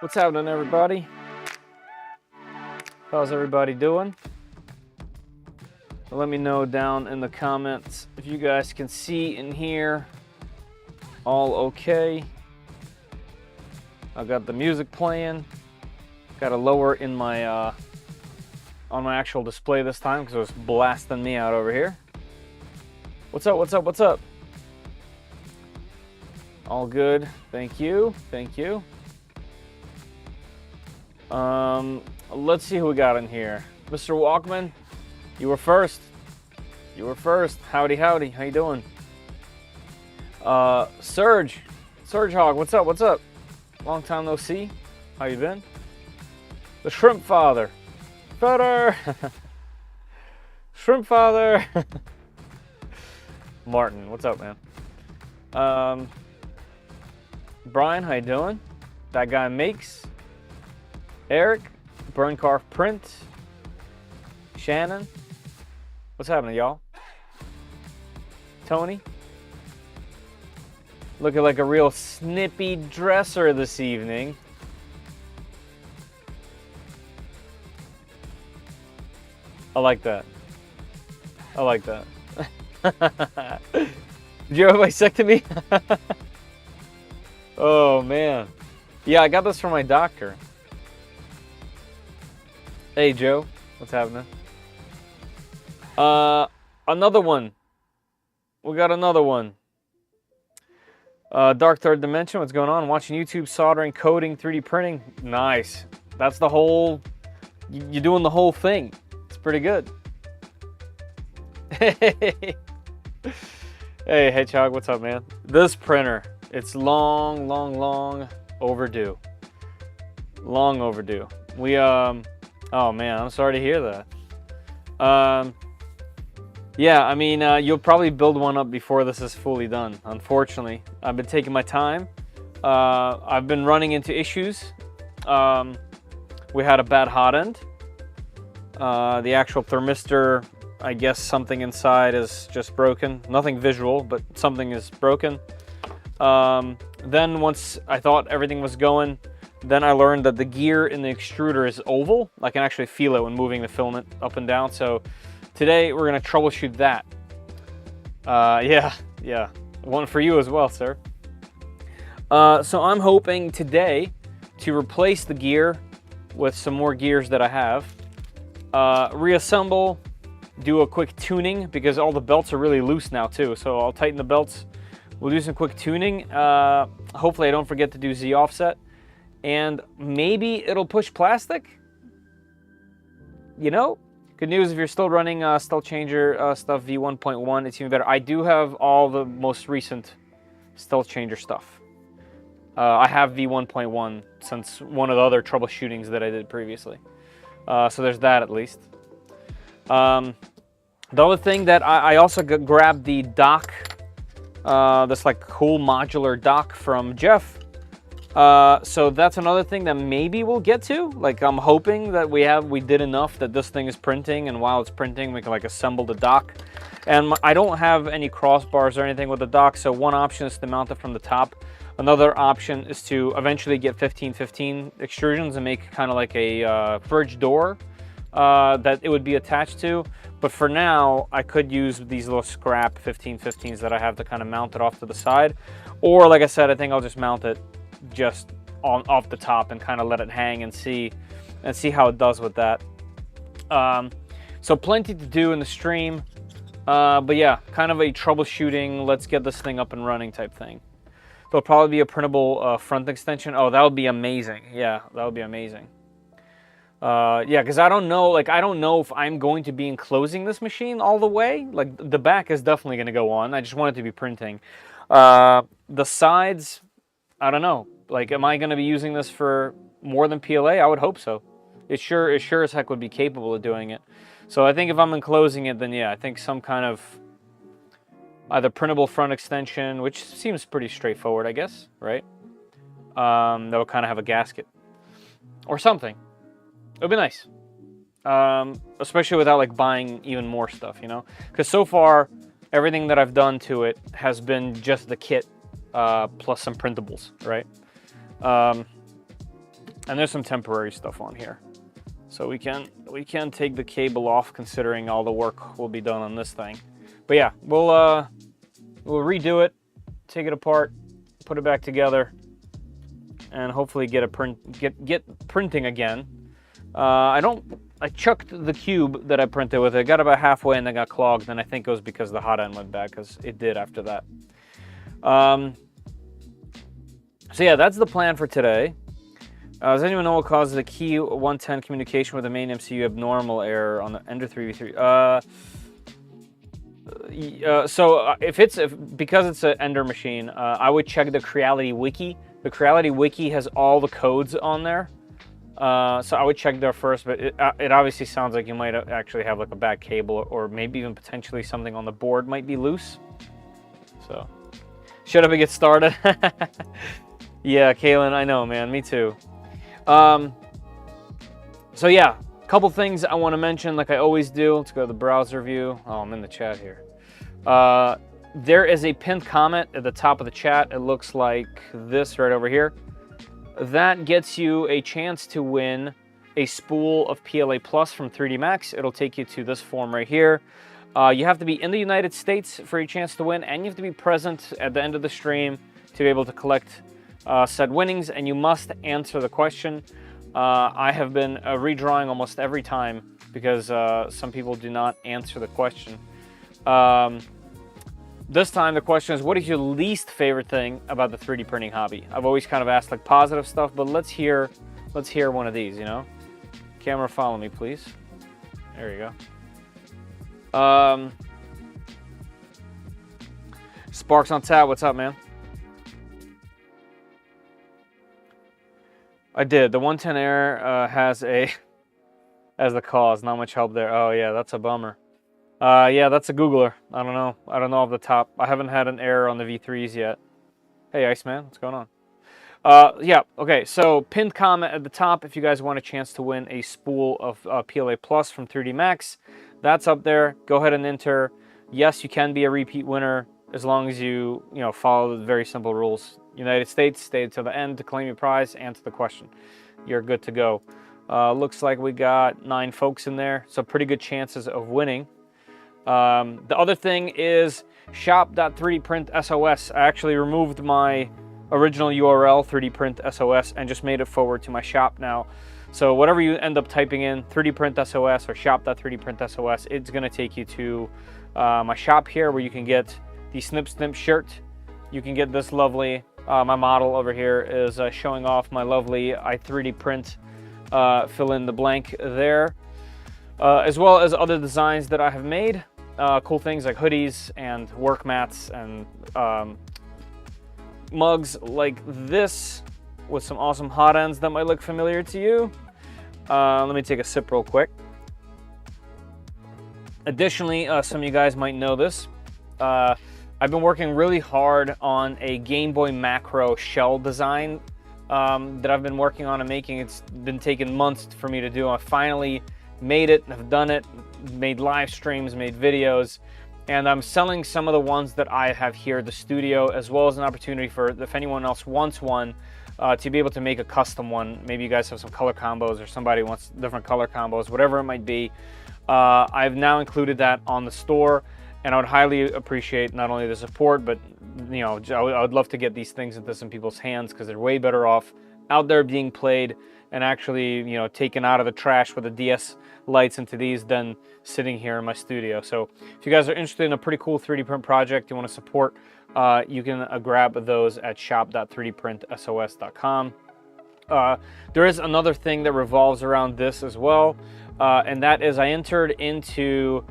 What's happening, everybody? How's everybody doing? Let me know down in the comments if you guys can see and hear all okay. I got the music playing. Got to lower in my on my actual display this time because it was blasting me out over here. What's up? What's up? What's up? All good. Thank you. Thank you. Let's see who we got in here. Mr. Walkman, you were first. You were first. Howdy, howdy. How you doing? Surge Hog, what's up? What's up? Long time no see. How you been? The Shrimp Father. Better. Shrimp Father. Martin, what's up, man? Brian, how you doing? That guy makes. Eric, Burncarf Print, Shannon, what's happening, y'all? Tony, looking like a real snippy dresser this evening. I like that. I like that. Did you have a vasectomy? Oh, man. Yeah, I got this from my doctor. Hey Joe, what's happening? Another one. We got another one. Dark Third Dimension, what's going on? Watching YouTube, soldering, coding, 3D printing. Nice. That's the whole. You're doing the whole thing. It's pretty good. Hey, Hedgehog, what's up, man? This printer, it's long overdue. Long overdue. We Oh man, I'm sorry to hear that. Yeah, I mean, you'll probably build one up before this is fully done, unfortunately. I've been taking my time. I've been running into issues. We had a bad hot end. The actual thermistor, I guess something inside is just broken. Nothing visual, but something is broken. Then once I thought everything was going, then I learned that the gear in the extruder is oval. I can actually feel it when moving the filament up and down. So today we're gonna troubleshoot that. Yeah, one for you as well, sir. So I'm hoping today to replace the gear with some more gears that I have. Reassemble, do a quick tuning because all the belts are really loose now too. So I'll tighten the belts. We'll do some quick tuning. Hopefully I don't forget to do Z offset. And maybe it'll push plastic. You know, good news if you're still running Stealth Changer stuff V1.1, it's even better. I do have all the most recent Stealth Changer stuff. I have V1.1 since one of the other troubleshootings that I did previously. So there's that at least. The other thing that I also grabbed the dock, this like cool modular dock from Jeff. So that's another thing that maybe we'll get to. Like I'm hoping that we did enough that this thing is printing, and while it's printing we can like assemble the dock. And I don't have any crossbars or anything with the dock, so one option is to mount it from the top. Another option is to eventually get 1515 extrusions and make kind of like a fridge door that it would be attached to. But for now I could use these little scrap 1515s that I have to kind of mount it off to the side, or like I said, I think I'll just mount it just off the top and kind of let it hang and see how it does with that. So plenty to do in the stream, but yeah, kind of a troubleshooting, let's get this thing up and running type thing. There'll probably be a printable front extension. Oh, that would be amazing. Yeah, that would be amazing. Yeah, because I don't know if I'm going to be enclosing this machine all the way. Like the back is definitely going to go on. I just want it to be printing. The sides, I don't know. Like, am I going to be using this for more than PLA? I would hope so. It sure as heck would be capable of doing it. So I think if I'm enclosing it, then yeah, I think some kind of either printable front extension, which seems pretty straightforward, I guess, right? That will kind of have a gasket or something. It would be nice. Especially without like buying even more stuff, you know? Because so far, everything that I've done to it has been just the kit plus some printables, right? And there's some temporary stuff on here. So we can take the cable off considering all the work will be done on this thing. But yeah, we'll redo it, take it apart, put it back together, and hopefully get printing again. I chucked the cube that I printed with. It got about halfway and then got clogged, and I think it was because the hot end went bad, because it did after that. So yeah, that's the plan for today. Does anyone know what causes the key 110 communication with the main MCU abnormal error on the Ender 3v3? Because it's an Ender machine, I would check the Creality wiki. The Creality wiki has all the codes on there, so I would check there first. But it obviously sounds like you might actually have like a bad cable, or maybe even potentially something on the board might be loose. So, shut up and get started. Yeah, Kaylin, I know, man. Me too. So yeah, a couple things I want to mention, like I always do. Let's go to the browser view. Oh, I'm in the chat here. There is a pinned comment at the top of the chat. It looks like this right over here. That gets you a chance to win a spool of PLA Plus from 3D Max. It'll take you to this form right here. You have to be in the United States for your chance to win, and you have to be present at the end of the stream to be able to collect said winnings, and you must answer the question. I have been redrawing almost every time because some people do not answer the question. This time the question is, what is your least favorite thing about the 3D printing hobby? I've always kind of asked like positive stuff, but let's hear one of these, you know? Camera, follow me, please. There you go. Sparks on tap, what's up, man? I did. The 110 error has the cause. Not much help there. Oh yeah, that's a bummer. Yeah, that's a Googler. I don't know. I don't know off the top. I haven't had an error on the V3s yet. Hey, Iceman, what's going on? Yeah, okay, so pinned comment at the top if you guys want a chance to win a spool of PLA Plus from 3D Max. That's up there. Go ahead and enter. Yes, you can be a repeat winner as long as you follow the very simple rules. United States, stay to the end to claim your prize, answer the question. You're good to go. Looks like we got 9 folks in there, so pretty good chances of winning. The other thing is shop.3dprintsos. I actually removed my original URL, 3dprintsos, and just made it forward to my shop now. So whatever you end up typing in, 3dprintsos or shop.3dprintsos, it's going to take you to my shop here, where you can get the Snip Snip shirt. You can get this lovely, my model over here is showing off my lovely I3D print fill in the blank there, as well as other designs that I have made. Cool things like hoodies and work mats and mugs like this with some awesome hot ends that might look familiar to you. Let me take a sip real quick. Additionally, some of you guys might know this. I've been working really hard on a Game Boy Macro shell design that I've been working on and making. It's been taking months for me to do. I finally made it, have done it, made live streams, made videos, and I'm selling some of the ones that I have here at the studio, as well as an opportunity for, if anyone else wants one, to be able to make a custom one. Maybe you guys have some color combos or somebody wants different color combos, whatever it might be. I've now included that on the store, and I would highly appreciate not only the support, but I would love to get these things into some people's hands, because they're way better off out there being played and actually taken out of the trash with the DS lights into these than sitting here in my studio. So if you guys are interested in a pretty cool 3D print project you want to support, you can grab those at shop.3dprintsos.com. There is another thing that revolves around this as well, and that is I entered into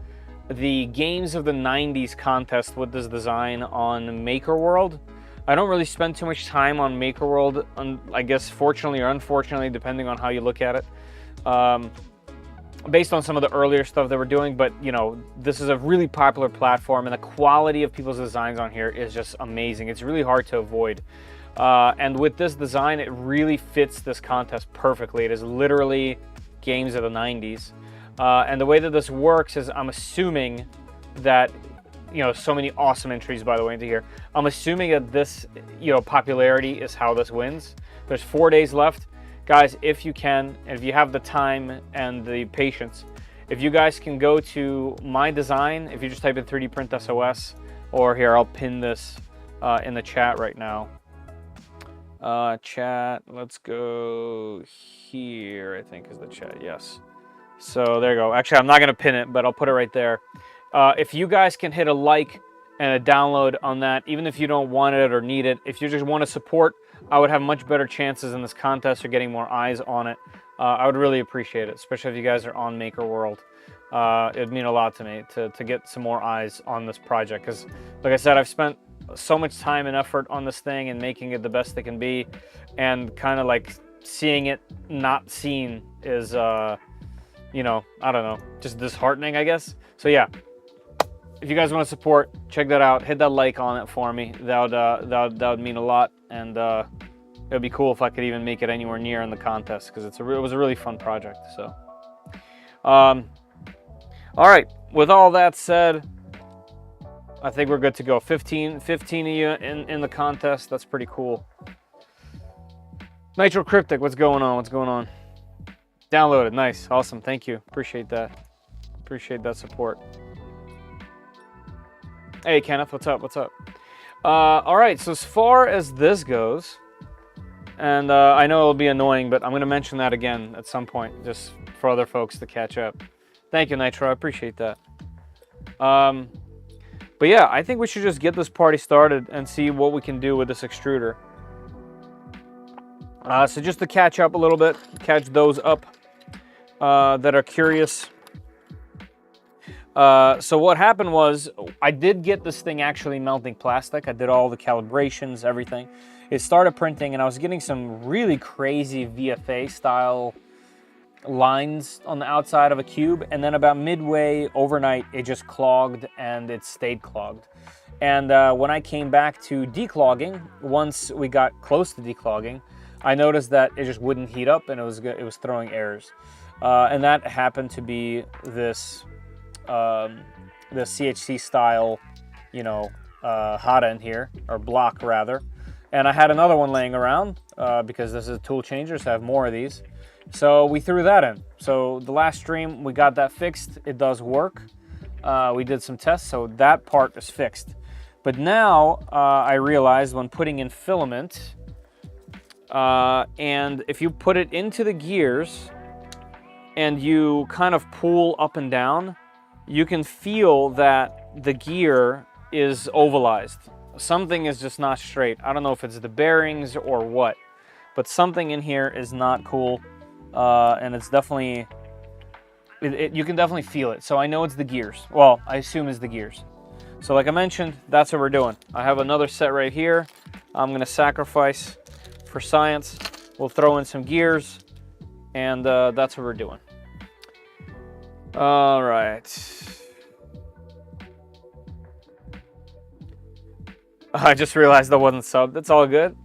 the Games of the 90s contest with this design on Maker World. I don't really spend too much time on Maker World, I guess fortunately or unfortunately, depending on how you look at it, based on some of the earlier stuff that we're doing. But this is a really popular platform, and the quality of people's designs on here is just amazing. It's really hard to avoid. And with this design, it really fits this contest perfectly. It is literally Games of the 90s. And the way that this works is, I'm assuming that, so many awesome entries, by the way, into here. I'm assuming that this, popularity is how this wins. There's 4 days left. guys, if you can, and if you have the time and the patience, if you guys can go to my design, if you just type in 3D Print SOS, or here, I'll pin this in the chat right now. Chat, let's go here, I think is the chat, yes. So there you go. Actually, I'm not going to pin it, but I'll put it right there. If you guys can hit a like and a download on that, even if you don't want it or need it, if you just want to support, I would have much better chances in this contest or getting more eyes on it. I would really appreciate it, especially if you guys are on Maker World. It'd mean a lot to me to get some more eyes on this project, because like I said, I've spent so much time and effort on this thing and making it the best it can be, and kind of like seeing it not seen is you know, I don't know, just disheartening, I guess. So yeah, if you guys want to support, check that out. Hit that like on it for me. That would mean a lot, and it would be cool if I could even make it anywhere near in the contest, because it was a really fun project. So, all right. With all that said, I think we're good to go. 15 of you in the contest. That's pretty cool. Nitro Cryptic, what's going on? What's going on? Downloaded, nice, awesome, thank you. Appreciate that. Appreciate that support. Hey Kenneth, what's up? What's up? All right, so as far as this goes, and I know it'll be annoying, but I'm going to mention that again at some point, just for other folks to catch up. Thank you, Nitro. I appreciate that. But yeah, I think we should just get this party started and see what we can do with this extruder. So just to catch up a little bit, catch those up that are curious. So what happened was, I did get this thing actually melting plastic. I did all the calibrations, everything. It started printing, and I was getting some really crazy VFA style lines on the outside of a cube, and then about midway overnight it just clogged, and it stayed clogged. And when I came back to declogging, once we got close to declogging, I noticed that it just wouldn't heat up, and it was throwing errors. And that happened to be this the CHC style, you know, hot end here, or block rather. And I had another one laying around because this is a tool changer, so I have more of these. So we threw that in. So the last stream, we got that fixed. It does work. We did some tests, so that part is fixed. But now I realized when putting in filament, and if you put it into the gears and you kind of pull up and down, you can feel that the gear is ovalized. Something is just not straight. I don't know if it's the bearings or what, but something in here is not cool. And it's definitely, you can definitely feel it. So I know it's the gears. Well, I assume it's the gears. So like I mentioned, that's what we're doing. I have another set right here. I'm gonna sacrifice for science. We'll throw in some gears, and that's what we're doing. All right. I just realized that wasn't subbed. It's all good.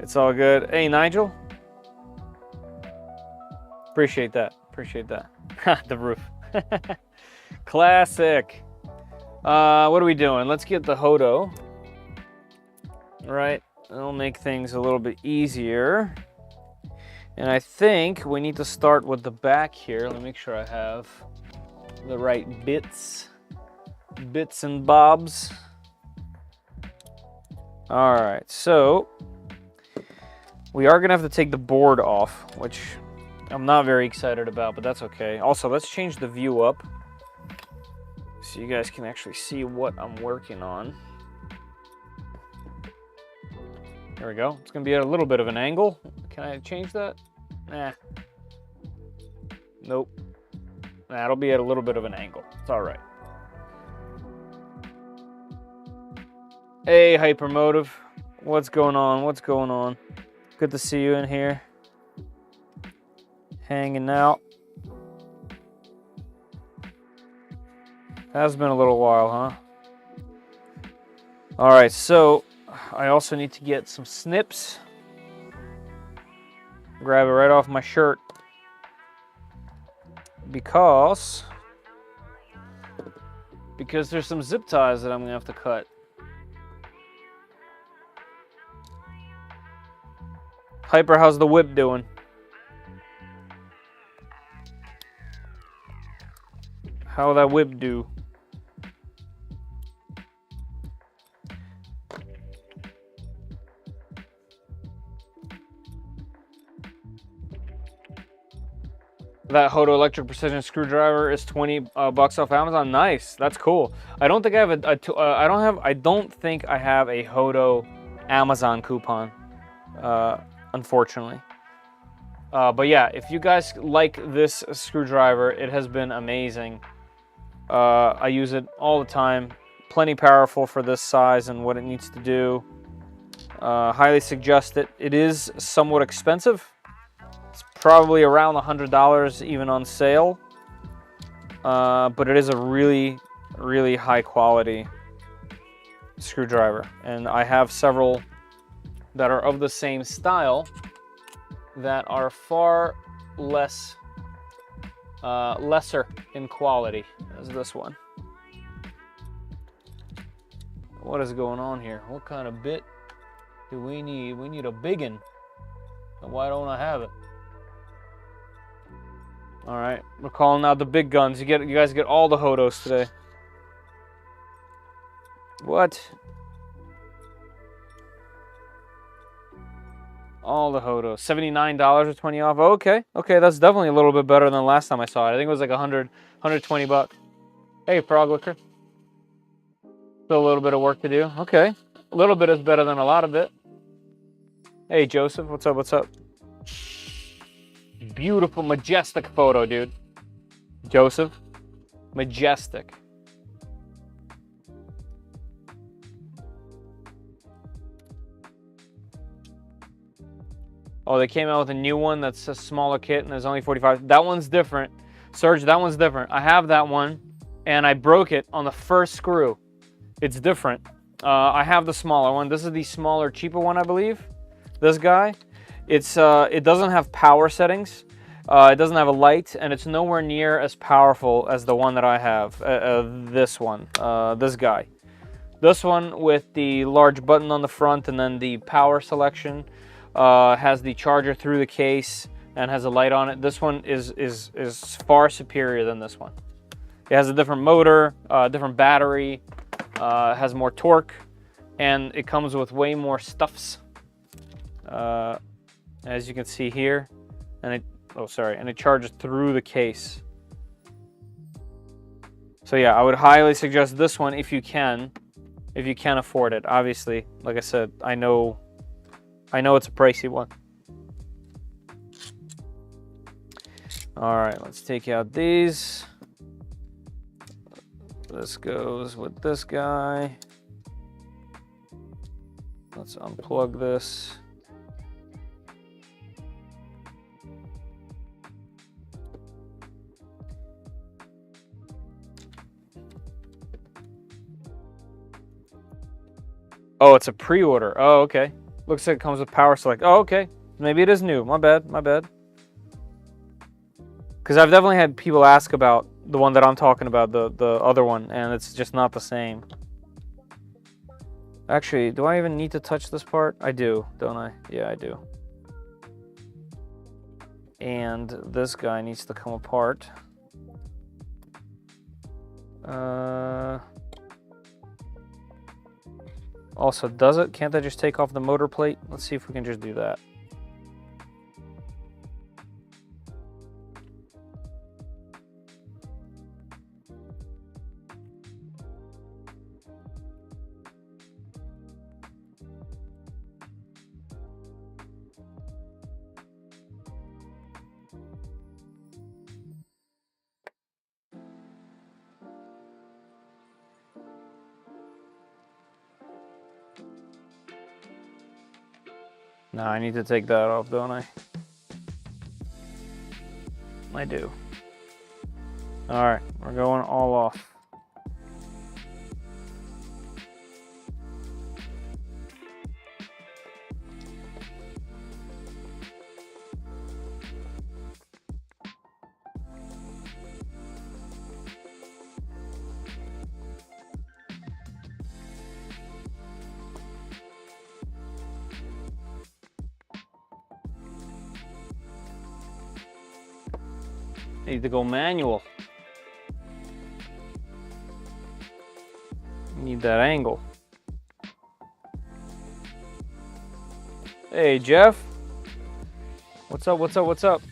It's all good. Hey, Nigel. Appreciate that. Appreciate that. The roof. Classic. What are we doing? Let's get the Hodo. All right. It'll make things a little bit easier. And I think we need to start with the back here. Let me make sure I have the right bits and bobs. All right, so we are gonna have to take the board off, which I'm not very excited about, but that's okay. Also, let's change the view up so you guys can actually see what I'm working on. There we go. It's gonna be at a little bit of an angle. Can I change that? Nah. Nope. Nah, it'll be at a little bit of an angle. It's all right. Hey, Hypermotive. What's going on? What's going on? Good to see you in here. Hanging out. Has been a little while, huh? All right, so I also need to get some snips. Grab it right off my shirt. Because there's some zip ties that I'm gonna have to cut. Piper, how's the whip doing? How that whip do? That Hodo electric precision screwdriver is 20 bucks off Amazon. Nice, that's cool. I don't think I have I don't think I have a Hodo Amazon coupon, unfortunately. But yeah, if you guys like this screwdriver, it has been amazing. I use it all the time. Plenty powerful for this size and what it needs to do. Highly suggest it. It is somewhat expensive. It's probably around $100 even on sale. But it is a really, really high quality screwdriver. And I have several that are of the same style that are far lesser in quality as this one. What is going on here? What kind of bit do we need? We need a biggin. Why don't I have it? All right, we're calling out the big guns. You guys get all the Hodos today. What? All the Hodos. $79 or 20 off. Okay, okay, that's definitely a little bit better than last time I saw it. I think it was like 120 bucks. Hey, Frogwicker. Still a little bit of work to do. Okay, a little bit is better than a lot of it. Hey, Joseph, what's up? What's up? Beautiful, majestic photo, dude. Joseph, majestic. Oh, they came out with a new one that's a smaller kit and there's only 45. That one's different. Serge, that one's different. I have that one and I broke it on the first screw. It's different. I have the smaller one. This is the smaller, cheaper one, I believe. This guy. It doesn't have power settings. It doesn't have a light, and it's nowhere near as powerful as the one that I have. This one, this guy. This one with the large button on the front and then the power selection has the charger through the case and has a light on it. This one is far superior than this one. It has a different motor, different battery, has more torque, and it comes with way more stuffs. As you can see here, and it charges through the case. So yeah, I would highly suggest this one if you can afford it. Obviously, like I said, I know it's a pricey one. All right, let's take out these. This goes with this guy. Let's unplug this. Oh, it's a pre-order. Oh, okay. Looks like it comes with power select. Oh, okay. Maybe it is new. My bad. My bad. Because I've definitely had people ask about the one that I'm talking about, the other one, and it's just not the same. Actually, do I even need to touch this part? I do, don't I? Yeah, I do. And this guy needs to come apart. Also, does it? Can't I just take off the motor plate? Let's see if we can just do that. No, I need to take that off, don't I? I do. All right, we're going all off. Need to go manual. Need that angle. Hey, Jeff. What's up, what's up, what's up?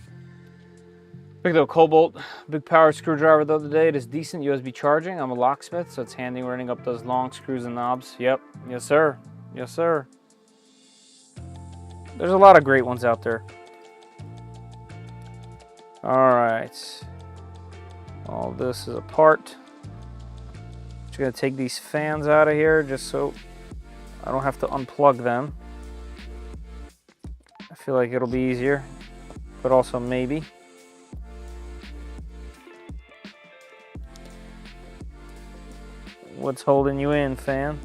Picked up a Cobalt big power screwdriver the other day. It is decent USB charging. I'm a locksmith, so it's handy running up those long screws and knobs. Yep, yes sir, yes sir. There's a lot of great ones out there. All right, all this is apart. Just gonna take these fans out of here just so I don't have to unplug them. I feel like it'll be easier, but also maybe. What's holding you in, fan?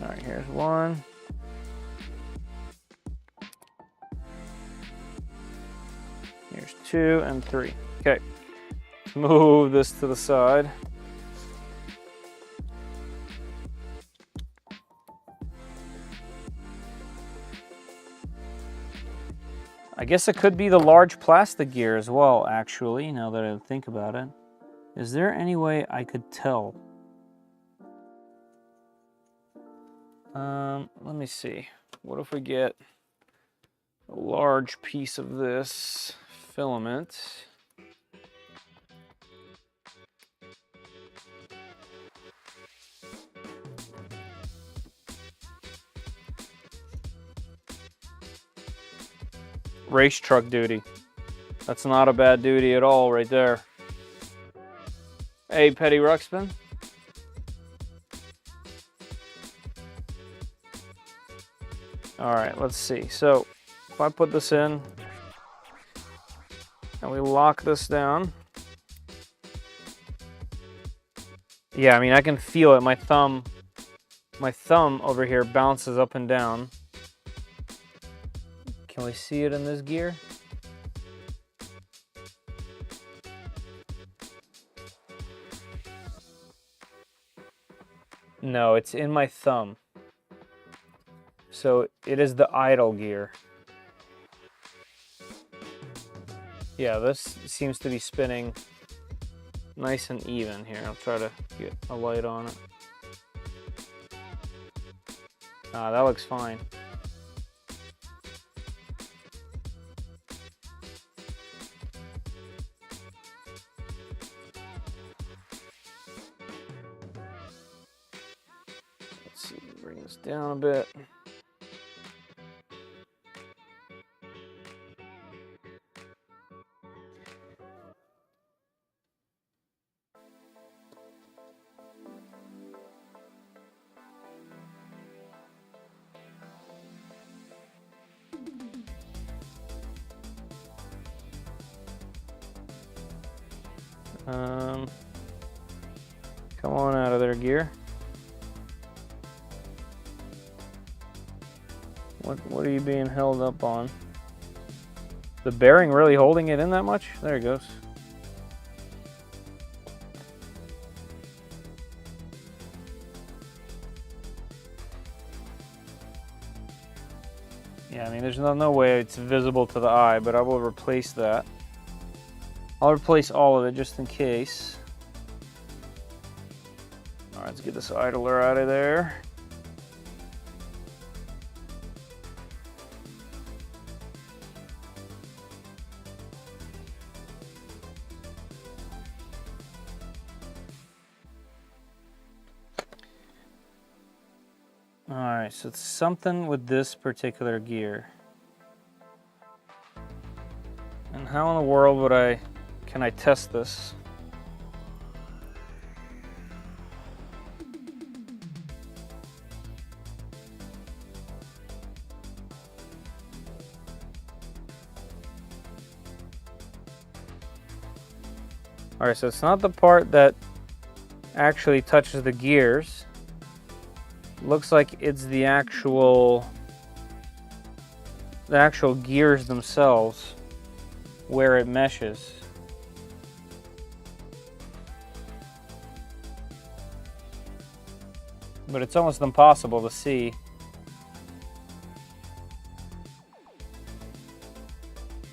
All right, here's one. Here's 2 and 3. Okay, move this to the side. I guess it could be the large plastic gear as well, actually, now that I think about it. Is there any way I could tell? Let me see. What if we get a large piece of this filament? Race truck duty. That's not a bad duty at all right there. Hey, Petty Ruxpin. All right, let's see. So if I put this in and we lock this down. Yeah, I mean, I can feel it. My thumb over here bounces up and down. Can we see it in this gear? No, it's in my thumb. So it is the idle gear. Yeah, this seems to be spinning nice and even here. I'll try to get a light on it. Ah, that looks fine. Let's see, bring this down a bit. Come on out of there, gear. What are you being held up on? The bearing really holding it in that much? There it goes. Yeah, I mean, there's no way it's visible to the eye, but I will replace that. I'll replace all of it just in case. All right, let's get this idler out of there. All right, so it's something with this particular gear. And how in the world can I test this? All right, so it's not the part that actually touches the gears. Looks like it's the actual gears themselves where it meshes. but it's almost impossible to see.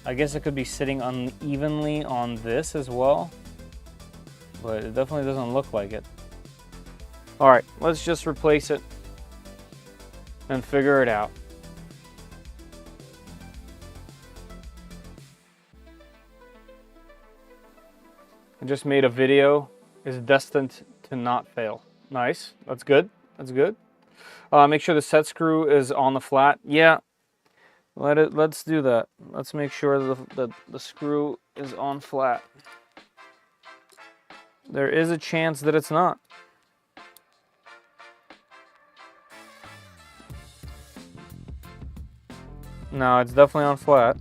I guess it could be sitting unevenly on this as well, but it definitely doesn't look like it. All right, let's just replace it and figure it out. I just made a video, is destined to not fail. Nice, that's good, that's good. Make sure the set screw is on the flat. Yeah, let's do that. Let's make sure that the screw is on flat. There is a chance that it's not. No, it's definitely on flat.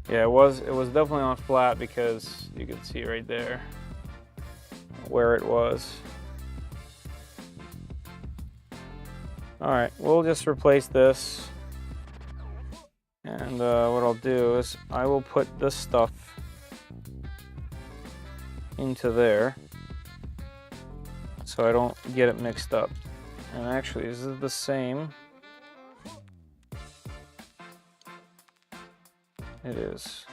Yeah, it was definitely on flat because you can see right there where it was. All right, we'll just replace this. And what I'll do is I will put this stuff into there so I don't get it mixed up. And actually, is this the same? It is.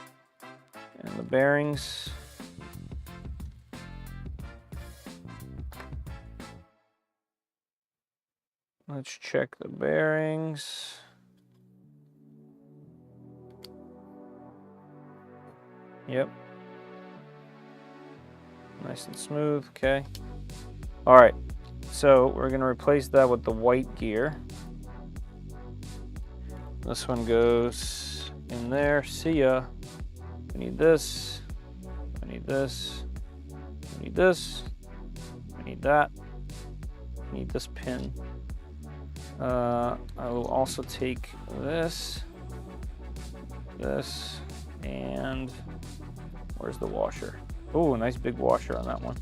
And the bearings. Let's check the bearings. Yep. Nice and smooth, okay. All right, so we're gonna replace that with the white gear. This one goes in there, see ya. We need this, we need this, we need this, we need that, we need this pin. I will also take this, and where's the washer? Oh, a nice big washer on that one.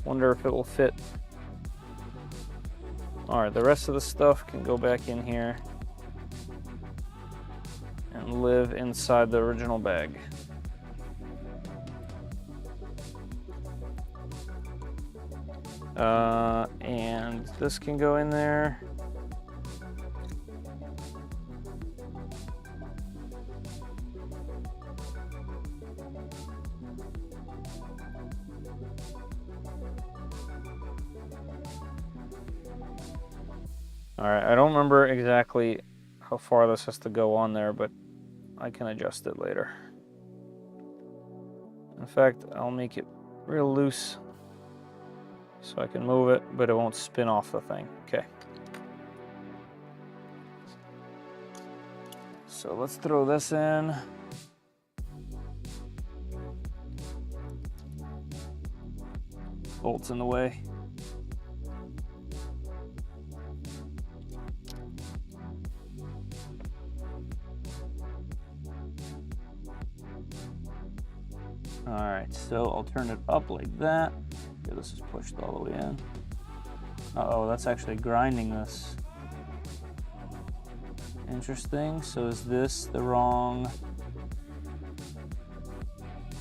Wonder if it will fit. All right, the rest of the stuff can go back in here and live inside the original bag. And this can go in there. All right, I don't remember exactly how far this has to go on there, but I can adjust it later. In fact, I'll make it real loose so I can move it, but it won't spin off the thing. Okay. So let's throw this in. Bolt's in the way. All right, so I'll turn it up like that. Okay, this is pushed all the way in. Uh-oh, that's actually grinding this. Interesting. So is this the wrong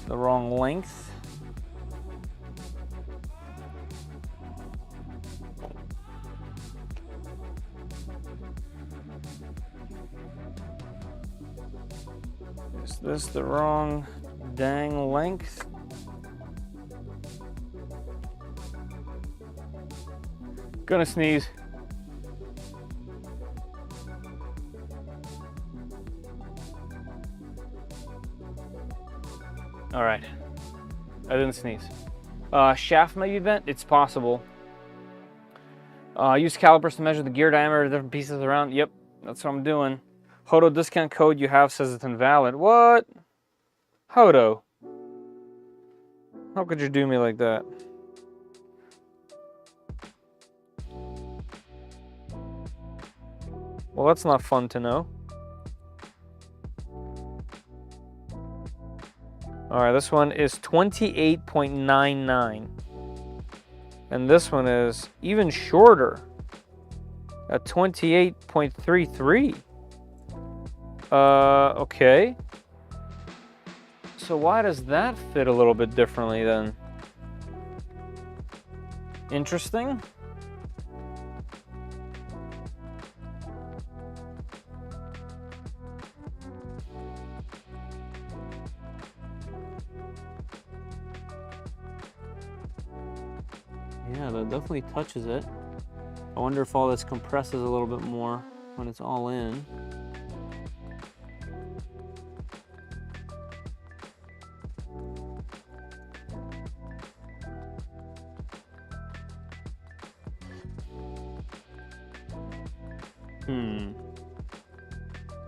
length? Is this the wrong dang length? Gonna sneeze. All right, I didn't sneeze. Shaft might be bent, it's possible. Use calipers to measure the gear diameter of different pieces around. Yep, that's what I'm doing. Hodo discount code you have says it's invalid. What? Hodo. How could you do me like that? Well, that's not fun to know. All right, this one is 28.99. And this one is even shorter at 28.33. Okay. So why does that fit a little bit differently then? Interesting. Yeah, that definitely touches it. I wonder if all this compresses a little bit more when it's all in.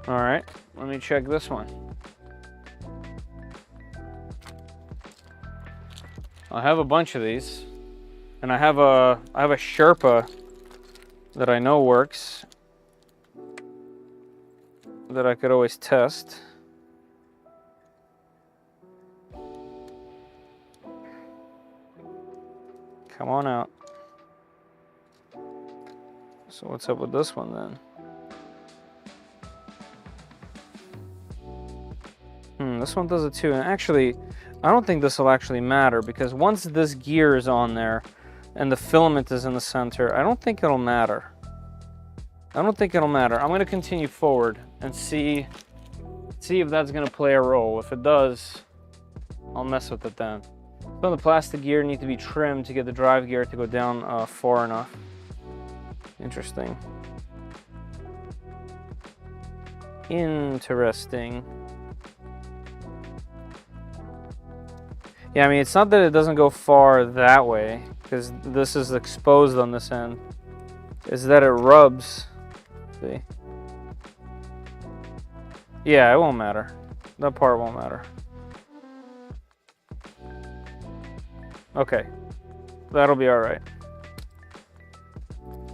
All right, let me check this one. I have a bunch of these, and I have a Sherpa that I know works that I could always test. Come on out. So what's up with this one then? This one does it too. And actually, I don't think this will actually matter, because once this gear is on there and the filament is in the center, I don't think it'll matter. I don't think it'll matter. I'm going to continue forward and see if that's going to play a role. If it does, I'll mess with it then. Some of the plastic gear needs to be trimmed to get the drive gear to go down far enough. Interesting. Interesting. Yeah, I mean, it's not that it doesn't go far that way, because this is exposed on this end. It's that it rubs. See? Yeah, it won't matter. That part won't matter. Okay. That'll be alright.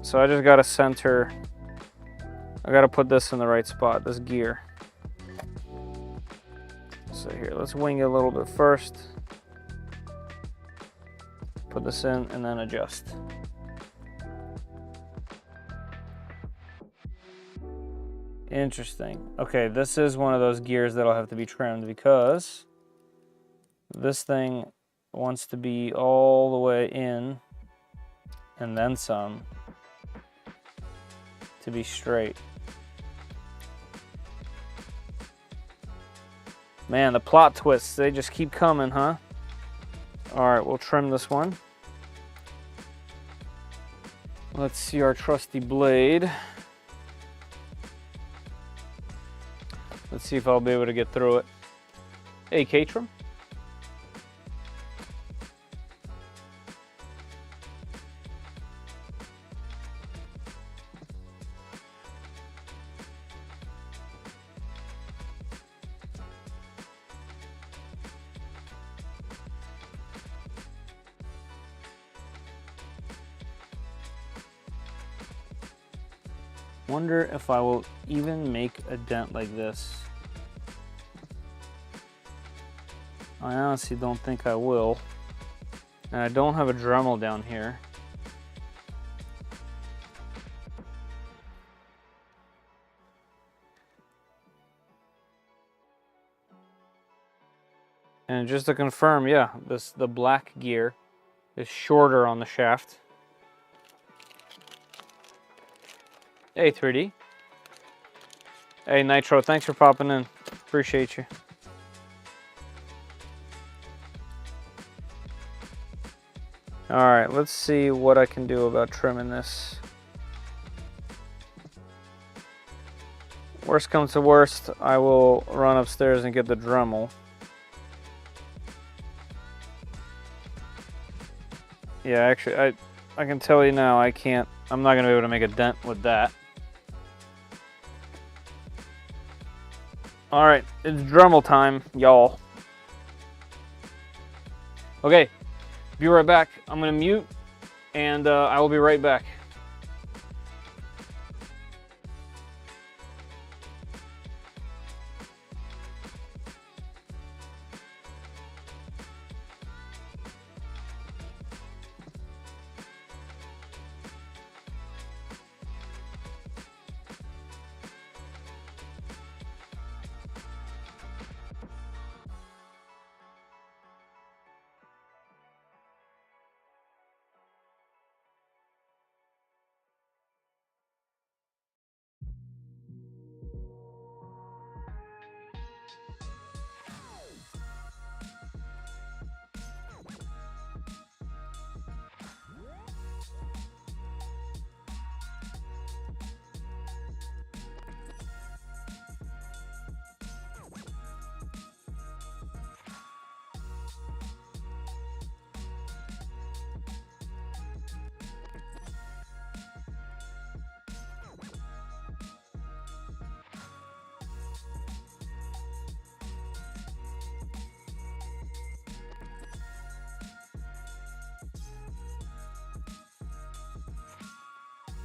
So I just gotta center. I gotta put this in the right spot, this gear. So here, let's wing it a little bit first. Put this in and then adjust. Interesting. Okay, this is one of those gears that'll have to be trimmed, because this thing wants to be all the way in and then some to be straight. Man, the plot twists, they just keep coming, huh? All right, we'll trim this one. Let's see our trusty blade. Let's see if I'll be able to get through it. Hey, Catrum. Wonder if I will even make a dent like this. I honestly don't think I will. And I don't have a Dremel down here. And just to confirm, yeah, the black gear is shorter on the shaft. Hey, 3D. Hey, Nitro, thanks for popping in. Appreciate you. All right, let's see what I can do about trimming this. Worst comes to worst, I will run upstairs and get the Dremel. Yeah, actually, I can tell you now, I'm not gonna be able to make a dent with that. All right, it's Dremel time, y'all. Okay, be right back. I'm gonna mute, and I will be right back.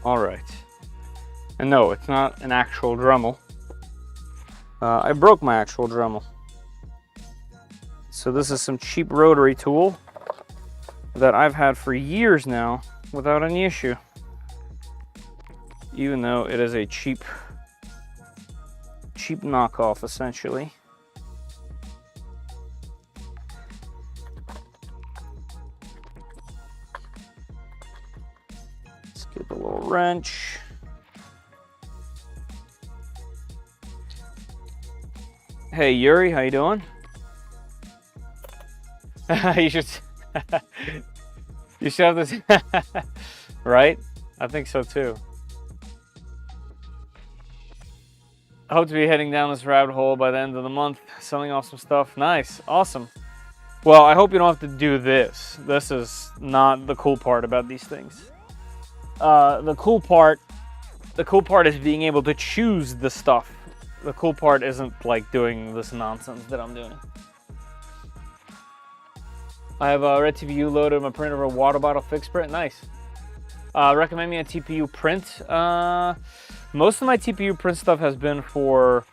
All right. And no, it's not an actual Dremel. I broke my actual Dremel. So this is some cheap rotary tool that I've had for years now without any issue. Even though it is a cheap knockoff, essentially. Let's get the little wrench. Hey Yuri, how you doing? You should have this. Right? I think so too. I hope to be heading down this rabbit hole by the end of the month, selling off some stuff. Nice, awesome. Well, I hope you don't have to do this. This is not the cool part about these things. The cool part is being able to choose the stuff. The cool part isn't like doing this nonsense that I'm doing. I have a red TPU loaded on my printer of a water bottle fixed print. Nice. Recommend me a TPU print. Most of my TPU print stuff has been for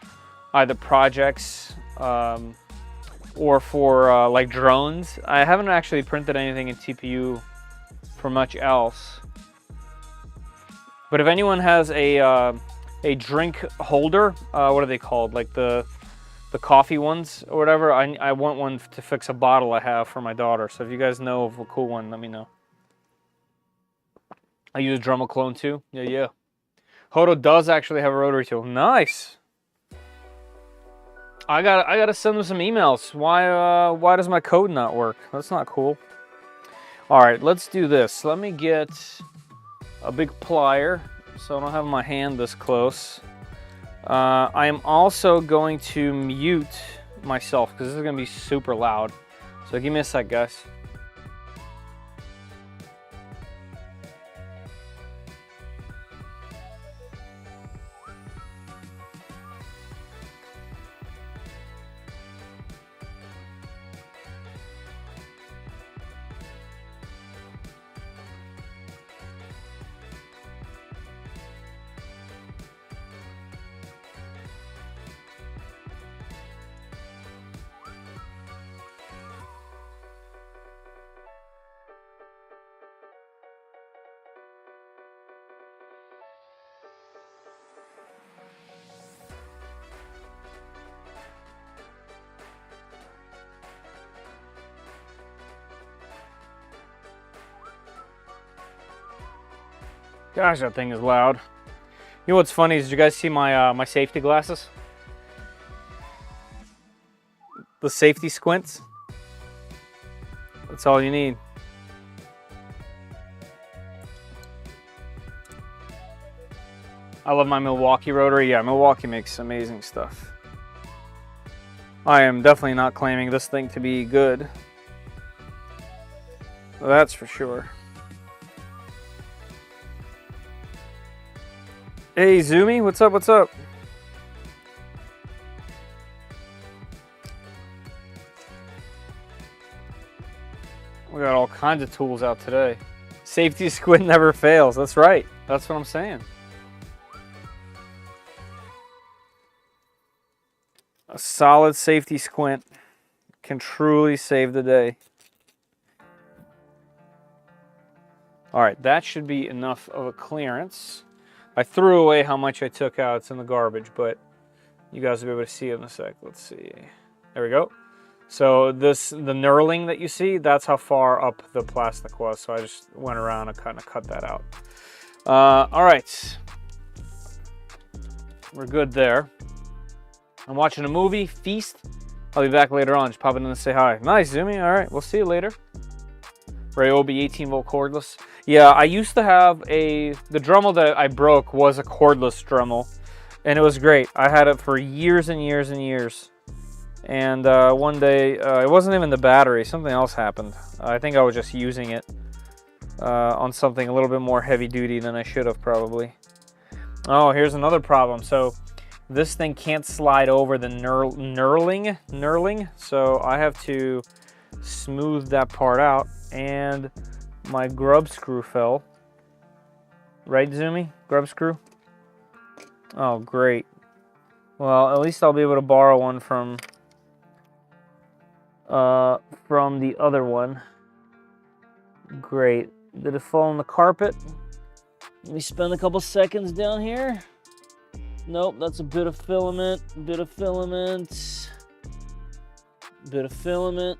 either projects or for like drones. I haven't actually printed anything in TPU for much else. But if anyone has a drink holder, what are they called? Like the coffee ones or whatever. I want one to fix a bottle I have for my daughter. So if you guys know of a cool one, let me know. I use a Dremel clone too. Yeah. Hodo does actually have a rotary tool. Nice. I gotta send them some emails. Why does my code not work? That's not cool. All right, let's do this. Let me get a big plier so I don't have my hand this close. I am also going to mute myself because this is gonna be super loud. So give me a sec, guys. Gosh, that thing is loud. You know what's funny is, did you guys see my my safety glasses? The safety squints. That's all you need. I love my Milwaukee rotary. Yeah, Milwaukee makes amazing stuff. I am definitely not claiming this thing to be good. That's for sure. Hey Zoomy, what's up, what's up? We got all kinds of tools out today. Safety squint never fails, that's right. That's what I'm saying. A solid safety squint can truly save the day. All right, that should be enough of a clearance. I threw away how much I took out. It's in the garbage, but you guys will be able to see it in a sec. Let's see. There we go. So the knurling that you see, that's how far up the plastic was. So I just went around and kind of cut that out. All right. We're good there. I'm watching a movie, Feast. I'll be back later on. Just popping in to say hi. Nice, Zoomy. All right, we'll see you later. Ryobi 18-volt cordless. Yeah, I used to have the Dremel that I broke was a cordless Dremel, and it was great. I had it for years and years and years. And one day, it wasn't even the battery. Something else happened. I think I was just using it on something a little bit more heavy duty than I should have probably. Oh, here's another problem. So this thing can't slide over the knurling, so I have to smooth that part out, and my grub screw fell. Right, Zoomy? Grub screw? Oh, great. Well, at least I'll be able to borrow one from the other one. Great. Did it fall on the carpet? Let me spend a couple seconds down here. Nope, that's a bit of filament, bit of filament, bit of filament.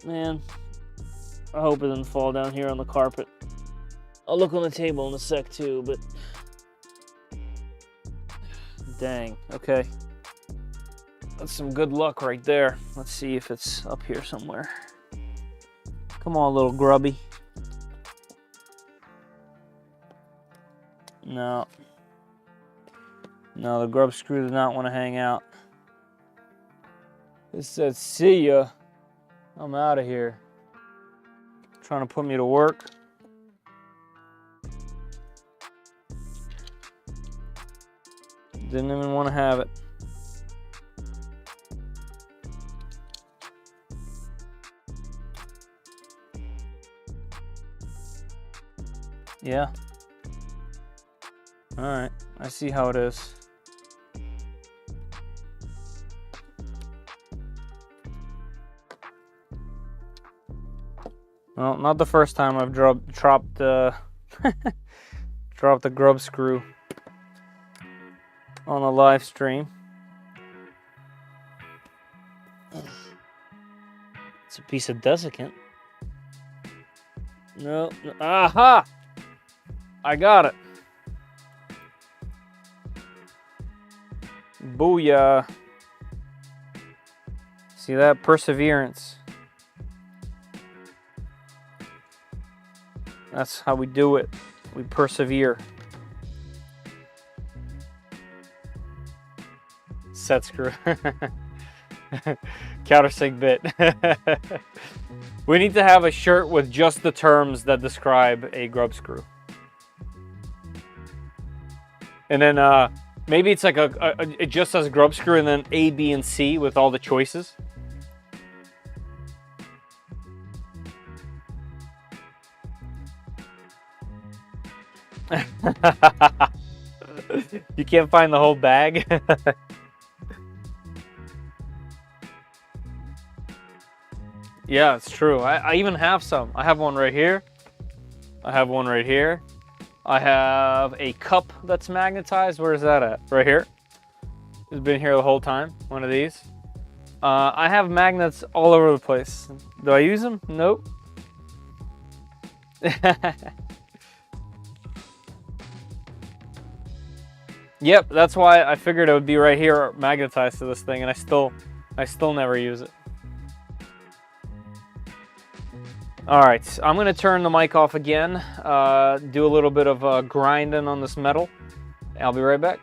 Man, I hope it didn't fall down here on the carpet. I'll look on the table in a sec too, but dang, okay. That's some good luck right there. Let's see if it's up here somewhere. Come on, little grubby. No. No, the grub screw does not want to hang out. It says, see ya. I'm out of here. Trying to put me to work. Didn't even want to have it. Yeah. All right, I see how it is. Well, not the first time I've dropped dropped the grub screw on a live stream. It's a piece of desiccant. No, aha! I got it. Booyah. See that? Perseverance. That's how we do it. We persevere. Set screw. Countersink bit. We need to have a shirt with just the terms that describe a grub screw. And then maybe it's like it just says grub screw and then A, B, and C with all the choices. You can't find the whole bag. Yeah, it's true. I even have some. I have one right here. I have one right here. I have a cup that's magnetized. Where is that at? Right here. It's been here the whole time. One of these. I have magnets all over the place. Do I use them? Nope. Yep, that's why I figured it would be right here magnetized to this thing, and I still never use it. All right, I'm gonna turn the mic off again, do a little bit of grinding on this metal. I'll be right back.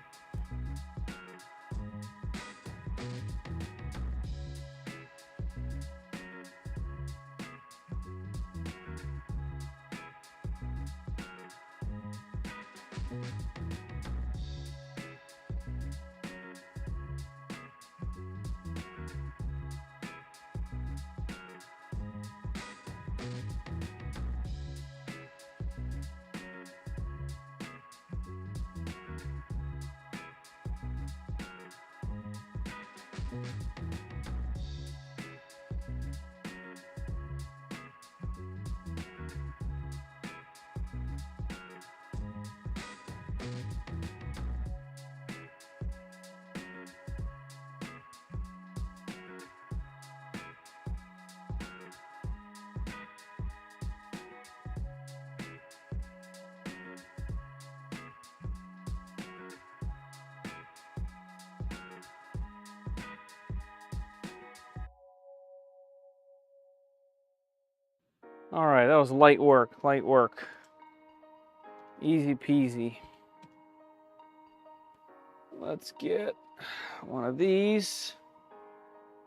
All right, that was light work, light work. Easy peasy. Let's get one of these.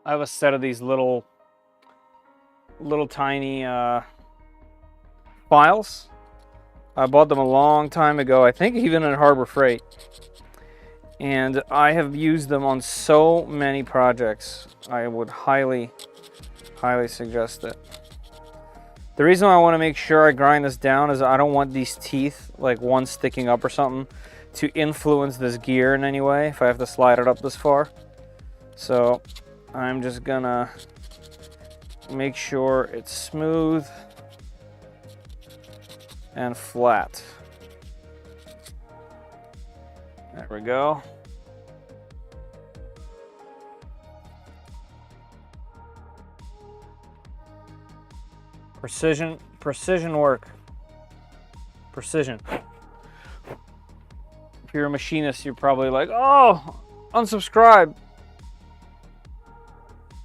I have a set of these little tiny files. I bought them a long time ago, I think even at Harbor Freight. And I have used them on so many projects. I would highly suggest it. The reason why I want to make sure I grind this down is I don't want these teeth, like one sticking up or something, to influence this gear in any way if I have to slide it up this far. So I'm just gonna make sure it's smooth and flat. There we go. Precision work. Precision. If you're a machinist, you're probably like, oh, unsubscribe.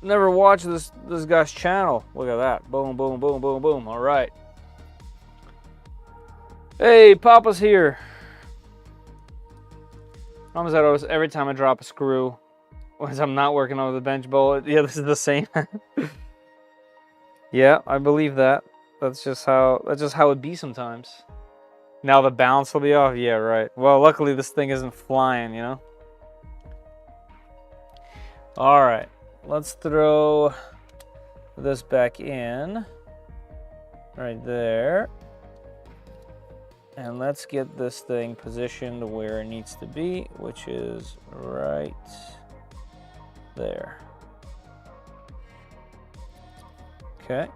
Never watched this guy's channel. Look at that. Boom, boom, boom, boom, boom. All right. Hey, Papa's here. Problem is that every time I drop a screw, once I'm not working over the bench bolt, yeah, this is the same. Yeah, I believe that. That's just how it be sometimes. Now the balance will be off. Yeah, right. Well, luckily this thing isn't flying, you know. All right, let's throw this back in right there, and let's get this thing positioned where it needs to be, which is right there. Okay.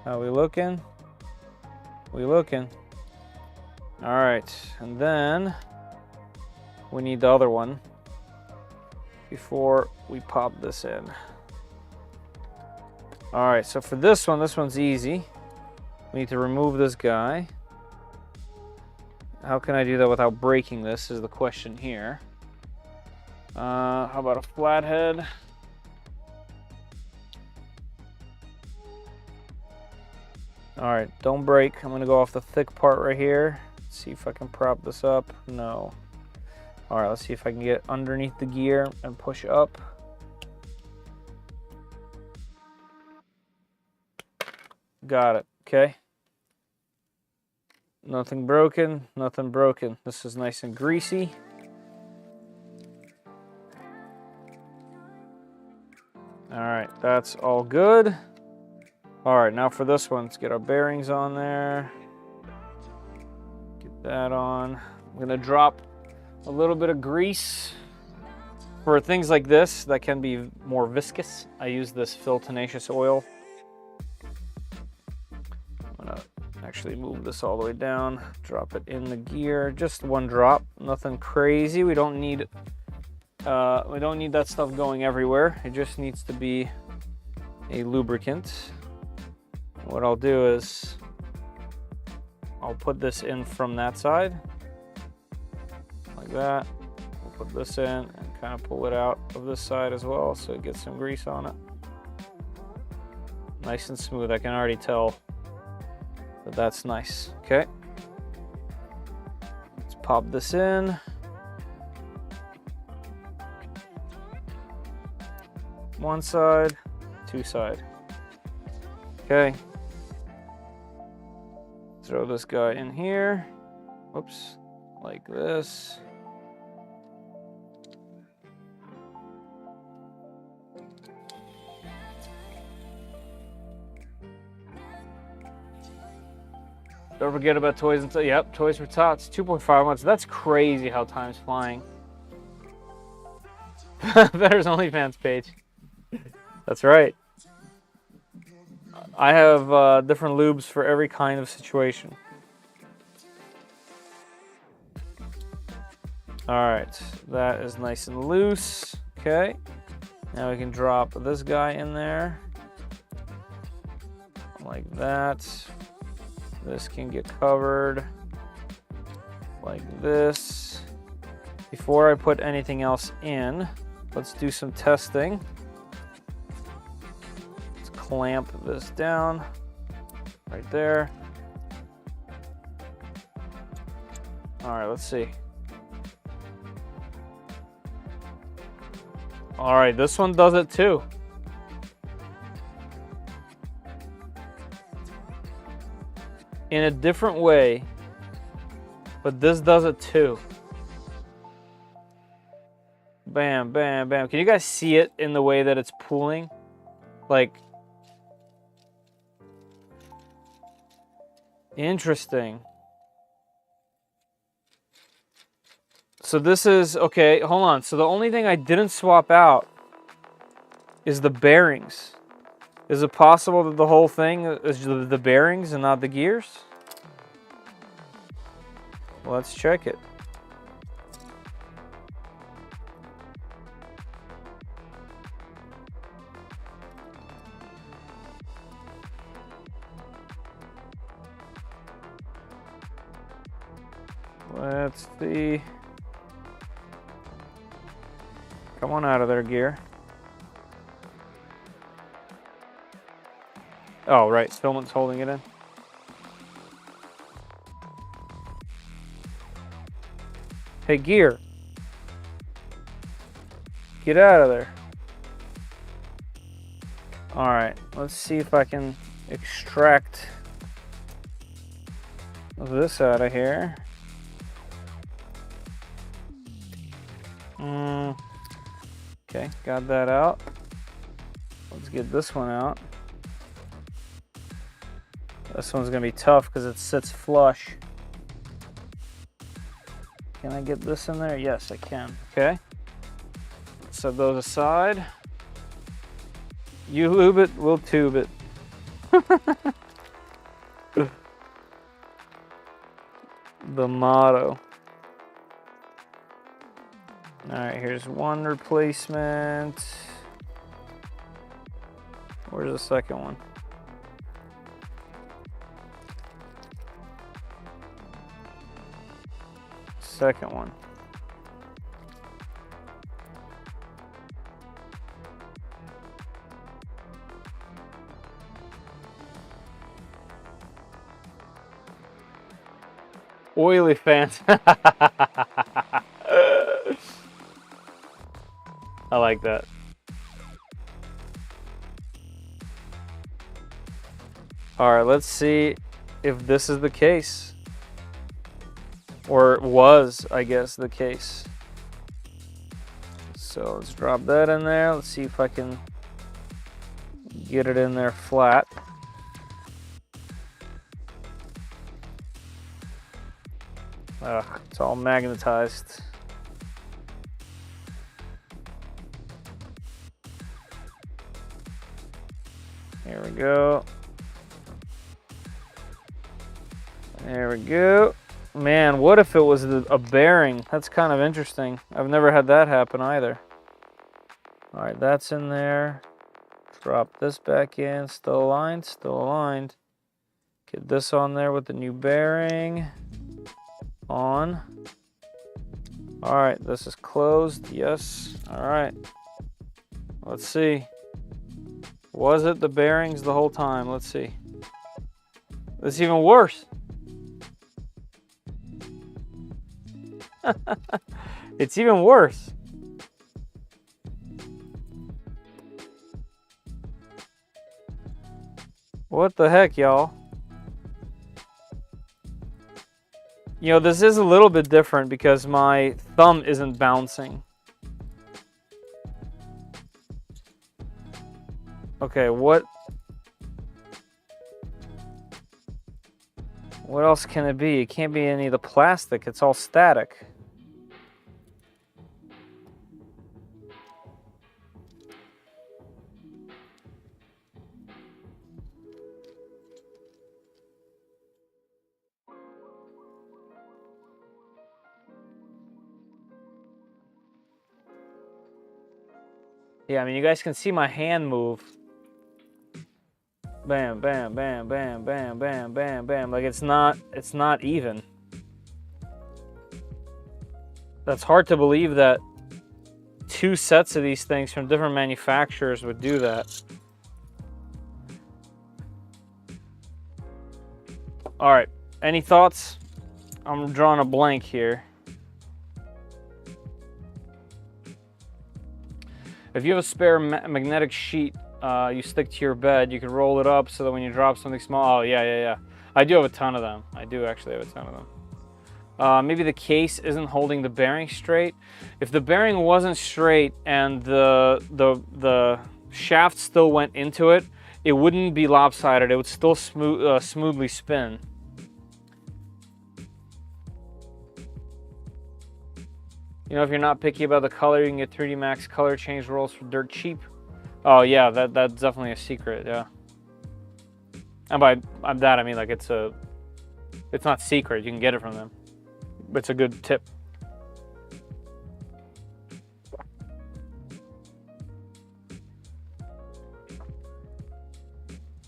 How we looking? We looking. All right, and then we need the other one before we pop this in. All right, so for this one's easy. We need to remove this guy. How can I do that without breaking this is the question here. How about a flathead? All right, don't break. I'm gonna go off the thick part right here. See if I can prop this up. No. All right, let's see if I can get underneath the gear and push up. Got it, okay. Nothing broken, nothing broken. This is nice and greasy. All right, that's all good. All right, now for this one, let's get our bearings on there. Get that on. I'm gonna drop a little bit of grease. For things like this that can be more viscous, I use this Fill Tenacious oil. I'm gonna actually move this all the way down, drop it in the gear, just one drop, nothing crazy. We don't need that stuff going everywhere. It just needs to be a lubricant. What I'll do is I'll put this in from that side, like that. We'll put this in and kind of pull it out of this side as well so it gets some grease on it. Nice and smooth. I can already tell that that's nice. Okay. Let's pop this in. One side, two side. Okay. Throw this guy in here. Whoops. Like this. Don't forget about toys until, yep, Toys for Tots, 2.5 months. That's crazy how time's flying. There's OnlyFans page. That's right. I have different lubes for every kind of situation. All right, that is nice and loose. Okay, now we can drop this guy in there like that. This can get covered like this. Before I put anything else in, let's do some testing. Let's clamp this down right there. All right, let's see. All right, this one does it too. In a different way, but this does it too. Bam, bam, bam. Can you guys see it in the way that it's pooling? Like, Interesting. So this is, okay, hold on. So the only thing I didn't swap out is the bearings. Is it possible that the whole thing is the bearings and not the gears? Let's check it. Let's see. Come on out of there, gear. Oh, right. Filament's holding it in. Hey, gear. Get out of there. All right. Let's see if I can extract this out of here. Okay, got that out. Let's get this one out. This one's gonna be tough because it sits flush. Can I get this in there? Yes, I can. Okay. Set those aside. You lube it, we'll tube it. The motto. All right, here's one replacement. Where's the second one? Second one. Oily fans. I like that. All right, let's see if this is the case. Or was, I guess, the case. So let's drop that in there. Let's see if I can get it in there flat. Ugh, it's all magnetized. Here we go. There we go. Man, what if it was a bearing? That's kind of interesting. I've never had that happen either. All right, that's in there. Drop this back in. Still aligned, still aligned. Get this on there with the new bearing. On. All right, this is closed. Yes. All right. Let's see. Was it the bearings the whole time? Let's see. It's even worse. It's even worse. What the heck, y'all? You know, this is a little bit different because my thumb isn't bouncing. Okay, what else can it be? It can't be any of the plastic. It's all static. Yeah, I mean, you guys can see my hand move. Bam, bam, bam, bam, bam, bam, bam, bam. Like it's not even. That's hard to believe that two sets of these things from different manufacturers would do that. All right, any thoughts? I'm drawing a blank here. If you have a spare magnetic sheet you stick to your bed, you can roll it up so that when you drop something small, oh yeah. I do have a ton of them. I do actually have a ton of them. Maybe the case isn't holding the bearing straight. If the bearing wasn't straight and the shaft still went into it, it wouldn't be lopsided. It would still smoothly spin. You know, if you're not picky about the color, you can get 3D Max color change rolls for dirt cheap. Oh yeah, that's definitely a secret, yeah. And by that I mean like it's not secret, you can get it from them. But it's a good tip.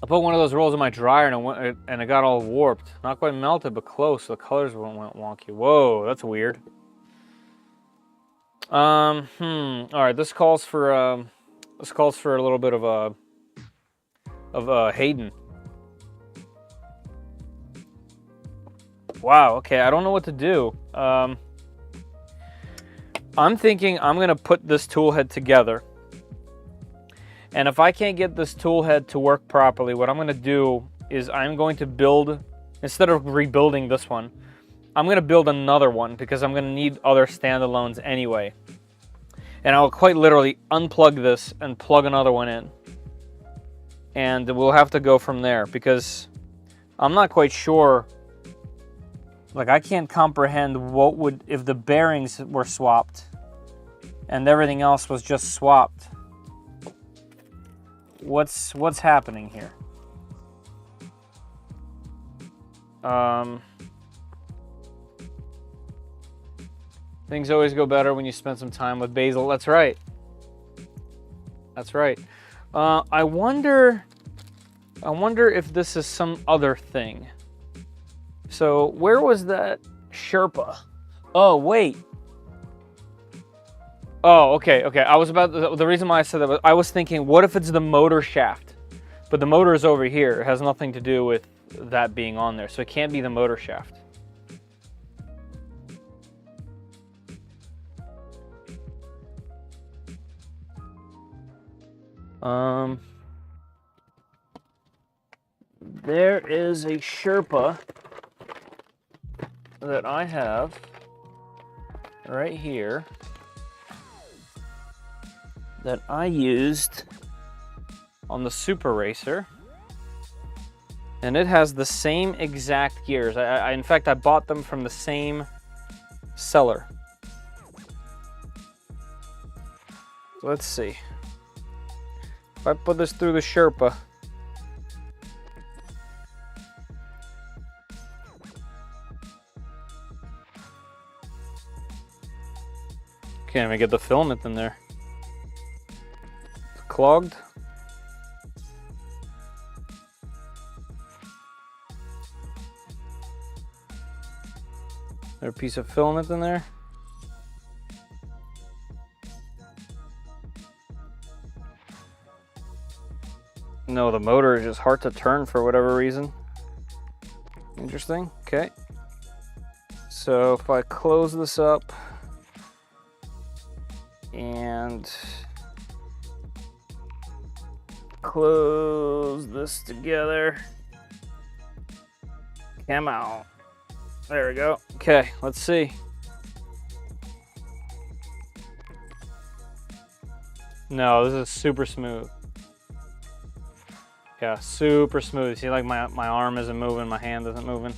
I put one of those rolls in my dryer and it got all warped. Not quite melted, but close. So the colors went wonky. Whoa, that's weird. All right, this calls for a little bit of Hayden. Wow. Okay, I don't know what to do. I'm thinking I'm gonna put this tool head together. And if I can't get this tool head to work properly, what I'm going to do is I'm going to build, instead of rebuilding this one, I'm going to build another one because I'm going to need other standalones anyway. And I'll quite literally unplug this and plug another one in. And we'll have to go from there because I'm not quite sure. Like, I can't comprehend what would, if the bearings were swapped and everything else was just swapped. What's happening here? Things always go better when you spend some time with Basil. That's right. That's right. I wonder if this is some other thing. So where was that Sherpa? Oh wait. Oh, okay. I was the reason why I said that was I was thinking, what if it's the motor shaft? But the motor is over here. It has nothing to do with that being on there. So it can't be the motor shaft. There is a Sherpa that I have right here that I used on the Super Racer, and it has the same exact gears. In fact, I bought them from the same seller. Let's see. If I put this through the Sherpa, can't even get the filament in there. It's clogged. There's a piece of filament in there. No, the motor is just hard to turn for whatever reason. Interesting. Okay. So if I close this up and close this together, come out. There we go. Okay, let's see. No, this is super smooth. Yeah, super smooth. See, like my arm isn't moving, my hand isn't moving.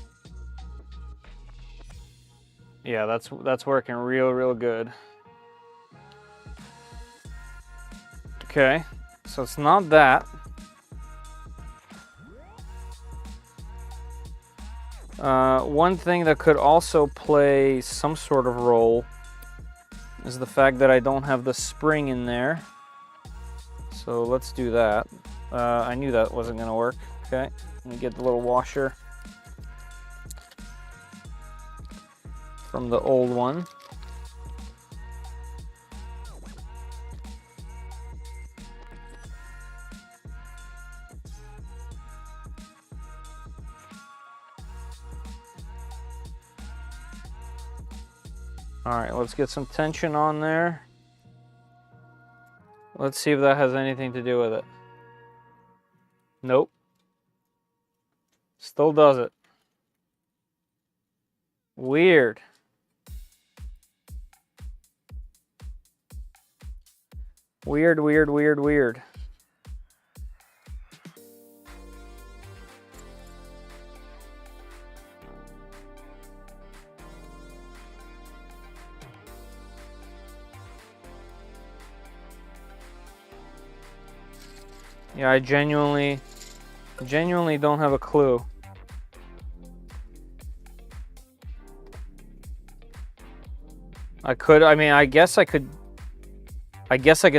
Yeah, that's working real good. Okay, so it's not that. One thing that could also play some sort of role is the fact that I don't have the spring in there. So let's do that. I knew that wasn't going to work. Okay, let me get the little washer from the old one. All right, let's get some tension on there. Let's see if that has anything to do with it. Nope. Still does it. Weird. Weird. Yeah, I genuinely don't have a clue. I mean, I guess I could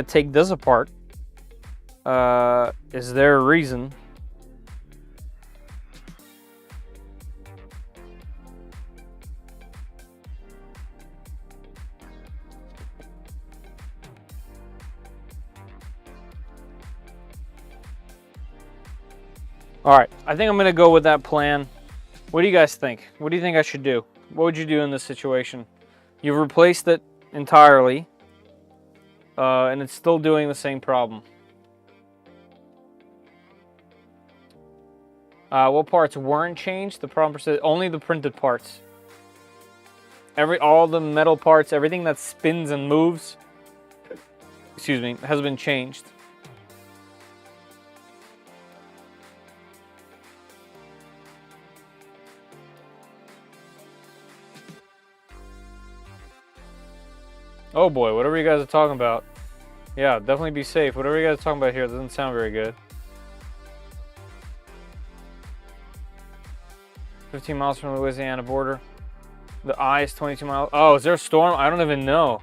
take this apart. Is there a reason? All right, I think I'm gonna go with that plan. What do you guys think? What do you think I should do? What would you do in this situation? You've replaced it entirely, and it's still doing the same problem. What parts weren't changed? The problem persists. Only the printed parts. All the metal parts, everything that spins and moves, excuse me, has been changed. Oh boy, whatever you guys are talking about. Yeah, definitely be safe. Whatever you guys are talking about here doesn't sound very good. 15 miles from the Louisiana border. The eye is 22 miles. Oh, is there a storm? I don't even know.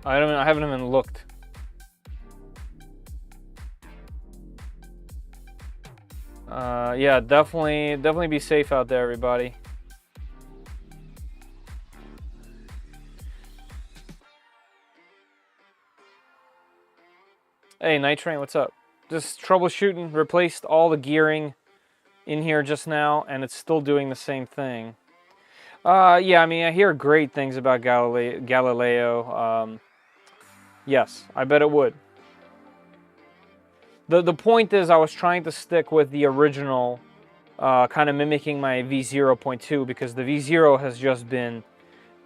I haven't even looked. Yeah, definitely be safe out there, everybody. Hey, Night Train, what's up? Just troubleshooting, replaced all the gearing in here just now, and it's still doing the same thing. Yeah, I mean, I hear great things about Galileo. Yes, I bet it would. The point is, I was trying to stick with the original, kind of mimicking my V0.2, because the V0 has just been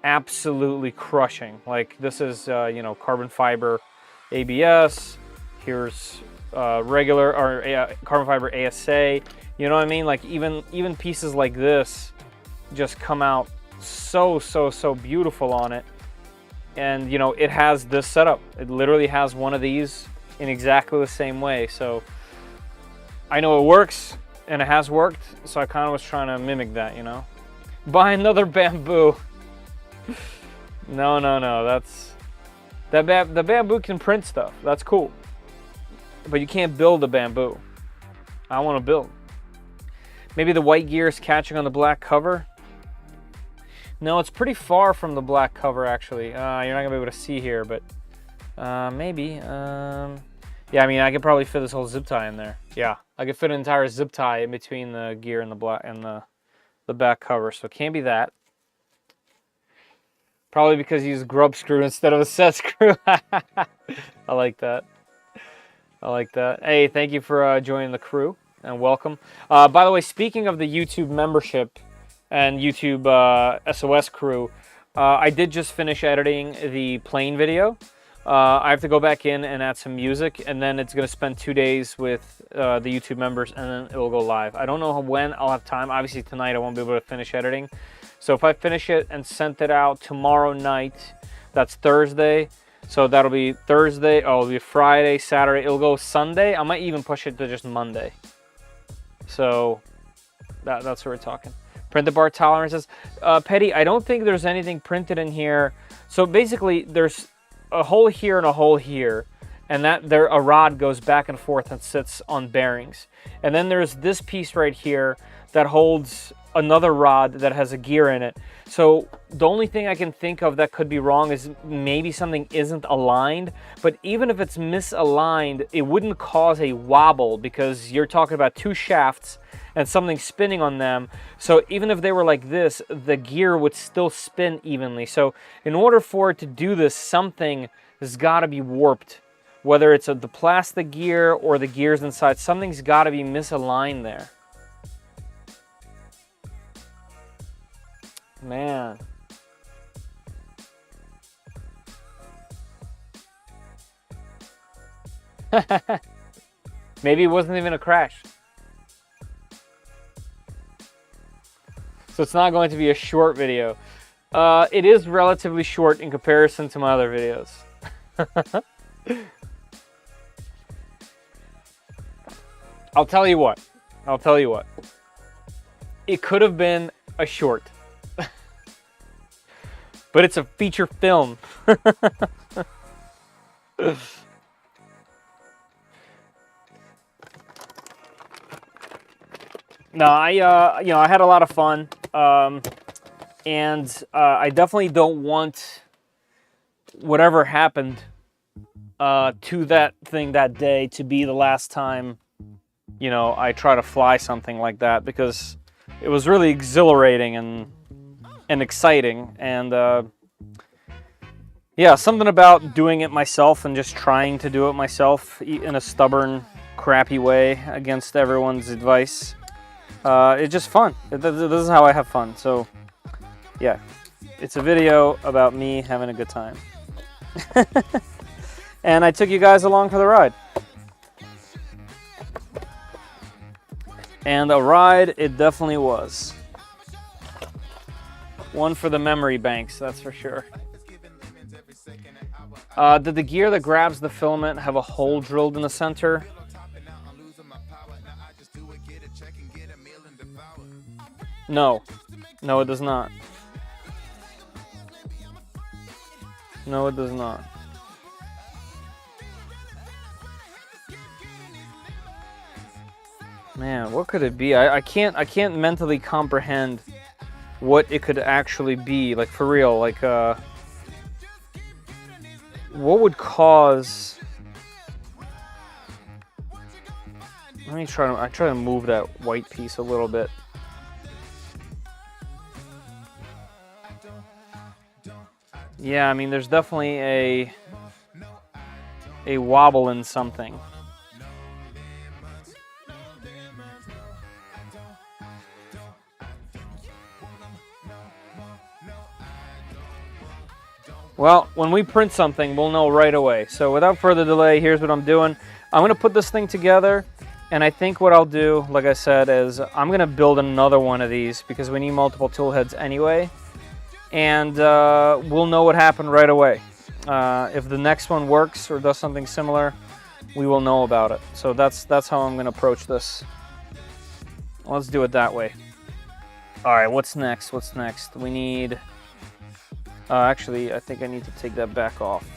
absolutely crushing. Like, this is, you know, carbon fiber ABS. Here's regular or carbon fiber ASA. You know what I mean? Like even pieces like this just come out so beautiful on it. And you know, it has this setup. It literally has one of these in exactly the same way. So I know it works and it has worked. So I kind of was trying to mimic that, you know. Buy another bamboo. No. The bamboo can print stuff. That's cool. But you can't build a bamboo. I want to build. Maybe the white gear is catching on the black cover. No, it's pretty far from the black cover, actually. You're not going to be able to see here, but maybe. Yeah, I mean, I could probably fit this whole zip tie in there. Yeah, I could fit an entire zip tie in between the gear and the black and the back cover, so it can't be that. Probably because you use grub screw instead of a set screw. I like that. I like that. Hey, thank you for joining the crew and welcome. By the way, speaking of the YouTube membership and YouTube SOS crew, I did just finish editing the plane video. I have to go back in and add some music, and then it's going to spend 2 days with the YouTube members, and then it will go live. I don't know when I'll have time. Obviously, tonight I won't be able to finish editing. So if I finish it and sent it out tomorrow night, that's Thursday. So that'll be Thursday, oh, it'll be Friday, Saturday, it'll go Sunday. I might even push it to just Monday. So that's what we're talking. Printed bar tolerances. Petty, I don't think there's anything printed in here. So basically there's a hole here and a hole here. And a rod goes back and forth and sits on bearings. And then there's this piece right here that holds another rod that has a gear in it. So the only thing I can think of that could be wrong is maybe something isn't aligned, but even if it's misaligned, it wouldn't cause a wobble because you're talking about two shafts and something spinning on them. So even if they were like this, the gear would still spin evenly. So in order for it to do this, something has got to be warped. Whether it's the plastic gear or the gears inside, something's got to be misaligned there. Man. Maybe it wasn't even a crash. So it's not going to be a short video. It is relatively short in comparison to my other videos. I'll tell you what. I'll tell you what. It could have been a short. But it's a feature film. No, I had a lot of fun. And I definitely don't want whatever happened to that thing that day to be the last time, I try to fly something like that, because it was really exhilarating and exciting. And yeah, something about doing it myself and just trying to do it myself in a stubborn, crappy way against everyone's advice. It's just fun. This is how I have fun. So, yeah, it's a video about me having a good time. And I took you guys along for the ride. And a ride it definitely was. One for the memory banks, that's for sure. Did the gear that grabs the filament have a hole drilled in the center? No. No, it does not. No, it does not. Man, what could it be? I can't mentally comprehend what it could actually be. Like, for real, like what would cause... I try to move that white piece a little bit. Yeah, I mean, there's definitely a wobble in something. Well, when we print something, we'll know right away. So without further delay, here's what I'm doing. I'm going to put this thing together, and I think what I'll do, like I said, is I'm going to build another one of these because we need multiple tool heads anyway. And we'll know what happened right away. If the next one works or does something similar, we will know about it. So that's how I'm going to approach this. Let's do it that way. All right, what's next? What's next? We need... actually, I think I need to take that back off.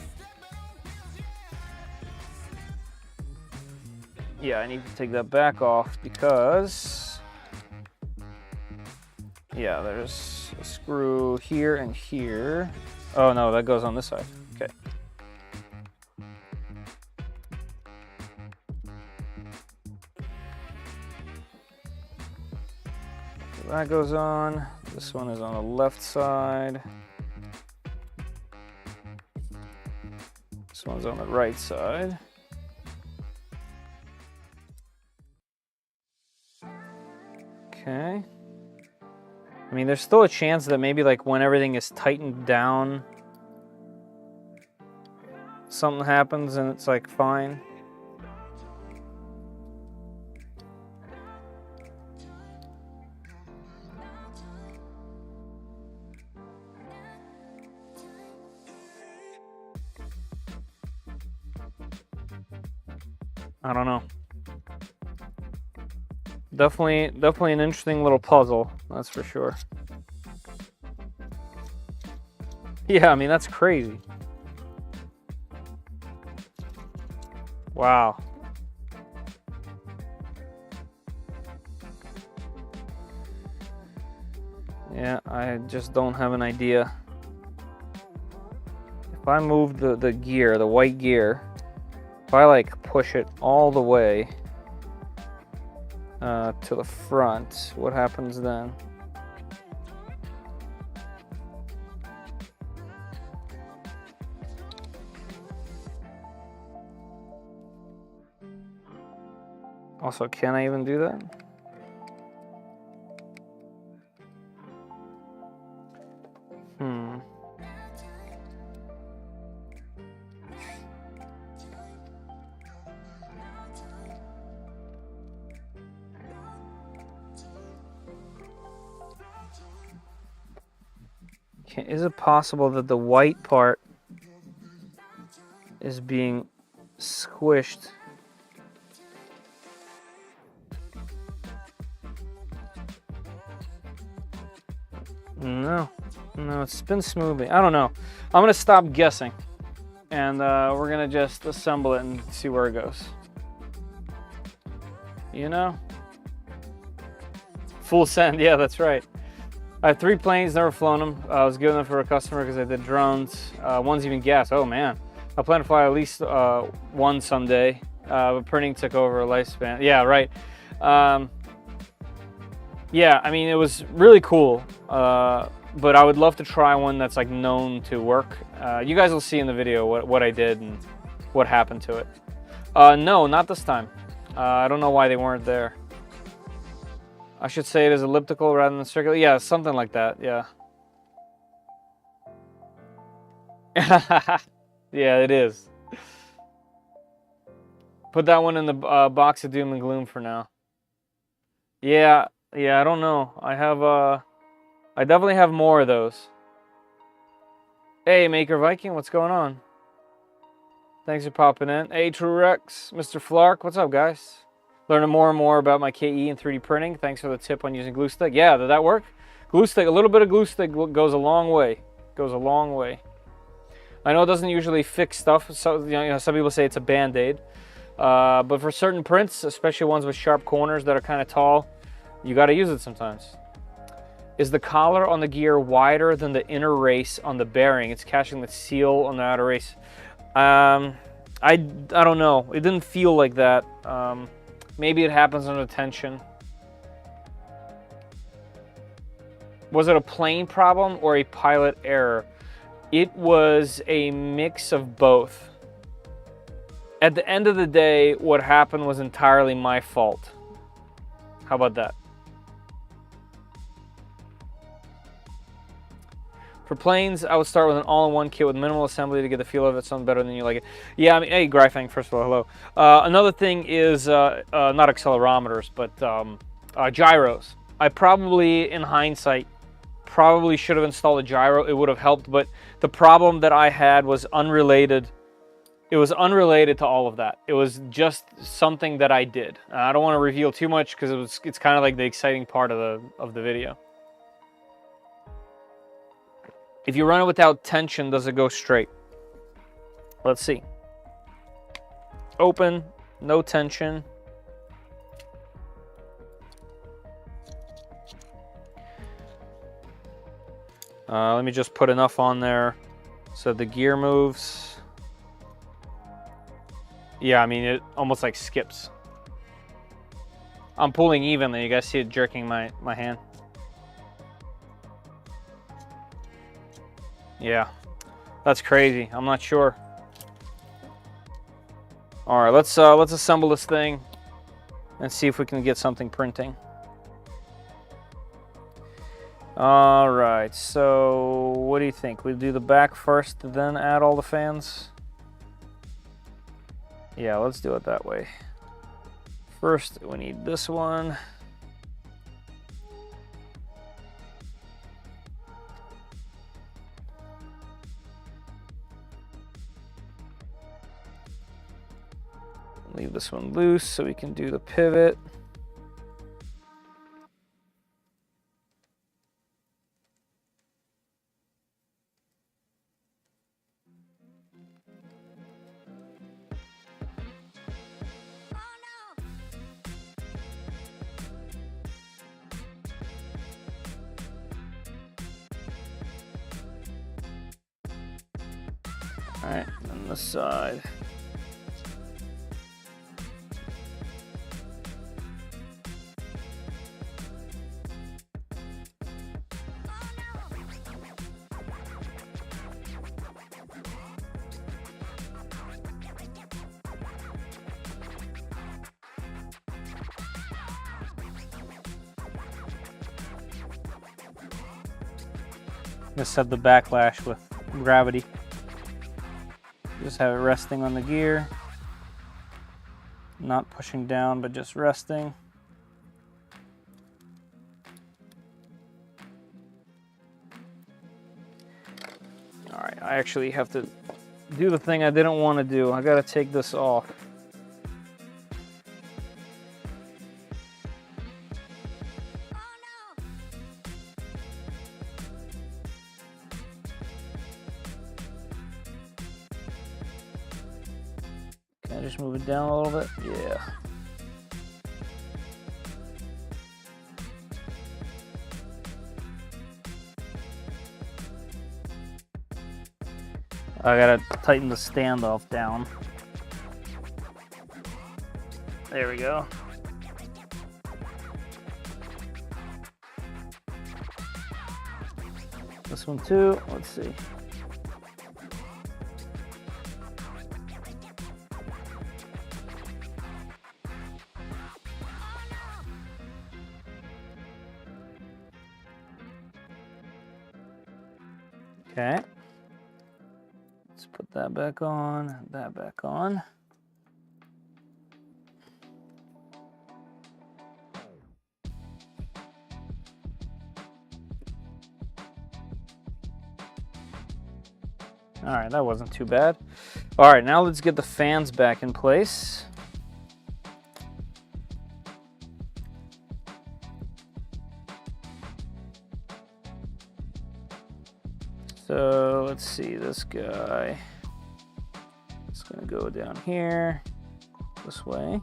Yeah, I need to take that back off because... yeah, there's a screw here and here. Oh no, that goes on this side. Okay. So that goes on. This one is on the left side. This one's on the right side. Okay. I mean, there's still a chance that maybe like when everything is tightened down, something happens and it's like fine. I don't know. Definitely an interesting little puzzle, that's for sure. Yeah, I mean, that's crazy. Wow. Yeah, I just don't have an idea. If I move the gear, the white gear, if I like push it all the way to the front, what happens then? Also, can I even do that? Is it possible that the white part is being squished No, no, it spins smoothly. I don't know. I'm gonna stop guessing, and we're gonna just assemble it and see where it goes. You know? Full send, yeah, that's right. I have 3 planes, never flown them. I was giving them for a customer because I did drones. One's even gas. Oh man, I plan to fly at least one someday. But printing took over a lifespan. Yeah, right. Yeah, I mean, it was really cool. But I would love to try one that's like known to work. You guys will see in the video what I did and what happened to it. No, not this time. I don't know why they weren't there. I should say it is elliptical rather than circular. Yeah, something like that, yeah. Yeah, it is. Put that one in the box of doom and gloom for now. Yeah, I don't know. I definitely have more of those. Hey, Maker Viking, what's going on? Thanks for popping in. Hey, True Rex, Mr. Flark, what's up, guys? Learning more and more about my KE and 3D printing. Thanks for the tip on using glue stick. Yeah, did that work? Glue stick, a little bit of glue stick goes a long way. Goes a long way. I know it doesn't usually fix stuff. So, you know, some people say it's a band-aid. But for certain prints, especially ones with sharp corners that are kind of tall, you got to use it sometimes. Is the collar on the gear wider than the inner race on the bearing? It's catching the seal on the outer race. I don't know. It didn't feel like that. Maybe it happens under tension. Was it a plane problem or a pilot error? It was a mix of both. At the end of the day, what happened was entirely my fault. How about that? For planes, I would start with an all-in-one kit with minimal assembly to get the feel of it, something better than you like it. Yeah, I mean, hey, Gryfang, first of all, hello. Another thing is, not accelerometers, but gyros. I probably, in hindsight, probably should have installed a gyro. It would have helped, but the problem that I had was unrelated. It was unrelated to all of that. It was just something that I did. I don't want to reveal too much because it's kind of like the exciting part of the video. If you run it without tension, does it go straight? Let's see. Open, no tension. Let me just put enough on there so the gear moves. Yeah, I mean, it almost like skips. I'm pulling evenly. You guys see it jerking my hand? Yeah, that's crazy. I'm not sure. All right, let's assemble this thing and see if we can get something printing. All right, so what do you think? We do the back first, then add all the fans? Yeah, let's do it that way. First, we need this one. Leave this one loose so we can do the pivot. All right, on this side. Just have the backlash with gravity. Just have it resting on the gear. Not pushing down, but just resting. All right, I actually have to do the thing I didn't want to do. I gotta take this off. Can I just move it down a little bit? Yeah. I gotta tighten the standoff down. There we go. This one too, let's see. Okay. Let's put that back on, that back on. All right, that wasn't too bad. All right, now let's get the fans back in place. So let's see, this guy is gonna go down here, this way.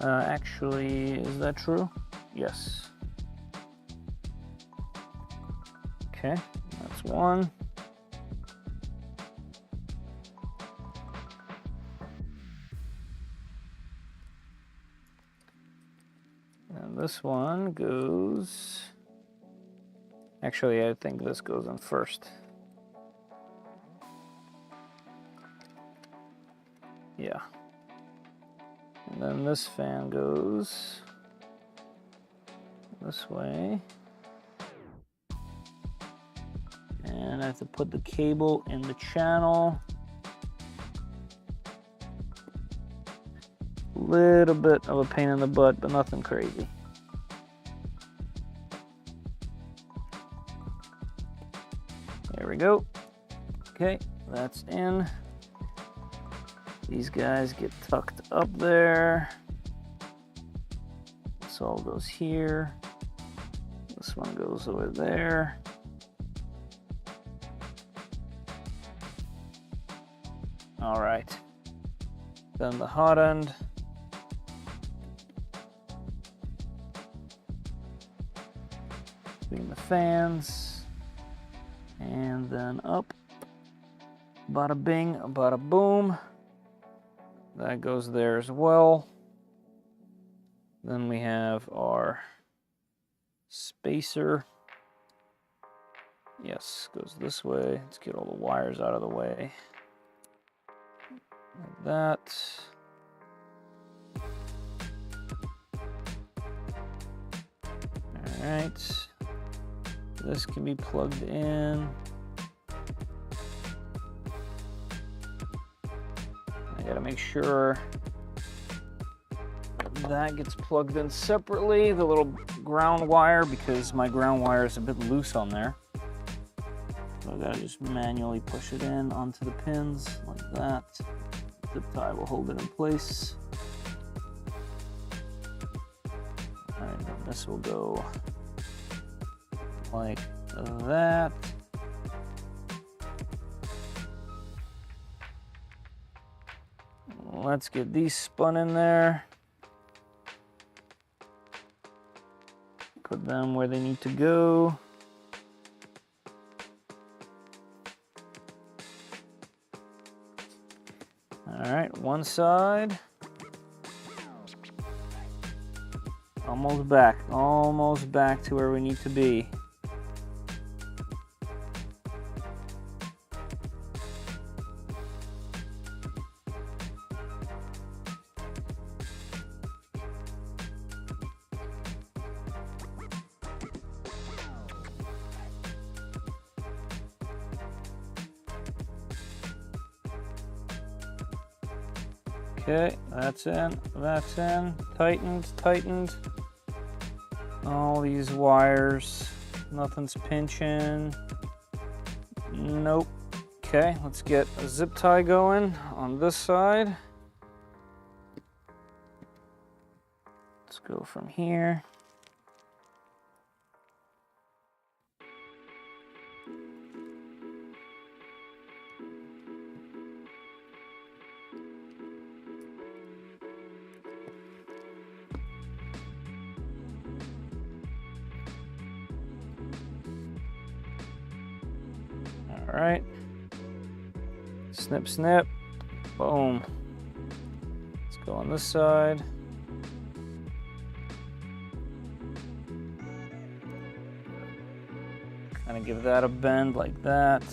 Actually, is that true? Yes. Okay, that's one. And this one goes... Actually, I think this goes in first. Yeah. And then this fan goes this way. And I have to put the cable in the channel. Little bit of a pain in the butt, but nothing crazy. There we go. Okay, that's in. These guys get tucked up there. This all goes here. This one goes over there. All right. Then the hot end. Between the fans. And then up. Bada bing, bada boom. That goes there as well. Then we have our spacer. Yes, goes this way. Let's get all the wires out of the way. Like that. All right. This can be plugged in. I gotta make sure that gets plugged in separately, the little ground wire, because my ground wire is a bit loose on there. So I gotta just manually push it in onto the pins like that. Zip tie will hold it in place. All right, then this will go like that. Let's get these spun in there. Put them where they need to go. All right, one side. Almost back to where we need to be. Okay, that's in, tightened. All these wires, nothing's pinching. Nope. Okay, let's get a zip tie going on this side. Let's go from here. right. Snip, snip. Boom. Let's go on this side. Kind of give that a bend like that.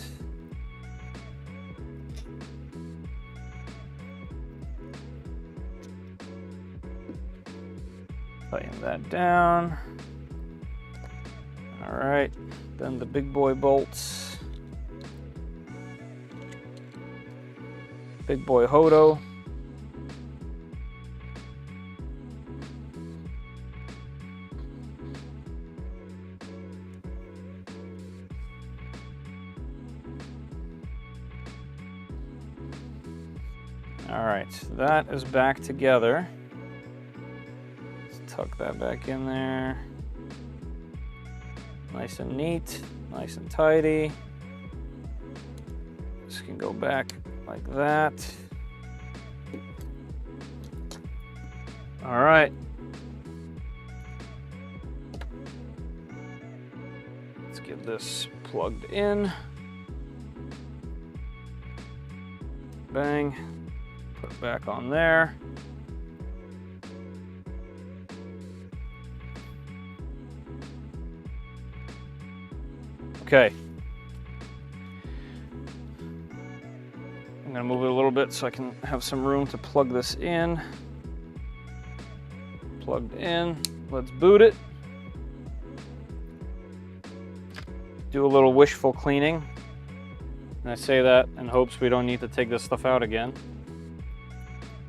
Tighten that down. All right, then the big boy bolts. Big boy Hodo. All right, that is back together. Let's tuck that back in there. Nice and neat, nice and tidy. This can go back like that. All right. Let's get this plugged in. Bang. Put it back on there. Okay. I'm gonna move it a little bit so I can have some room to plug this in. Plugged in. Let's boot it. Do a little wishful cleaning. And I say that in hopes we don't need to take this stuff out again.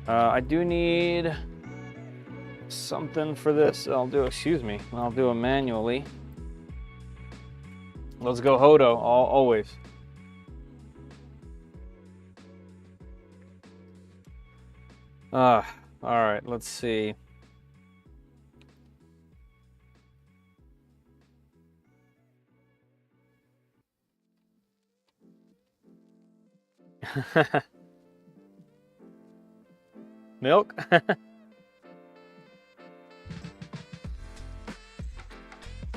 I do need something for this. I'll do it manually. Let's go Hodo, always. All right, let's see. Milk?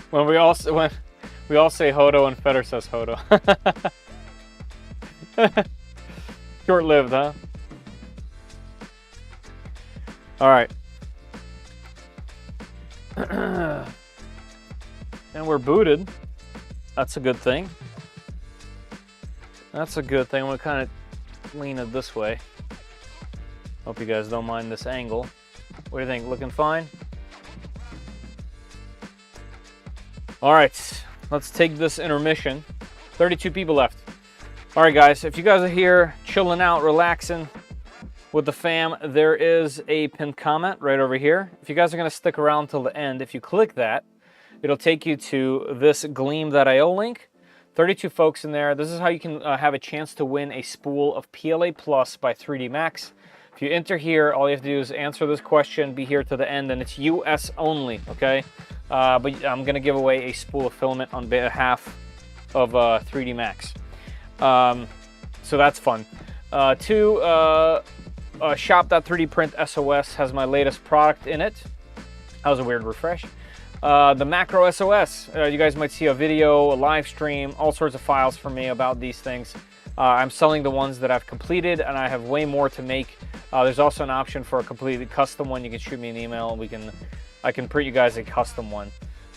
when we all say Hodo and Feder says Hodo. Short-lived, huh? All right. And we're booted. That's a good thing. That's a good thing. I'm gonna kind of lean it this way. Hope you guys don't mind this angle. What do you think? Looking fine? All right, let's take this intermission. 32 people left. All right, guys, if you guys are here chilling out, relaxing with the fam, there is a pinned comment right over here. If you guys are gonna stick around till the end, if you click that, it'll take you to this Gleam.io link. 32 folks in there. This is how you can have a chance to win a spool of PLA Plus by 3D Max. If you enter here, all you have to do is answer this question, be here to the end, and it's US only, okay? But I'm gonna give away a spool of filament on behalf of 3D Max. So that's fun. Shop.3dprint SOS has my latest product in it. That was a weird refresh. The Macro SOS, you guys might see a video, a live stream, all sorts of files from me about these things. I'm selling the ones that I've completed, and I have way more to make. There's also an option for a completely custom one. You can shoot me an email, and I can print you guys a custom one.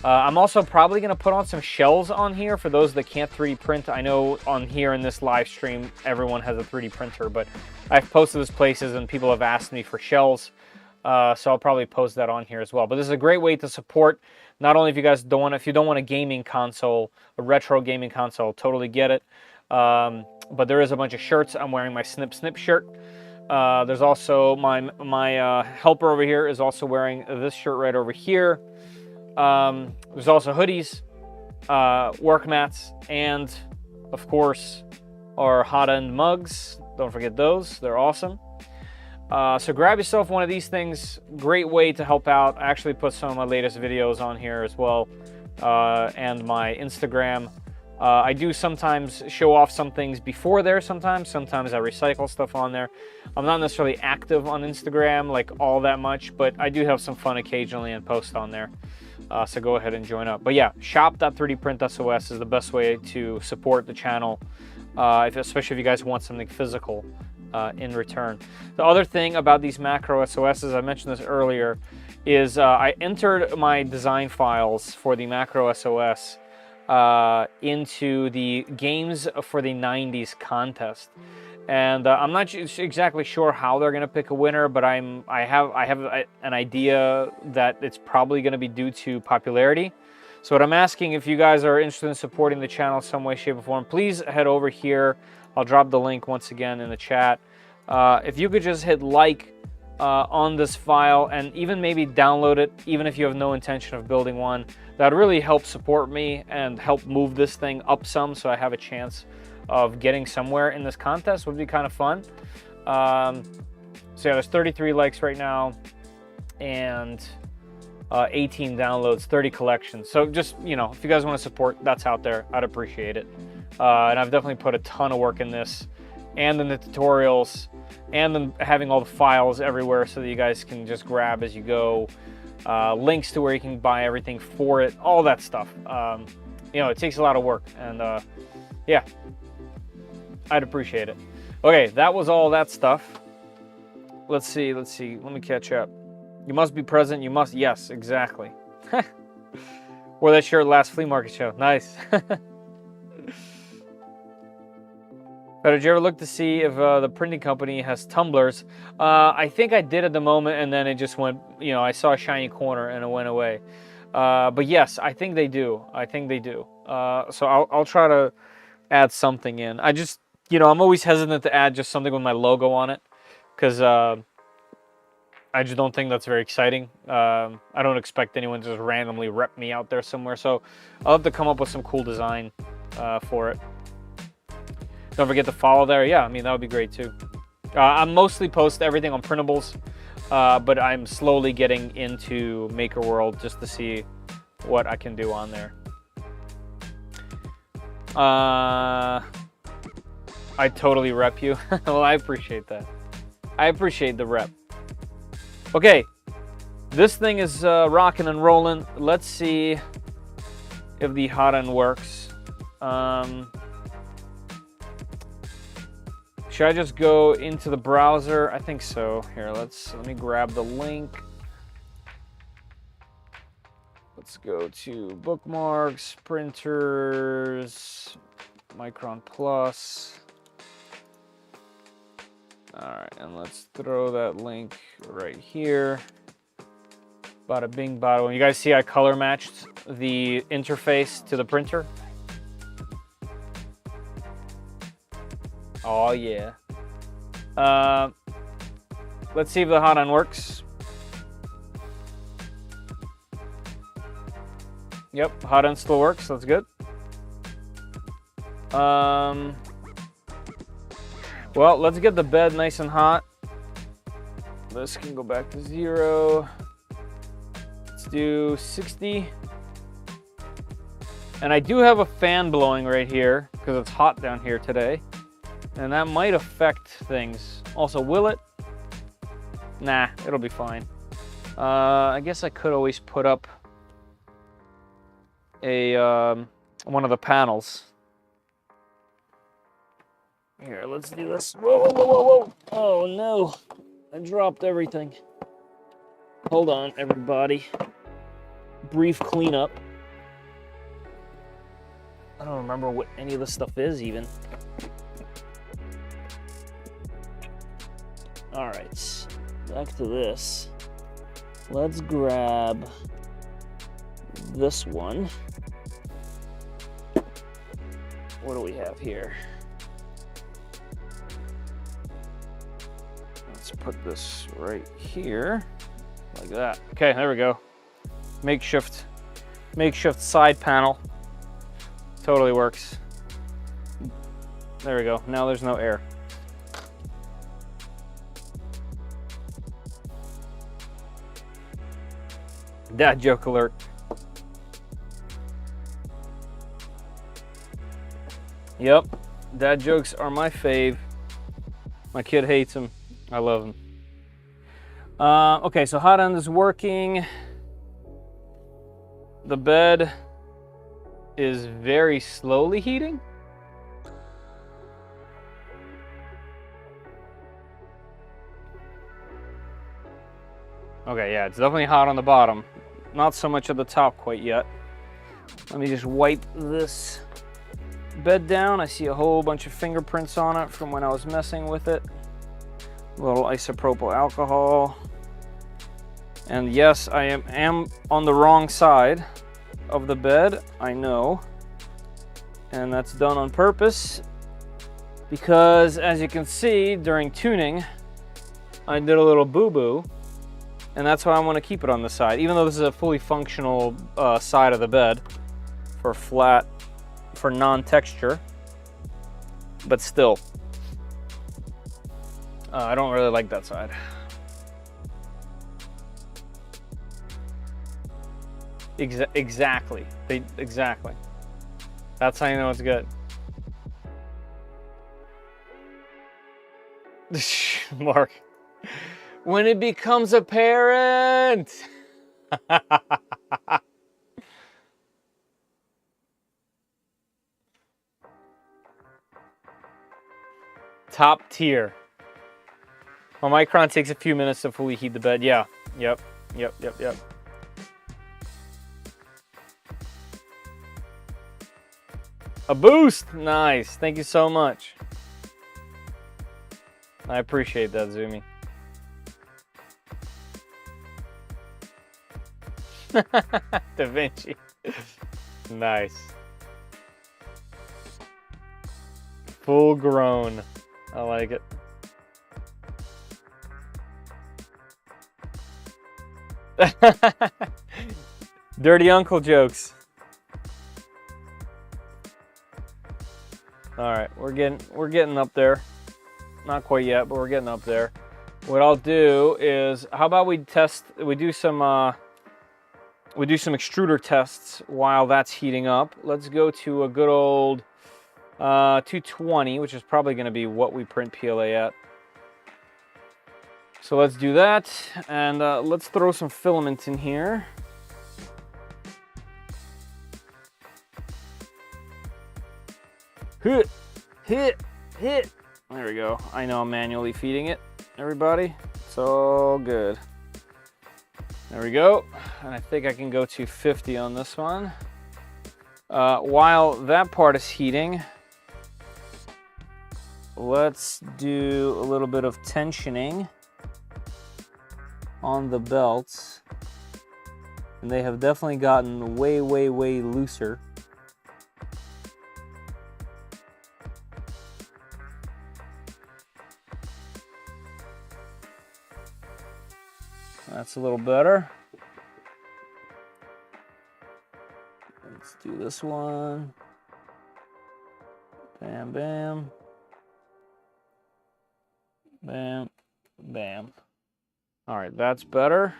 I'm also probably going to put on some shells on here for those that can't 3D print. I know on here in this live stream, everyone has a 3D printer, but I've posted this places, and people have asked me for shells. So I'll probably post that on here as well. But this is a great way to support, not only if you guys don't want, if you don't want a gaming console, a retro gaming console, totally get it. But there is a bunch of shirts. I'm wearing my Snip Snip shirt. There's also my helper over here is also wearing this shirt right over here. There's also hoodies, work mats, and of course our hot end mugs. Don't forget those. They're awesome. So grab yourself one of these things. Great way to help out. I actually put some of my latest videos on here as well, and my Instagram. I do sometimes show off some things before there sometimes I recycle stuff on there. I'm not necessarily active on Instagram like all that much, but I do have some fun occasionally and post on there. So go ahead and join up. But yeah, shop.3dprint.sos is the best way to support the channel. especially if you guys want something physical in return. The other thing about these macro SOSs, I mentioned this earlier, is I entered my design files for the macro SOS into the Games for the 90s contest. And I'm not exactly sure how they're going to pick a winner, but I have an idea that it's probably going to be due to popularity. So what I'm asking, if you guys are interested in supporting the channel some way, shape, or form, please head over here. I'll drop the link once again in the chat. If you could just hit like on this file and even maybe download it, even if you have no intention of building one, that would really help support me and help move this thing up some so I have a chance of getting somewhere in this contest. Would be kind of fun. So yeah, there's 33 likes right now and 18 downloads, 30 collections. So just, you know, if you guys want to support, that's out there. I'd appreciate it. And I've definitely put a ton of work in this and in the tutorials and then having all the files everywhere so that you guys can just grab as you go. Links to where you can buy everything for it, all that stuff. You know, it takes a lot of work, and yeah, I'd appreciate it. Okay, that was all that stuff. Let's see, let me catch up. You must be present, you must, yes, exactly. Wore that shirt last flea market show, nice. But did you ever look to see if the printing company has tumblers? I think I did at the moment, and then it just went, you know, I saw a shiny corner and it went away. But yes, I think they do. I think they do. So I'll try to add something in. I just, you know, I'm always hesitant to add just something with my logo on it, because I just don't think that's very exciting. I don't expect anyone to just randomly rep me out there somewhere. So I'll have to come up with some cool design for it. Don't forget to follow there. Yeah, I mean, that would be great too. I mostly post everything on printables, but I'm slowly getting into Maker World just to see what I can do on there. I totally rep you. Well, I appreciate that. I appreciate the rep. Okay, this thing is rocking and rolling. Let's see if the hot end works. Should I just go into the browser? I think so. Here, let me grab the link. Let's go to bookmarks, printers, Micron Plus. All right, and let's throw that link right here. Bada bing, bada boom. You guys see I color matched the interface to the printer? Oh yeah. Let's see if the hot end works. Yep, hot end still works. That's good. Well, let's get the bed nice and hot. This can go back to 0. Let's do 60. And I do have a fan blowing right here because it's hot down here today. And that might affect things. Also, will it? Nah, it'll be fine. I guess I could always put up a one of the panels. Here, let's do this. Whoa, whoa, whoa, whoa, whoa. Oh no, I dropped everything. Hold on, everybody. Brief cleanup. I don't remember what any of this stuff is even. All right, back to this. Let's grab this one. What do we have here? Let's put this right here, like that. Okay, there we go. Makeshift side panel. Totally works. There we go. Now there's no air. Dad joke alert. Yep, dad jokes are my fave. My kid hates them. I love them. Okay, so hot end is working. The bed is very slowly heating. Okay, yeah, it's definitely hot on the bottom. Not so much at the top quite yet. Let me just wipe this bed down. I see a whole bunch of fingerprints on it from when I was messing with it. A little isopropyl alcohol. And yes, I am on the wrong side of the bed, I know. And that's done on purpose because, as you can see, during tuning, I did a little boo-boo. And that's why I want to keep it on the side, even though this is a fully functional side of the bed for flat, for non-texture, but still, I don't really like that side. Exactly. Exactly. That's how you know it's good. Mark. When it becomes apparent. Top tier. Well, Micron takes a few minutes to fully heat the bed. Yeah. Yep. A boost. Nice. Thank you so much. I appreciate that, Zumi. Da Vinci. Nice. Full grown. I like it. Dirty uncle jokes. All right, we're getting up there. Not quite yet, but we're getting up there. What I'll do is, how about we do some extruder tests while that's heating up. Let's go to a good old 220, which is probably going to be what we print PLA at. So let's do that, and let's throw some filament in here. Hit. There we go. I know I'm manually feeding it, everybody. It's all good. There we go. And I think I can go to 50 on this one. While that part is heating, let's do a little bit of tensioning on the belts. And they have definitely gotten way looser. That's a little better. Let's do this one. Bam, bam. Bam, bam. All right, that's better.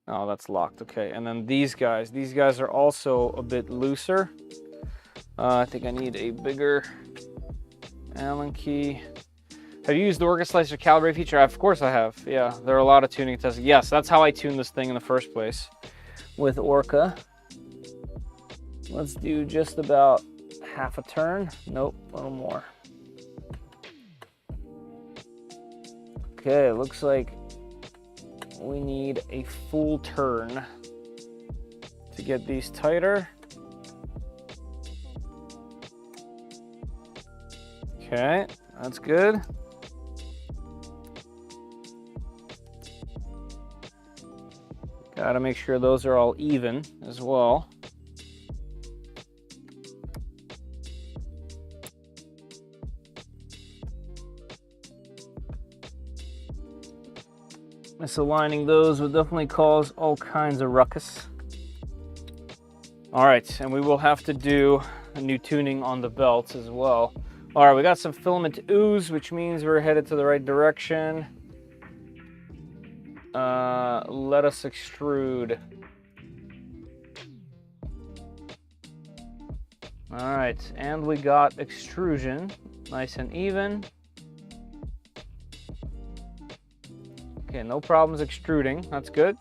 Oh, that's locked, okay. And then these guys are also a bit looser. I think I need a bigger Allen key. Have you used the Orca Slicer Calibrate feature? Of course I have. Yeah, there are a lot of tuning tests. Yes, that's how I tuned this thing in the first place with Orca. Let's do just about half a turn. Nope, a little more. Okay, looks like we need a full turn to get these tighter. Okay, that's good. Gotta make sure those are all even as well. Misaligning those would definitely cause all kinds of ruckus. All right, and we will have to do a new tuning on the belts as well. All right, we got some filament ooze, which means we're headed to the right direction. Let us extrude. All right, and we got extrusion, nice and even. Okay, no problems extruding, that's good.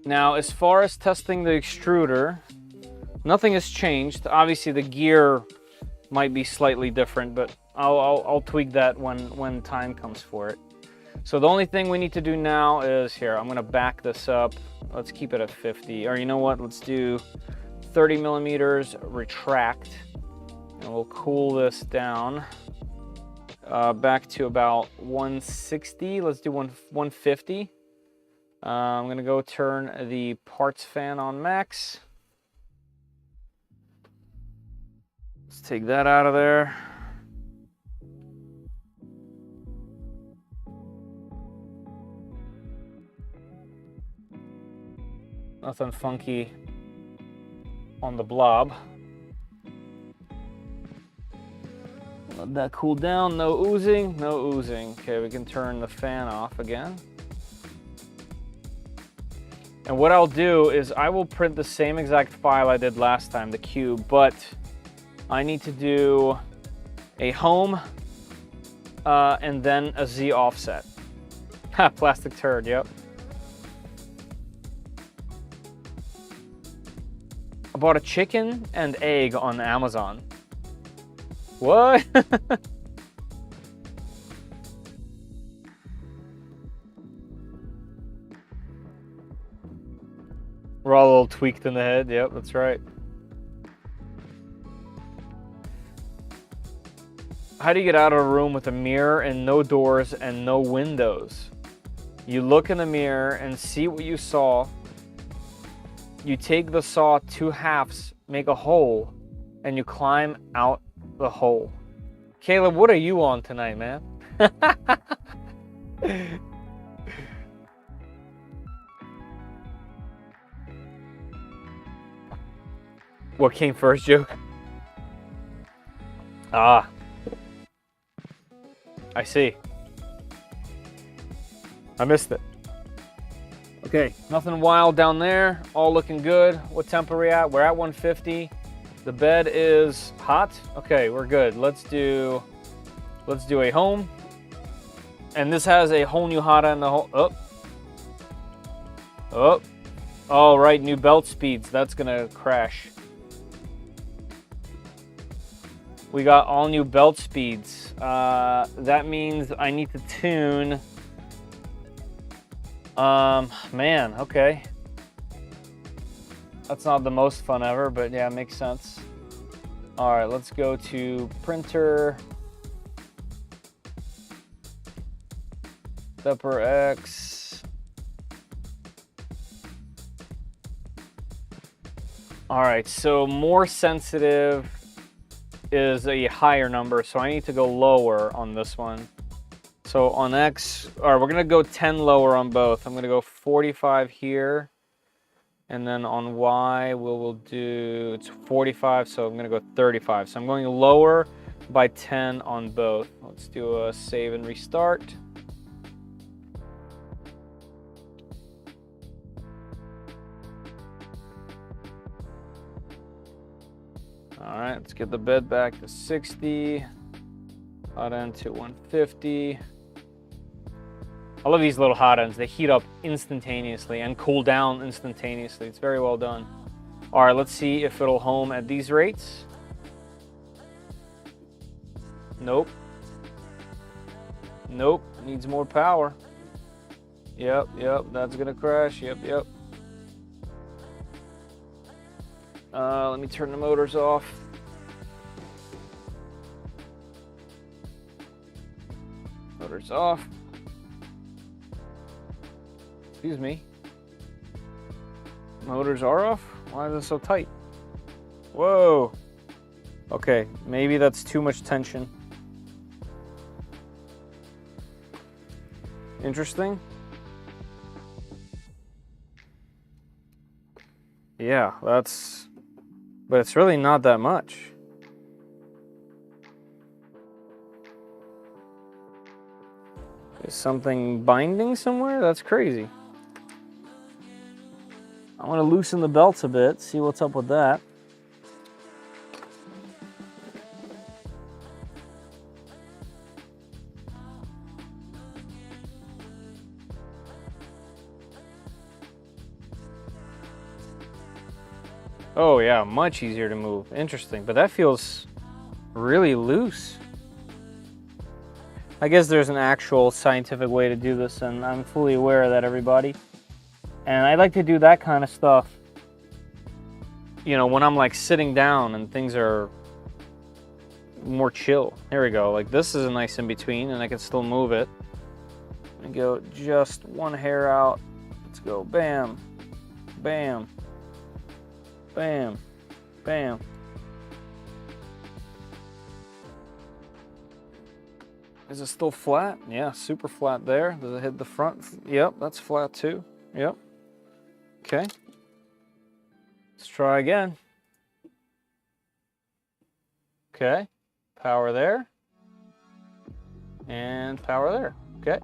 Now, as far as testing the extruder, nothing has changed. Obviously, the gear might be slightly different, but I'll tweak that when time comes for it. So the only thing we need to do now is here. I'm gonna back this up. Let's keep it at 50. Or you know what? Let's do 30 millimeters retract, and we'll cool this down back to about 160. Let's do 150. I'm gonna go turn the parts fan on max. Let's take that out of there. Nothing funky on the blob. Let that cool down. No oozing, no oozing. Okay, we can turn the fan off again. And what I'll do is I will print the same exact file I did last time, the cube, but I need to do a home and then a Z offset. Ha, plastic turd, yep. I bought a chicken and egg on Amazon. What? We're all a little tweaked in the head. Yep, that's right. How do you get out of a room with a mirror and no doors and no windows? You look in the mirror and see what you saw. You take the saw 2 halves, make a hole, and you climb out the hole. Caleb, what are you on tonight, man? What came first, joke? Ah. I see. I missed it. Okay, nothing wild down there. All looking good. What temp are we at? We're at 150. The bed is hot. Okay, we're good. Let's do a home. And this has a whole new hot end. Oh, right, new belt speeds. That's gonna crash. We got all new belt speeds. That means I need to tune. Man, okay. That's not the most fun ever, but yeah, makes sense. All right, let's go to printer. Stepper X. All right, so more sensitive is a higher number, so I need to go lower on this one. So on X, all right, we're gonna go 10 lower on both. I'm gonna go 45 here, and then on Y, we'll do, it's 45, so I'm gonna go 35. So I'm going lower by 10 on both. Let's do a save and restart. All right, let's get the bed back to 60, hot end to 150. I love these little hot ends. They heat up instantaneously and cool down instantaneously. It's very well done. All right, let's see if it'll home at these rates. Nope. Nope, needs more power. Yep, that's gonna crash. Yep. Let me turn the motors off. Motors off. Excuse me. Motors are off? Why is it so tight? Whoa. Okay, maybe that's too much tension. Interesting. Yeah, that's... But it's really not that much. Is something binding somewhere? That's crazy. I want to loosen the belts a bit, see what's up with that. Oh yeah, much easier to move. Interesting, but that feels really loose. I guess there's an actual scientific way to do this, and I'm fully aware of that, everybody. And I like to do that kind of stuff, you know, when I'm like sitting down and things are more chill. Here we go. Like this is a nice in between, and I can still move it. And go just one hair out. Let's go. Bam, bam, bam, bam. Is it still flat? Yeah, super flat there. Does it hit the front? Yep, that's flat too. Yep. Okay. Let's try again. Okay. Power there. And power there. Okay.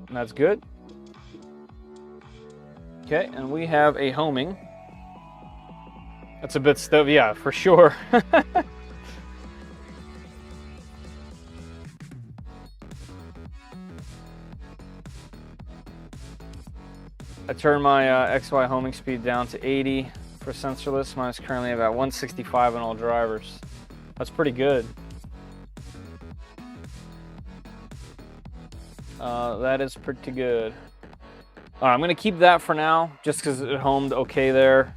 And that's good. Okay, and we have a homing. That's a bit stiff, yeah, for sure. I turned my XY homing speed down to 80 for sensorless. Mine's currently about 165 on all drivers. That's pretty good. That is pretty good. All right, I'm gonna keep that for now, just because it homed okay there.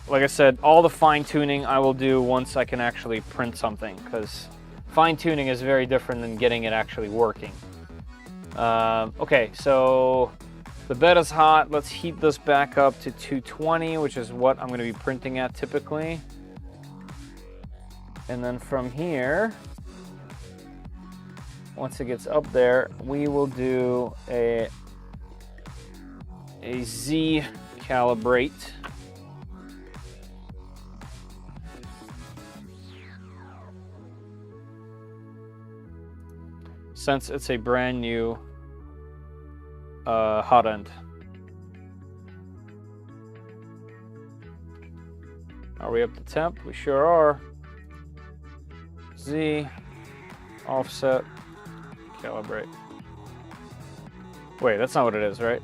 Like I said, all the fine tuning I will do once I can actually print something, because fine tuning is very different than getting it actually working. Okay, so the bed is hot. Let's heat this back up to 220, which is what I'm gonna be printing at typically. And then from here, once it gets up there, we will do a Z calibrate. Since it's a brand new hot end. Are we up to temp? We sure are. Z, offset, calibrate. Wait, that's not what it is, right?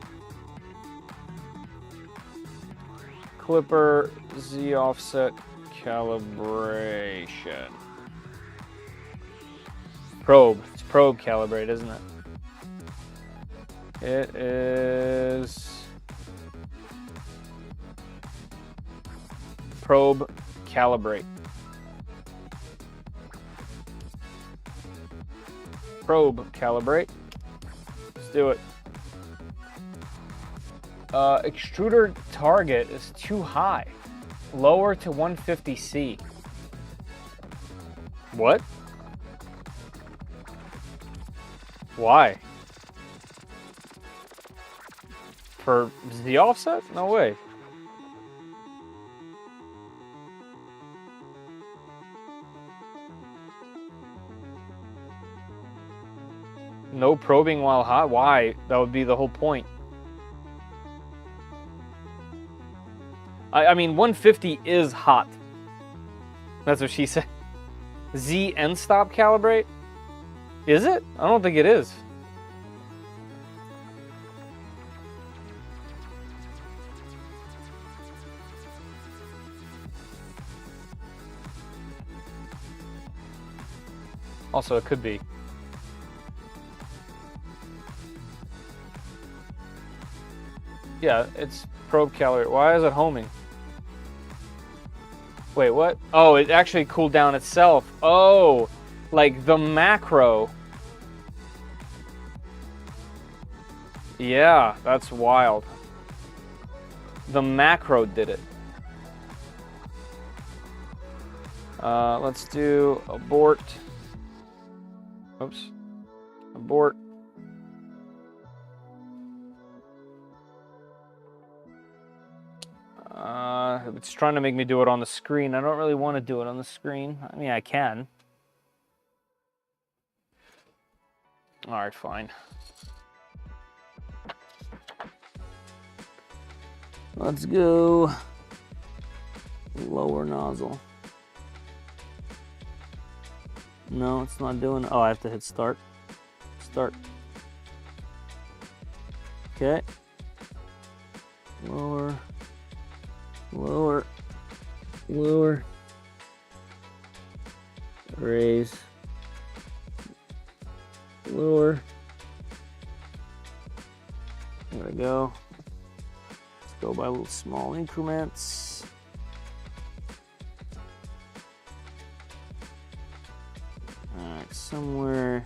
Clipper, Z offset, calibration. Probe. It's probe calibrate, isn't it? It is probe calibrate. Probe calibrate. Let's do it. Extruder target is too high. Lower to 150C. What? Why? For the offset? No way. No probing while hot? Why? That would be the whole point. I mean, 150 is hot. That's what she said. Z end stop calibrate? Is it? I don't think it is. Also, it could be. Yeah, it's probe calibrate. Why is it homing? Wait, what? Oh, it actually cooled down itself. Oh, like the macro. Yeah, that's wild. The macro did it. Let's do abort. Oops. Abort. It's trying to make me do it on the screen. I don't really want to do it on the screen. I mean, I can. All right, fine. Let's go lower nozzle. No, it's not doing it. Oh, I have to hit start. Start. Okay. Lower. Lower. Lower. Raise. lower. There we go. Let's go by little small increments. All right, somewhere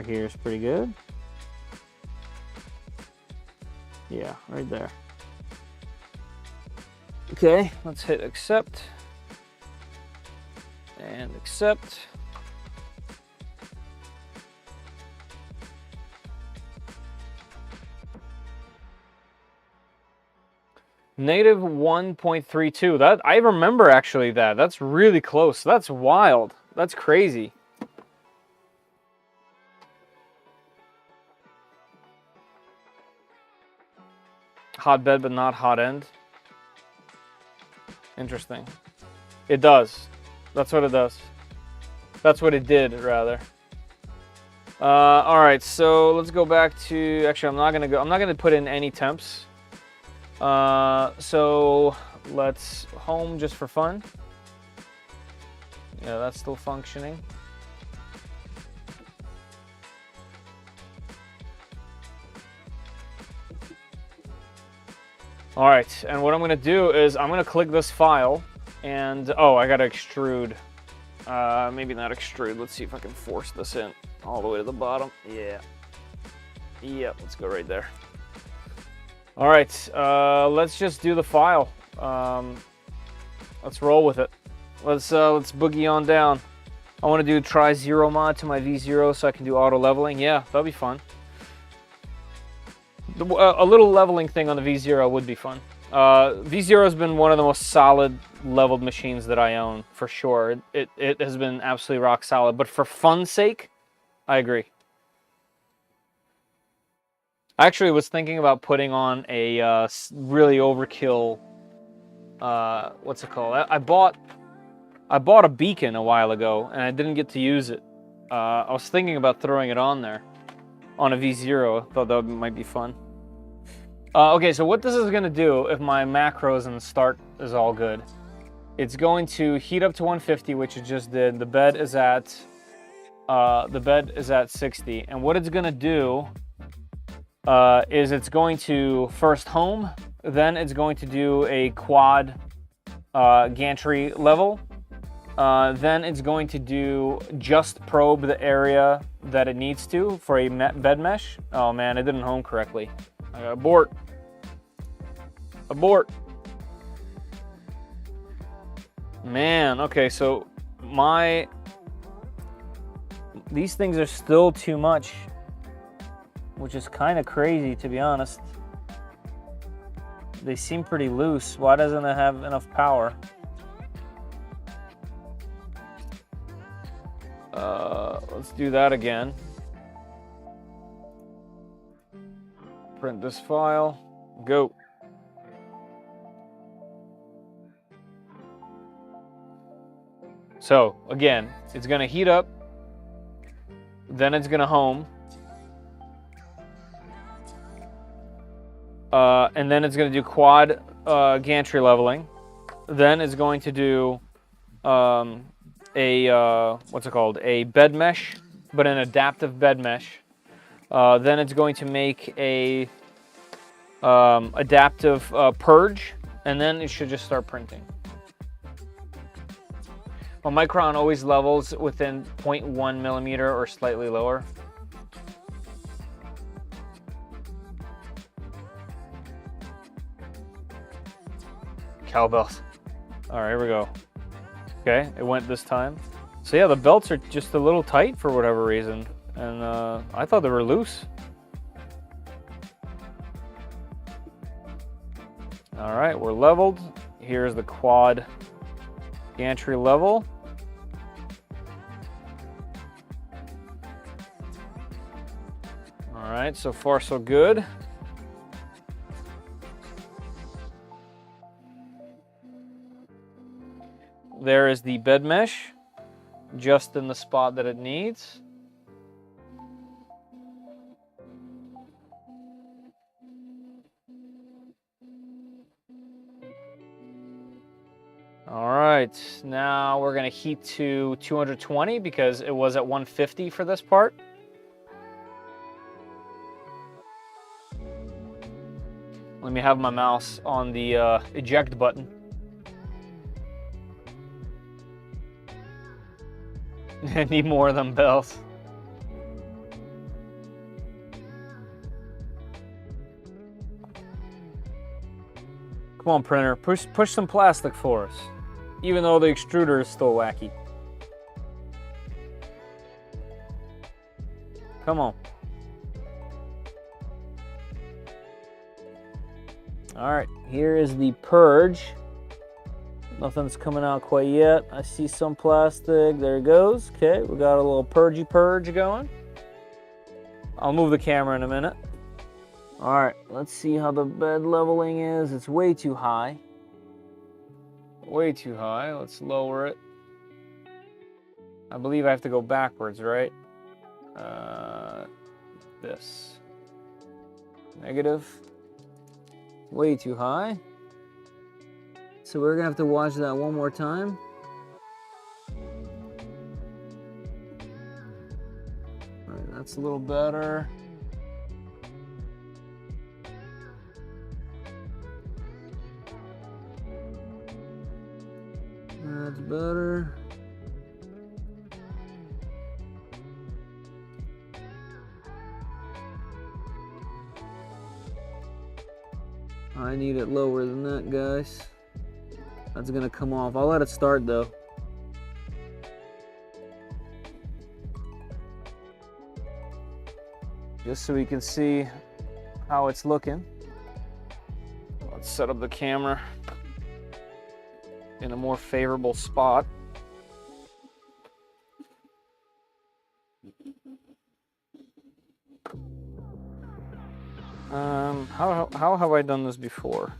here is pretty good. Yeah, right there. Okay, let's hit accept and accept. Negative 1.32. That I remember actually that. That's really close. That's wild. That's crazy. Hot bed but not hot end. Interesting. It does. That's what it does. That's what it did, rather. All right, so let's go back to. Actually, I'm not gonna put in any temps. So let's home just for fun. Yeah, that's still functioning. All right, and what I'm gonna do is I'm gonna click this file and, oh, I gotta extrude. Maybe not extrude. Let's see if I can force this in all the way to the bottom. Yeah. Yep, let's go right there. All right, let's just do the file. Let's roll with it. Let's boogie on down. I want to do try zero mod to my V0 so I can do auto leveling. Yeah, that'll be fun. A little leveling thing on the V0 would be fun. V0 has been one of the most solid leveled machines that I own, for sure. It has been absolutely rock solid, but for fun's sake, I agree. I actually was thinking about putting on a really overkill, what's it called? I bought a beacon a while ago, and I didn't get to use it. I was thinking about throwing it on there, on a V0. I thought that might be fun. Okay, so what this is going to do, if my macros and start is all good, it's going to heat up to 150, which it just did. The bed is at 60, and what it's going to do is it's going to first home, then it's going to do a quad gantry level, then it's going to do just probe the area that it needs to for a bed mesh. Oh man, it didn't home correctly. I got abort. Abort. Man, okay, so these things are still too much, which is kind of crazy, to be honest. They seem pretty loose. Why doesn't it have enough power? Let's do that again. Print this file. Go. So, again, it's going to heat up. Then it's going to home. And then it's going to do quad gantry leveling. Then it's going to do what's it called? A bed mesh, but an adaptive bed mesh. Then it's going to make a adaptive purge, and then it should just start printing. Well, Micron always levels within 0.1 millimeter or slightly lower. Cowbells. All right, here we go. Okay, it went this time. So yeah, the belts are just a little tight for whatever reason, and I thought they were loose. All right, we're leveled. Here's the quad gantry level. All right, so far so good. There is the bed mesh, just in the spot that it needs. All right, now we're gonna heat to 220 because it was at 150 for this part. Let me have my mouse on the eject button. I need more of them bells. Come on, printer, push some plastic for us. Even though the extruder is still wacky. Come on. All right, here is the purge. Nothing's coming out quite yet. I see some plastic. There it goes. Okay, we got a little purge going. I'll move the camera in a minute. All right, let's see how the bed leveling is. It's way too high. Way too high. Let's lower it. I believe I have to go backwards, right? This. Negative. Way too high. So we're gonna have to watch that one more time. All right, that's a little better. That's better. I need it lower than that, guys. That's gonna come off. I'll let it start though. Just so we can see how it's looking. Let's set up the camera in a more favorable spot. How have I done this before?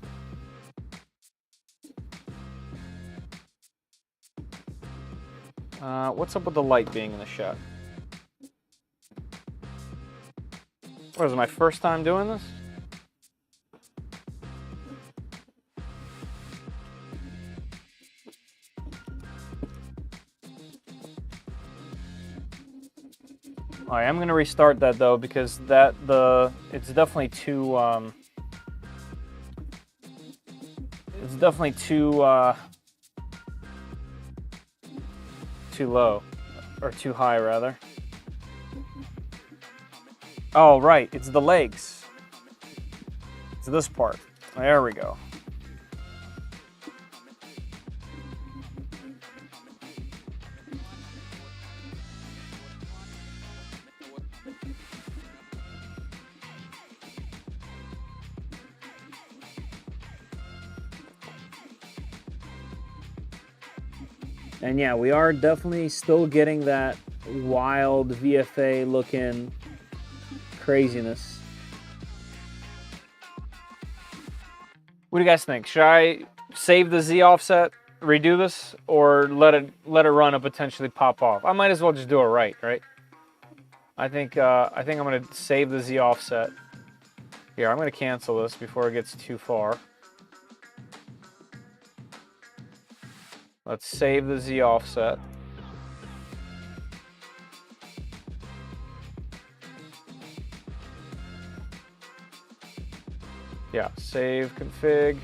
What's up with the light being in the shot? What is it, my first time doing this? I am going to restart that though because it's definitely too too low, or too high rather. Oh right, it's the legs. It's this part. There we go. And yeah, we are definitely still getting that wild VFA looking craziness. What do you guys think? Should I save the Z offset, redo this, or let it run and potentially pop off? I might as well just do it right? I think I'm gonna save the Z offset. Here, I'm gonna cancel this before it gets too far. Let's save the Z offset. Yeah, save config,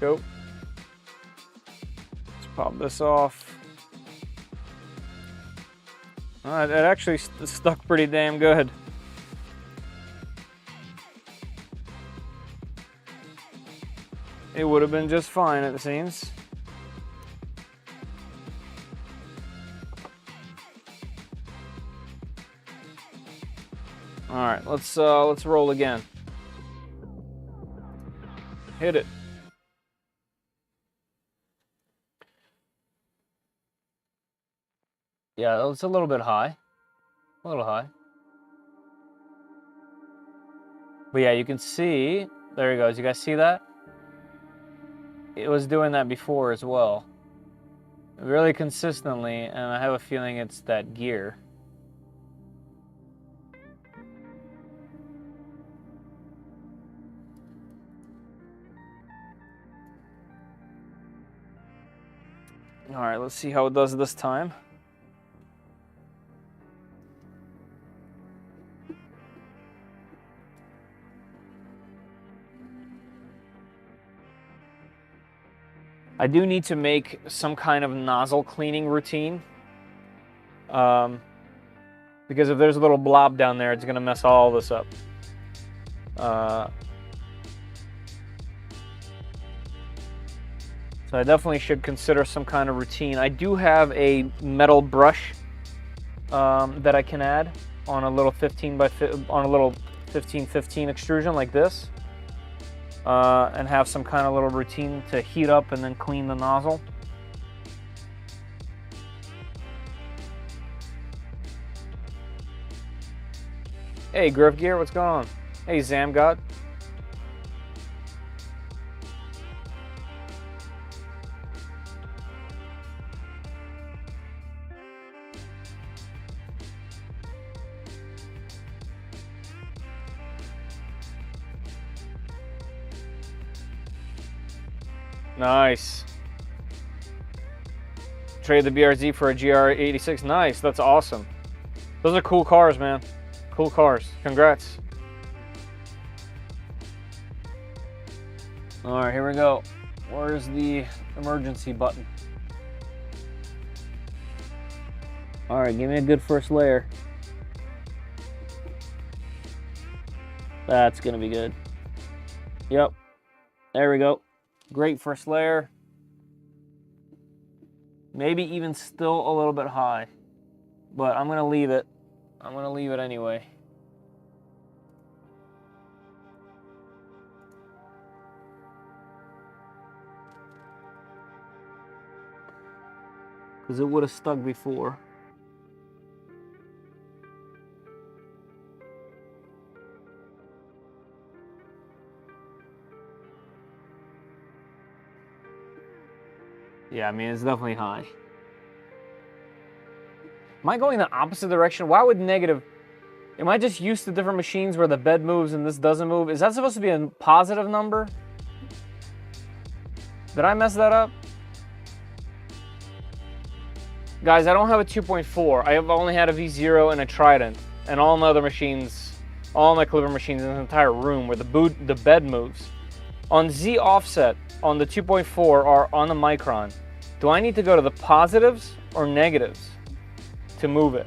go. Let's pop this off. All right, it actually stuck pretty damn good. It would have been just fine, it seems. All right, let's roll again. Hit it. Yeah, it's a little bit high. A little high. But yeah, you can see, there it goes. You guys see that? It was doing that before as well. Really consistently, and I have a feeling it's that gear. All right, let's see how it does this time. I do need to make some kind of nozzle cleaning routine. Because if there's a little blob down there, it's gonna mess all this up. So I definitely should consider some kind of routine. I do have a metal brush that I can add on a little 15-15 extrusion like this. And have some kind of little routine to heat up and then clean the nozzle. Hey, Griff Gear, what's going on? Hey, Zamgod. Nice. Trade the BRZ for a GR86. Nice, that's awesome. Those are cool cars, man. Cool cars. Congrats. All right, here we go. Where's the emergency button? All right, give me a good first layer. That's gonna be good. Yep, there we go. Great first layer. Maybe even still a little bit high, but I'm gonna leave it. I'm gonna leave it anyway. Because it would have stuck before. Yeah, I mean, it's definitely high. Am I going the opposite direction? Why would negative... Am I just used to different machines where the bed moves and this doesn't move? Is that supposed to be a positive number? Did I mess that up? Guys, I don't have a 2.4. I have only had a V0 and a Trident. And all my other machines, all my Caliber machines in the entire room where the bed moves. On Z offset, on the 2.4 or on the Micron, do I need to go to the positives or negatives to move it?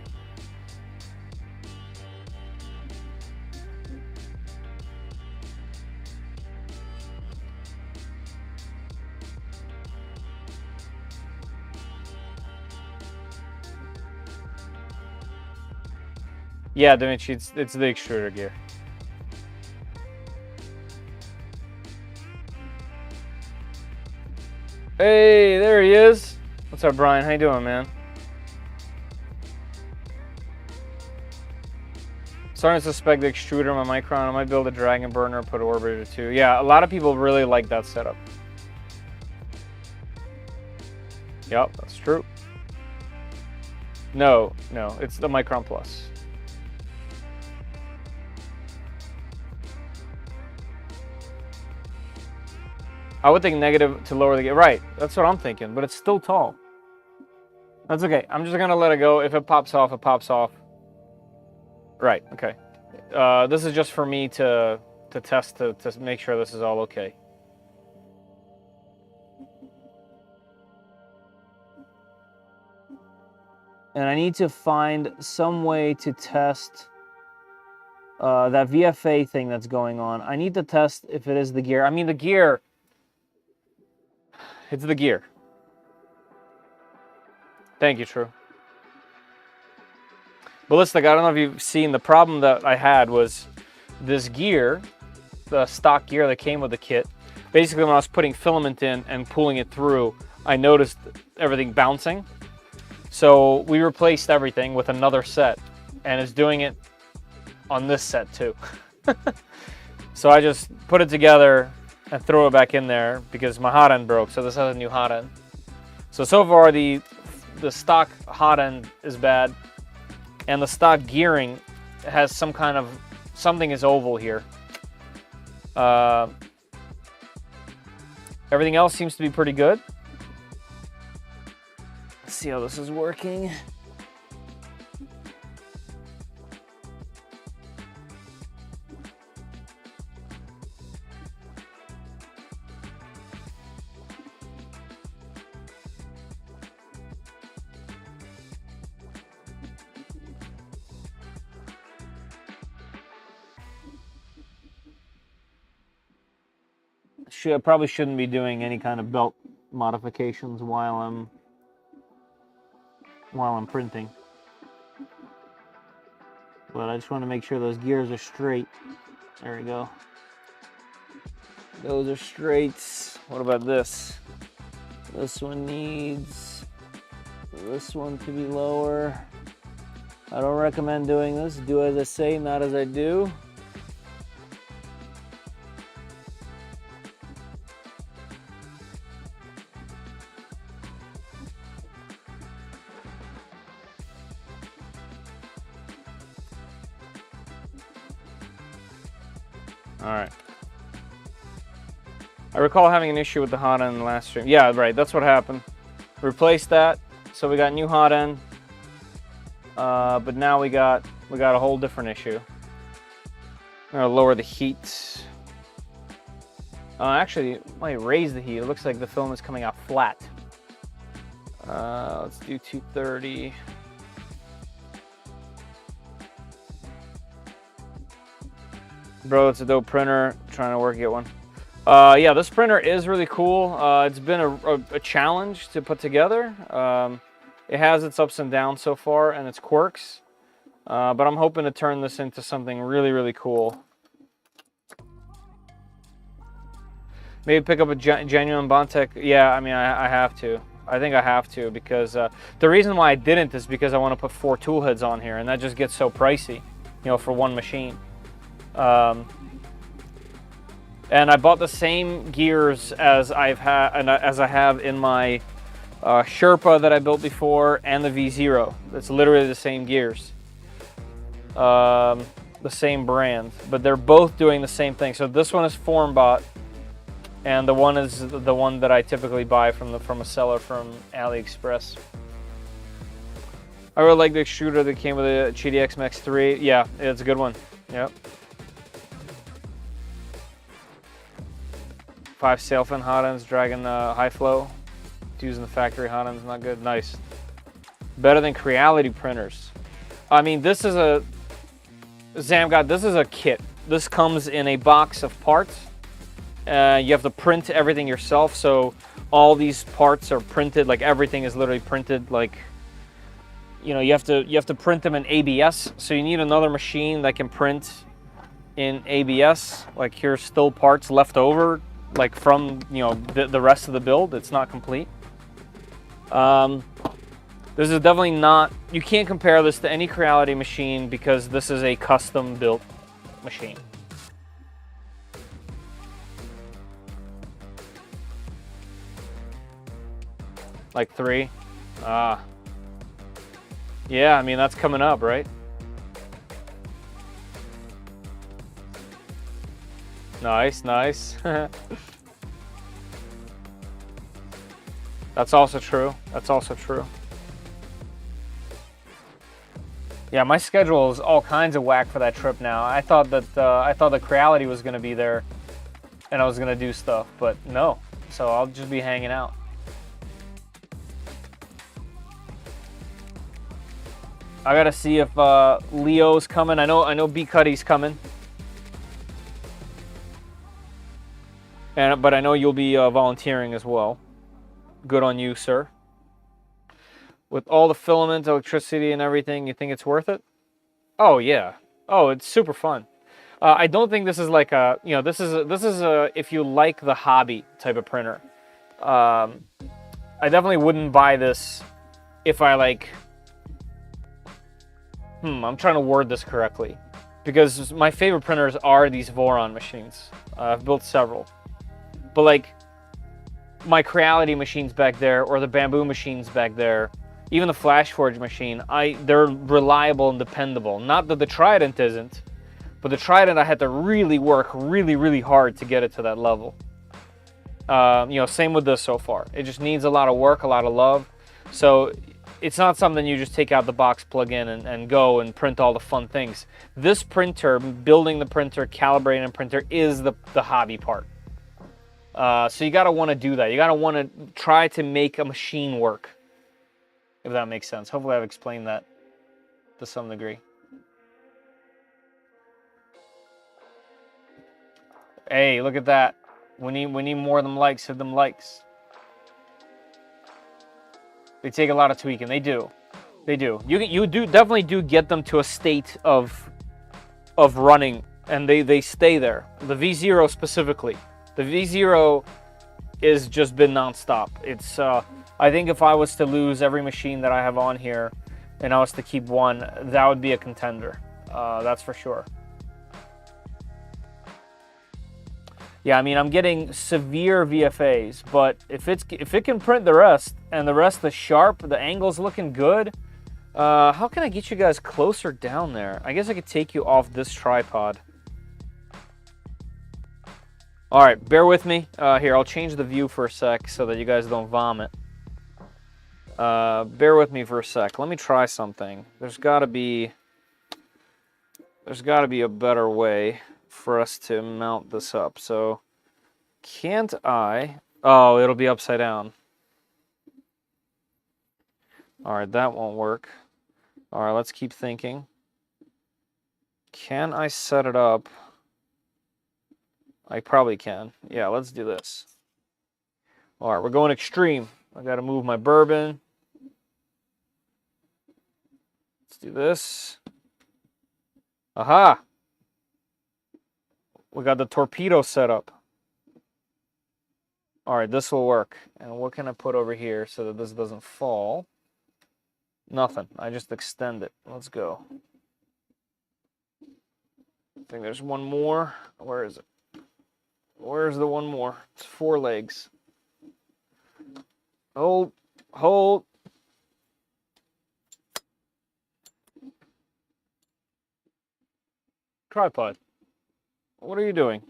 Yeah, Dimitri, it's the extruder gear. Hey, there he is. What's up, Brian? How you doing, man? Starting to suspect the extruder on my Micron. I might build a dragon burner, put an orbiter too. Yeah, a lot of people really like that setup. Yep, that's true. No, it's the Micron Plus. I would think negative to lower the gear. Right, that's what I'm thinking, but it's still tall. That's okay. I'm just gonna let it go. If it pops off, it pops off. Right, okay. This is just for me to test, to make sure this is all okay. And I need to find some way to test that VFA thing that's going on. I need to test if it is the gear. I mean, the gear... It's the gear. Thank you, True. Ballistic, I don't know if you've seen, the problem that I had was this gear, the stock gear that came with the kit. Basically, when I was putting filament in and pulling it through, I noticed everything bouncing. So we replaced everything with another set, and it's doing it on this set too. So I just put it together and throw it back in there because my hot end broke, so this has a new hot end. So far the stock hot end is bad, and the stock gearing has some kind of, something is oval here. Everything else seems to be pretty good. Let's see how this is working. I probably shouldn't be doing any kind of belt modifications while I'm printing. But I just want to make sure those gears are straight. There we go. Those are straight. What about this? This one needs this one to be lower. I don't recommend doing this. Do as I say, not as I do. All right. I recall having an issue with the hot end in the last stream. Yeah, right, that's what happened. Replaced that, so we got new hot end. But now we got a whole different issue. I'm gonna lower the heat. Actually, it might raise the heat. It looks like the film is coming out flat. Let's do 230. Bro, it's a dope printer. Trying to work get one. Yeah, this printer is really cool. It's been a challenge to put together. It has its ups and downs so far and its quirks. But I'm hoping to turn this into something really, really cool. Maybe pick up a genuine Bondtech. Yeah, I mean, I have to. I think I have to, because the reason why I didn't is because I want to put 4 tool heads on here, and that just gets so pricey, you know, for one machine. And I bought the same gears as I have in my Sherpa that I built before, and the V0. It's literally the same gears, the same brand, but they're both doing the same thing. So this one is Formbot, and the one is the one that I typically buy from a seller from AliExpress. I really like the extruder that came with the GDX Max 3. Yeah, it's a good one. Yep. 5 sail fin hot ends, dragging high flow. Using the factory hot ends, not good. Nice. Better than Creality printers. I mean, this is a Zamgod. This is a kit. This comes in a box of parts. You have to print everything yourself. So all these parts are printed. Like everything is literally printed. Like, you know, you have to print them in ABS. So you need another machine that can print in ABS. Like here's still parts left over, like from, you know, the rest of the build. It's not complete. This is definitely not, you can't compare this to any Creality machine because this is a custom built machine. Like 3? Yeah, I mean, that's coming up, right? Nice, nice. That's also true. That's also true. Yeah, my schedule is all kinds of whack for that trip now. I thought that Creality was going to be there and I was going to do stuff, but no. So I'll just be hanging out. I got to see if Leo's coming. I know B Cuddy's coming. But I know you'll be volunteering as well. Good on you, sir. With all the filament, electricity, and everything, you think it's worth it? Oh yeah. Oh, it's super fun. I don't think this is like a, you know, this is a if you like the hobby type of printer. I definitely wouldn't buy this if I like. I'm trying to word this correctly, because my favorite printers are these Voron machines. I've built several, but like my Creality machines back there, or the Bamboo machines back there, even the FlashForge machine, they're reliable and dependable. Not that the Trident isn't, but the Trident I had to really work really hard to get it to that level. You know, same with this so far. It just needs a lot of work, a lot of love. So it's not something you just take out the box, plug in, and go and print all the fun things. This printer, building the printer, calibrating the printer, is the hobby part. So you gotta want to do that. You gotta want to try to make a machine work, if that makes sense. Hopefully I've explained that to some degree. Hey, look at that. We need more of them likes. Hit them likes. They take a lot of tweaking. They do. They do. You definitely do get them to a state of running, and they stay there. The V0 specifically. The V0 is just been nonstop. It's I think if I was to lose every machine that I have on here and I was to keep one, that would be a contender. That's for sure. Yeah, I mean, I'm getting severe VFAs, but if it can print the rest and the rest is sharp, the angle's looking good. How can I get you guys closer down there? I guess I could take you off this tripod. All right, bear with me. Here, I'll change the view for a sec so that you guys don't vomit. Bear with me for a sec. Let me try something. There's got to be a better way for us to mount this up. So can't I? Oh, it'll be upside down. All right, that won't work. All right, let's keep thinking. Can I set it up? I probably can. Yeah, let's do this. All right, we're going extreme. I got to move my bourbon. Let's do this. Aha! We got the torpedo set up. All right, this will work. And what can I put over here so that this doesn't fall? Nothing. I just extend it. Let's go. I think there's one more. Where is it? Where's the one more? It's 4 legs. Hold. Hold. Tripod. What are you doing?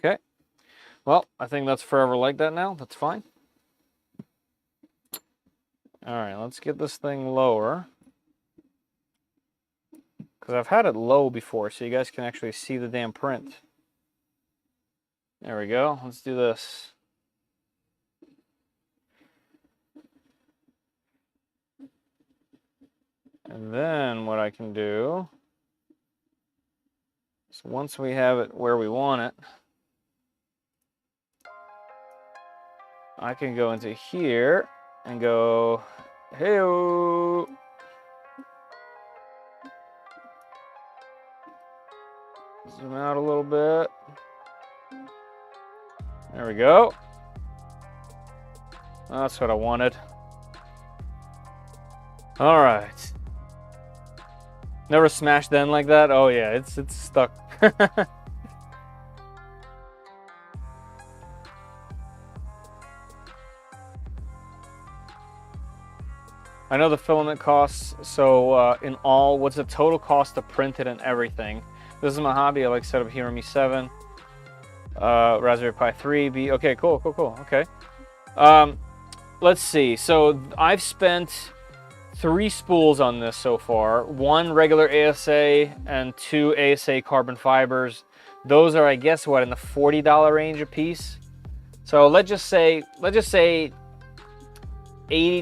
Okay. Well, I think that's forever like that now. That's fine. All right, let's get this thing lower. Because I've had it low before, so you guys can actually see the damn print. There we go. Let's do this. And then what I can do is once we have it where we want it, I can go into here and go, hey-o. Zoom out a little bit. There we go. That's what I wanted. All right. Never smashed the end like that? Oh yeah, it's stuck. I know the filament costs, so in all, what's the total cost to print it and everything? This is my hobby. I like setup here on Mi 7. Raspberry Pi 3. Okay, cool. Okay. Let's see. So I've spent 3 spools on this so far. 1 regular ASA and 2 ASA carbon fibers. Those are, I guess, what, in the $40 range a piece. So let's just say $80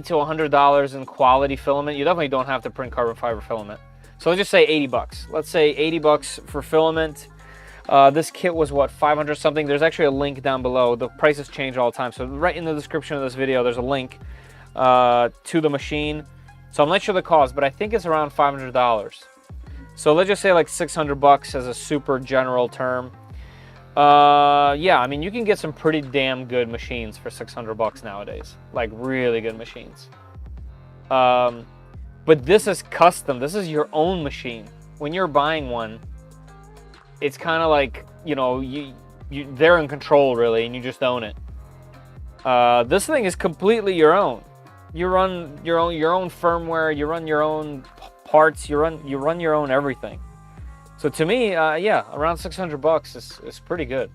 to $100 in quality filament. You definitely don't have to print carbon fiber filament. So let's just say 80 bucks. Let's say 80 bucks for filament. This kit was what, 500 something. There's actually a link down below. The prices change all the time. So right in the description of this video, there's a link to the machine. So I'm not sure the cost, but I think it's around $500. So let's just say like 600 bucks as a super general term. Yeah, I mean, you can get some pretty damn good machines for 600 bucks nowadays. Like really good machines. But this is custom. This is your own machine. When you're buying one, it's kind of like, you know, they're in control really, and you just own it. This thing is completely your own. You run your own firmware. You run your own parts. You run your own everything. So to me, yeah, around 600 bucks is pretty good.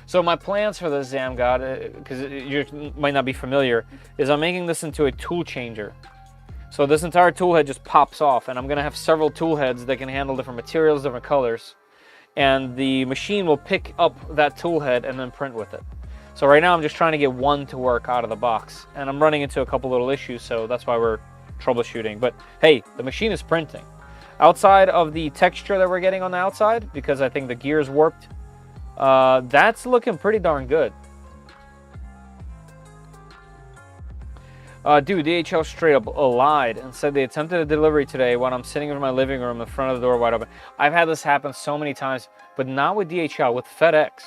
So my plans for the Zamgod, because you might not be familiar, is I'm making this into a tool changer. So this entire tool head just pops off, and I'm gonna have several tool heads that can handle different materials, different colors, and the machine will pick up that tool head and then print with it. So right now I'm just trying to get one to work out of the box, and I'm running into a couple little issues, so that's why we're troubleshooting. But hey, the machine is printing. Outside of the texture that we're getting on the outside, because I think the gear is warped, that's looking pretty darn good. Dude, DHL straight up lied and said they attempted a delivery today when I'm sitting in my living room, the front of the door wide open. I've had this happen so many times, but not with DHL, with FedEx.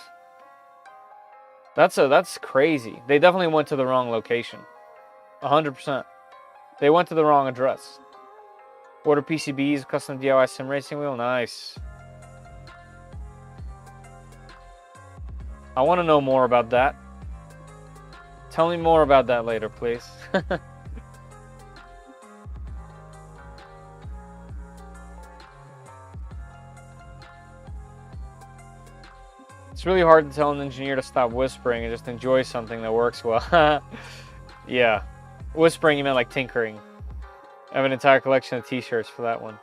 That's crazy. They definitely went to the wrong location. 100%. They went to the wrong address. Order PCBs, custom DIY sim racing wheel, nice. I want to know more about that. Tell me more about that later, please. It's really hard to tell an engineer to stop whispering and just enjoy something that works well. Yeah. Whispering, you meant like tinkering. I have an entire collection of t-shirts for that one.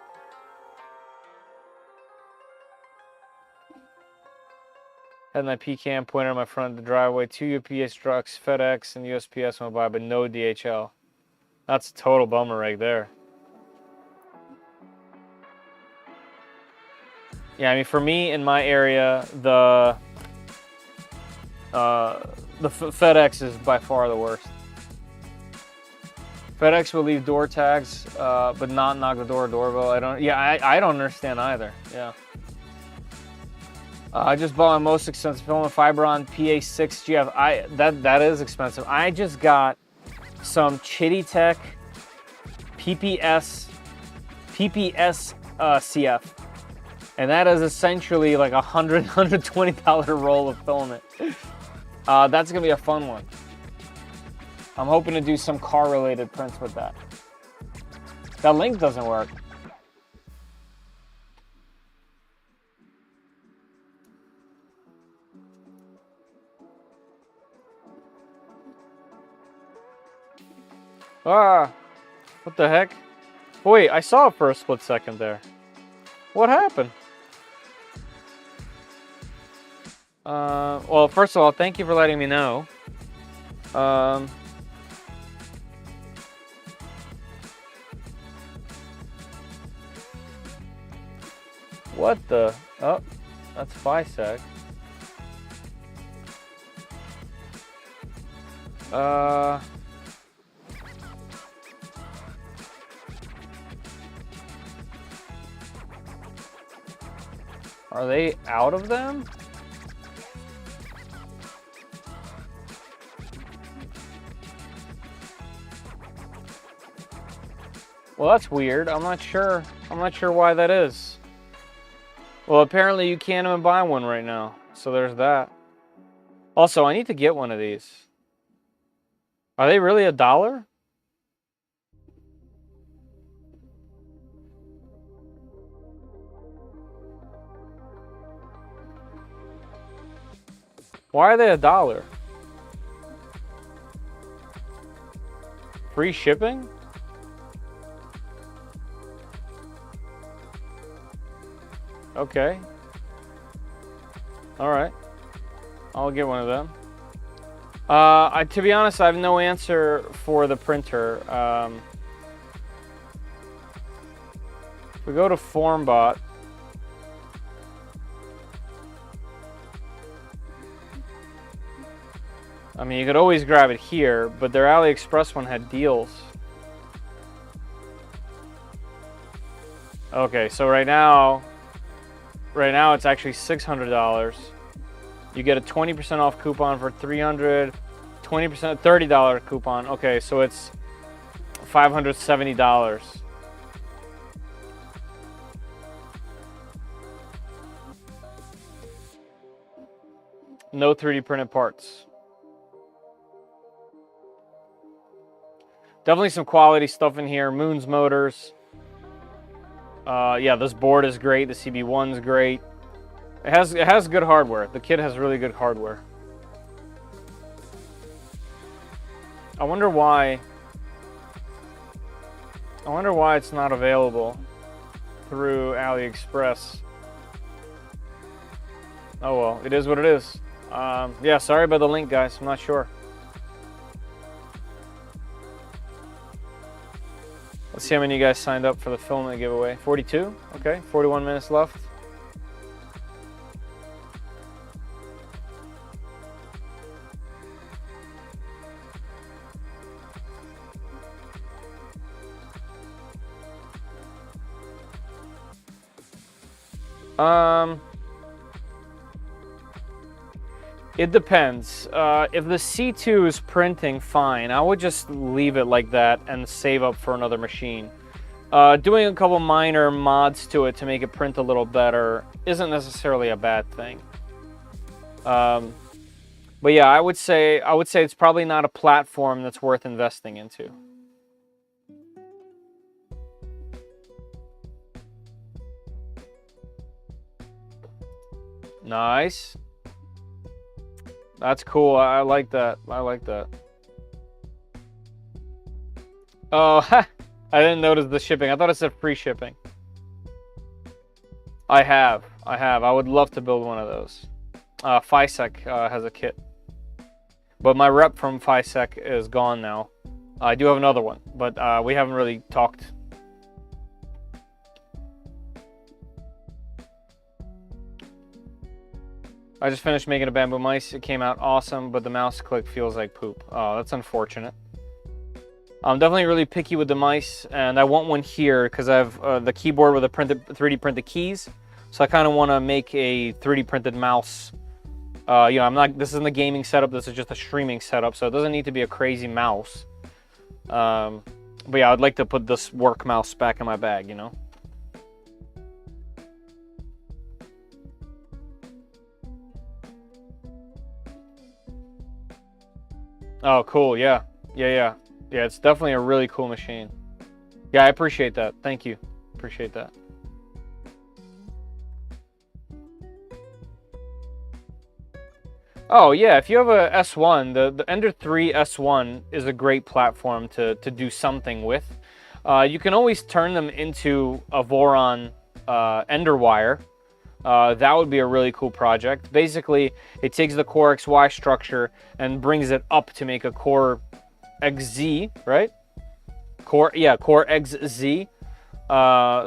Had my PCAM pointer on my front of the driveway, 2 UPS trucks, FedEx, and USPS went by, but no DHL. That's a total bummer right there. Yeah, I mean, for me in my area, the FedEx is by far the worst. FedEx will leave door tags, but not knock the doorbell. I don't understand either. Yeah. I just bought my most expensive filament, Fibron PA6 GF. That is expensive. I just got some Chitty Tech PPS CF, and that is essentially like $120 roll of filament. That's gonna be a fun one. I'm hoping to do some car-related prints with that. That link doesn't work. Ah, what the heck? Wait, I saw it for a split second there. What happened? Well, first of all, thank you for letting me know. What the? Oh, that's FISAC. Are they out of them? Well, that's weird. I'm not sure why that is. Well, apparently you can't even buy one right now. So there's that. Also, I need to get one of these. Are they really $1? Why are they $1? Free shipping? Okay. All right. I'll get one of them. To be honest, I have no answer for the printer. If we go to Formbot, I mean, you could always grab it here, but their AliExpress one had deals. Okay, so right now it's actually $600. You get a 20% off coupon for $300, 20%, $30 coupon. Okay, so it's $570. No 3D printed parts. Definitely some quality stuff in here. Moon's motors. Yeah, this board is great. The CB1's great. It has good hardware. The kit has really good hardware. I wonder why it's not available through AliExpress. Oh well, it is what it is. Yeah, sorry about the link, guys. I'm not sure. Let's see how many of you guys signed up for the filament giveaway. 42? Okay, 41 minutes left. It depends. If the C2 is printing fine, I would just leave it like that and save up for another machine. Doing a couple minor mods to it to make it print a little better isn't necessarily a bad thing. But yeah, I would say it's probably not a platform that's worth investing into. Nice. That's cool. I like that. I like that. Oh, I didn't notice the shipping. I thought it said free shipping. I have. I would love to build one of those. FISEC has a kit. But my rep from FISEC is gone now. I do have another one, but we haven't really talked. I just finished making a bamboo mice. It came out awesome, but the mouse click feels like poop. Oh, that's unfortunate. I'm definitely really picky with the mice, and I want one here because I have the keyboard with the 3D printed keys. So I kind of want to make a 3D printed mouse. You know, this isn't a gaming setup. This is just a streaming setup, so it doesn't need to be a crazy mouse. But yeah, I'd like to put this work mouse back in my bag, you know. Oh, cool. Yeah. Yeah, it's definitely a really cool machine. Yeah, I appreciate that. Thank you. Appreciate that. Oh, yeah, if you have a S1, the Ender 3 S1 is a great platform to do something with. You can always turn them into a Voron Ender wire. That would be a really cool project. Basically, it takes the Core XY structure and brings it up to make a Core XZ, right? Core XZ.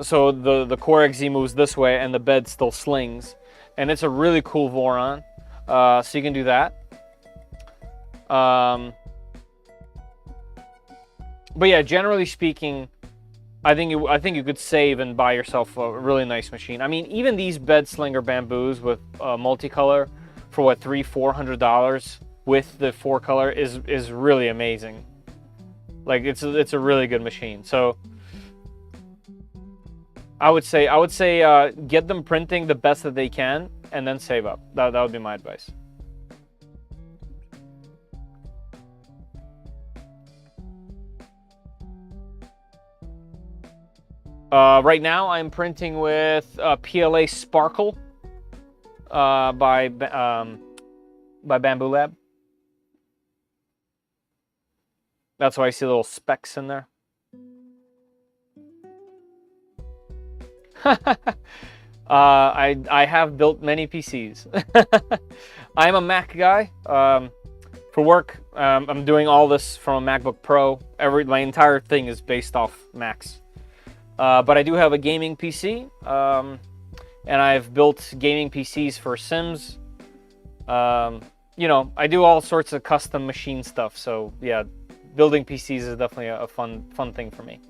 So the Core XZ moves this way and the bed still slings. And it's a really cool Voron. So you can do that. But yeah, generally speaking, I think you could save and buy yourself a really nice machine. I mean, even these bed slinger bamboos with multicolor for what, $300-400 with the 4-color is really amazing. Like it's a really good machine. So I would say get them printing the best that they can and then save up. That would be my advice. Right now, I'm printing with PLA Sparkle by Bamboo Lab. That's why I see little specks in there. I have built many PCs. I'm a Mac guy. For work, I'm doing all this from a MacBook Pro. My entire thing is based off Macs. But I do have a gaming PC, and I've built gaming PCs for Sims. You know, I do all sorts of custom machine stuff. So yeah, building PCs is definitely a fun thing for me.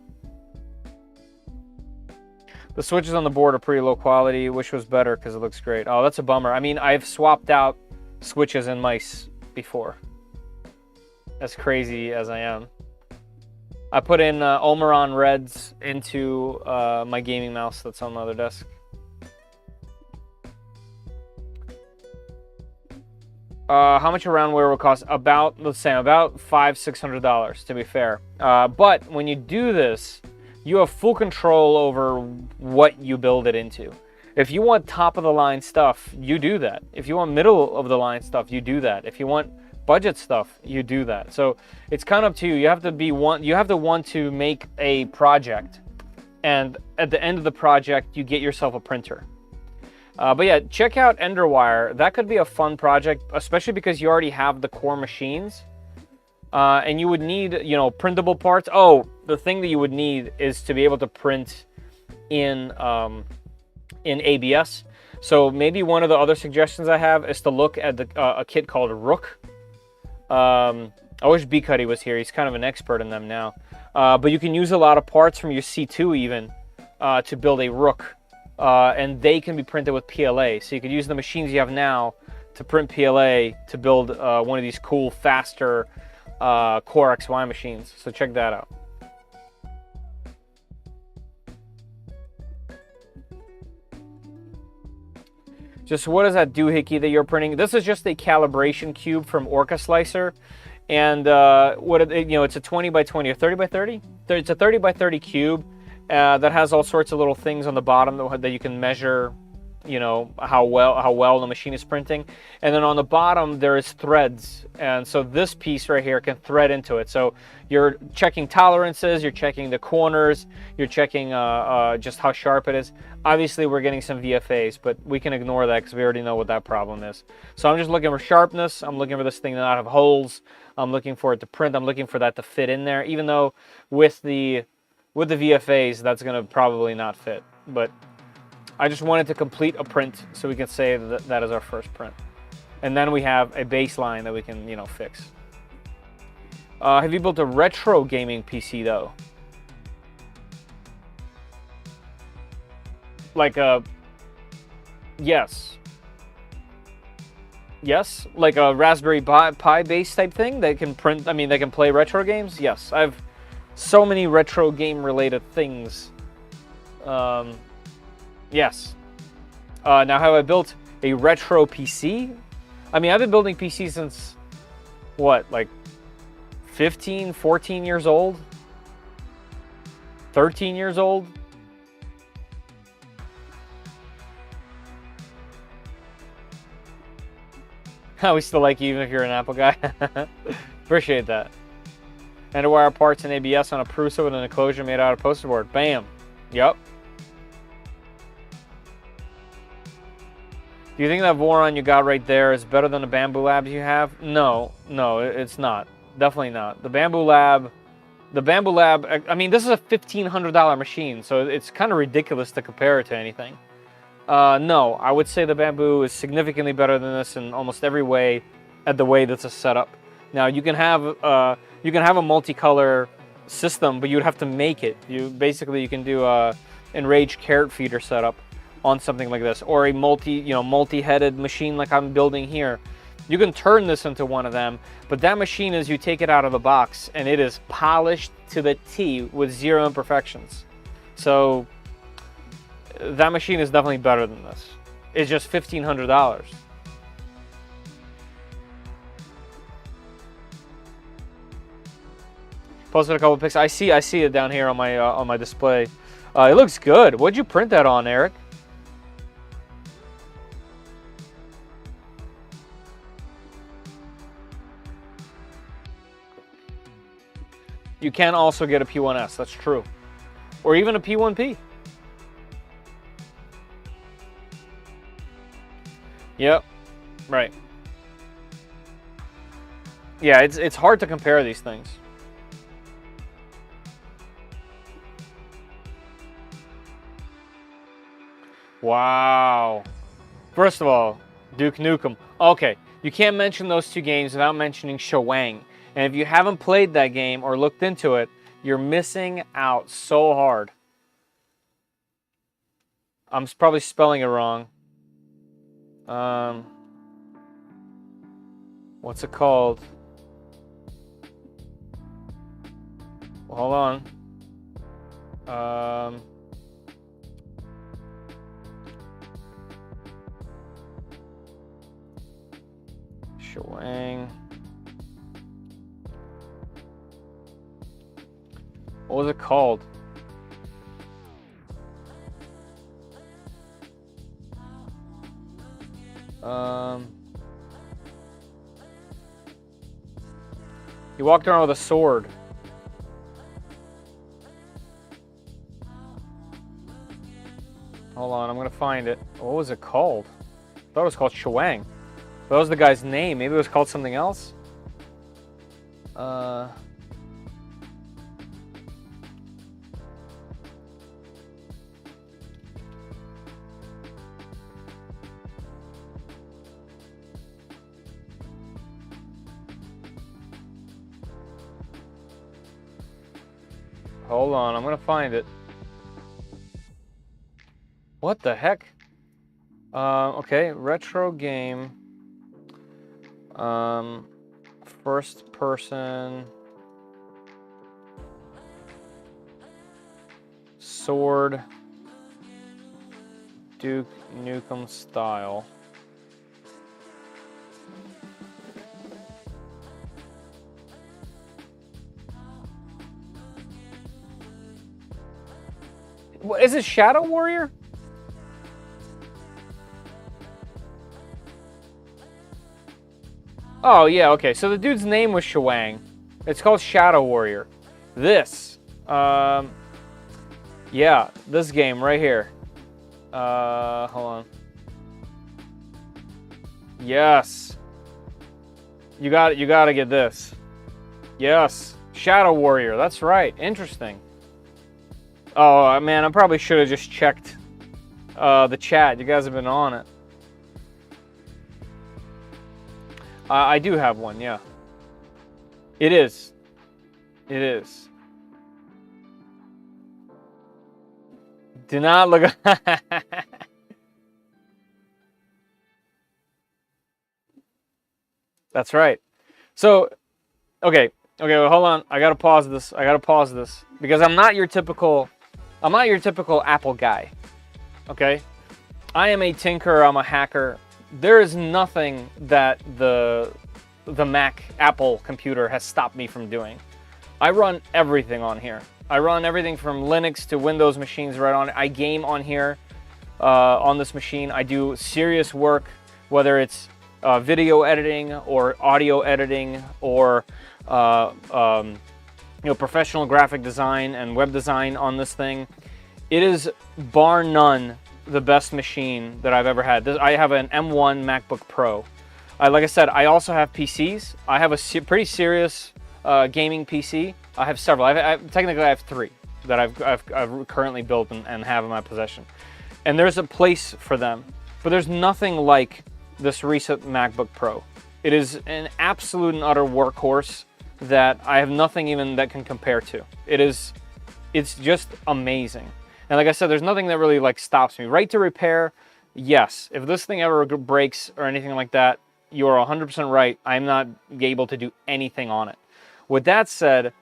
The switches on the board are pretty low quality. Wish was better because it looks great. Oh, that's a bummer. I mean, I've swapped out switches and mice before. As crazy as I am. I put in Ulmaron Reds into my gaming mouse that's on my other desk. How much a roundware will cost? About, let's say, about $500-600 to be fair. But when you do this, you have full control over what you build it into. If you want top of the line stuff, you do that. If you want middle of the line stuff, you do that. If you want budget stuff, you do that. So it's kind of up to you. You have to want to make a project, and at the end of the project, you get yourself a printer. But yeah, check out Enderwire. That could be a fun project, especially because you already have the core machines. And you would need, you know, printable parts. Oh, the thing that you would need is to be able to print in ABS. So maybe one of the other suggestions I have is to look at a kit called Rook. I wish B-Cuddy was here. He's kind of an expert in them now. But you can use a lot of parts from your C2 even to build a Rook. And they can be printed with PLA. So you could use the machines you have now to print PLA to build one of these cool, faster Core XY machines. So check that out. Just what does that doohickey that you're printing? This is just a calibration cube from Orca Slicer, and it's a 20 by 20 or 30 by 30. It's a 30 by 30 cube that has all sorts of little things on the bottom that you can measure, you know, how well the machine is printing. And then on the bottom there is threads, and so this piece right here can thread into it. So you're checking tolerances, you're checking the corners, you're checking just how sharp it is. Obviously we're getting some VFAs, but we can ignore that because we already know what that problem is. So I'm just looking for sharpness. I'm looking for this thing to not have holes. I'm looking for it to print. I'm looking for that to fit in there, even though with the VFAs that's going to probably not fit. But I just wanted to complete a print so we can say that that is our first print. And then we have a baseline that we can, you know, fix. Have you built a retro gaming PC though? Like a... Yes. Yes? Like a Raspberry Pi base type thing that can print, I mean, they can play retro games? Yes. I have so many retro game related things. Yes. Now, have I built a retro PC? I mean, I've been building PCs since, what, like 15, 14 years old? 13 years old? We still like you even if you're an Apple guy. Appreciate that. Underwire parts and ABS on a Prusa with an enclosure made out of poster board. Bam. Yep. Do you think that Voron you got right there is better than the Bamboo Labs you have? No, it's not. Definitely not. The Bamboo Lab, I mean, this is a $1,500 machine, so it's kind of ridiculous to compare it to anything. No, I would say the Bamboo is significantly better than this in almost every way, at the way this is set up. Now, you can have a multicolor system, but you'd have to make it. You can do a enraged carrot feeder setup on something like this, or a multi-headed machine like I'm building here. You can turn this into one of them, but that machine is, you take it out of the box and it is polished to the T with zero imperfections. So that machine is definitely better than this. It's just $1,500. Posted a couple pics. I see it down here on my display. It looks good. What'd you print that on, Eric? You can also get a P1S, that's true. Or even a P1P. Yep, right. Yeah, it's hard to compare these things. Wow. First of all, Duke Nukem. Okay, you can't mention those two games without mentioning Shawang. And if you haven't played that game or looked into it, you're missing out so hard. I'm probably spelling it wrong. What's it called? Well, hold on. Shawang. What was it called? He walked around with a sword. Hold on, I'm gonna find it. What was it called? I thought it was called Shawang. That was the guy's name. Maybe it was called something else? Hold on, I'm gonna find it. What the heck? Okay, retro game. First person. Sword. Duke Nukem style. What, is it Shadow Warrior? Oh, yeah, okay. So the dude's name was Shawang. It's called Shadow Warrior. This. Yeah, this game right here. Hold on. Yes. You gotta get this. Yes. Shadow Warrior, that's right. Interesting. Oh, man, I probably should have just checked the chat. You guys have been on it. I do have one, yeah. It is. It is. Do not look. That's right. So, okay, well, hold on. I gotta pause this. Because I'm not your typical Apple guy. Okay, I am a tinkerer. I'm a hacker. There is nothing that the Mac Apple computer has stopped me from doing. I run everything on here. I run everything from Linux to Windows machines right on it. I game on here, on this machine. I do serious work, whether it's video editing or audio editing or professional graphic design and web design on this thing. It is bar none the best machine that I've ever had. I have an M1 MacBook Pro. Like I said, I also have PCs. I have a pretty serious gaming PC. I have several. Technically, I have 3 that I've currently built and have in my possession. And there's a place for them. But there's nothing like this recent MacBook Pro. It is an absolute and utter workhorse that I have nothing even that can compare to. It's just amazing. And like I said, there's nothing that really like stops me. Right to repair, yes. If this thing ever breaks or anything like that, you're 100% right. I'm not able to do anything on it. With that said,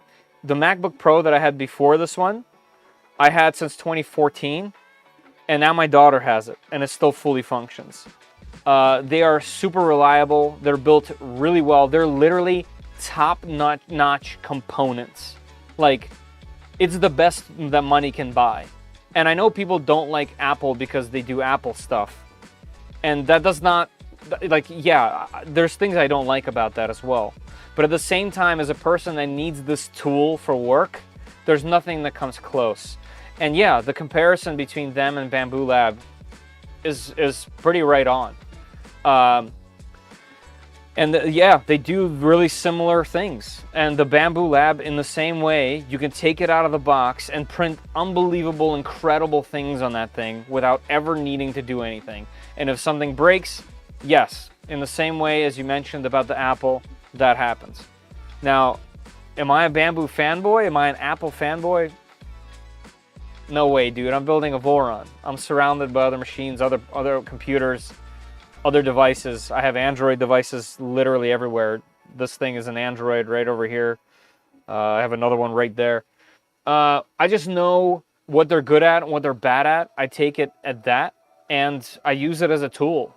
the MacBook Pro that I had before this one, I had since 2014, and now my daughter has it, and it still fully functions. They are super reliable. They're built really well. They're literally top-notch components. Like, it's the best that money can buy. And I know people don't like Apple because they do Apple stuff. And that does not, like, yeah, there's things I don't like about that as well. But at the same time, as a person that needs this tool for work, there's nothing that comes close. And yeah, the comparison between them and Bamboo Lab is pretty right on. Yeah, they do really similar things. And the Bamboo Lab, in the same way, you can take it out of the box and print unbelievable, incredible things on that thing without ever needing to do anything. And if something breaks, yes, in the same way as you mentioned about the Apple, that happens. Now, am I a Bamboo fanboy? Am I an Apple fanboy? No way, dude. I'm building a Voron. I'm surrounded by other machines, other computers, other devices. I have Android devices literally everywhere. This thing is an Android right over here. I have another one right there. I just know what they're good at and what they're bad at. I take it at that, and I use it as a tool.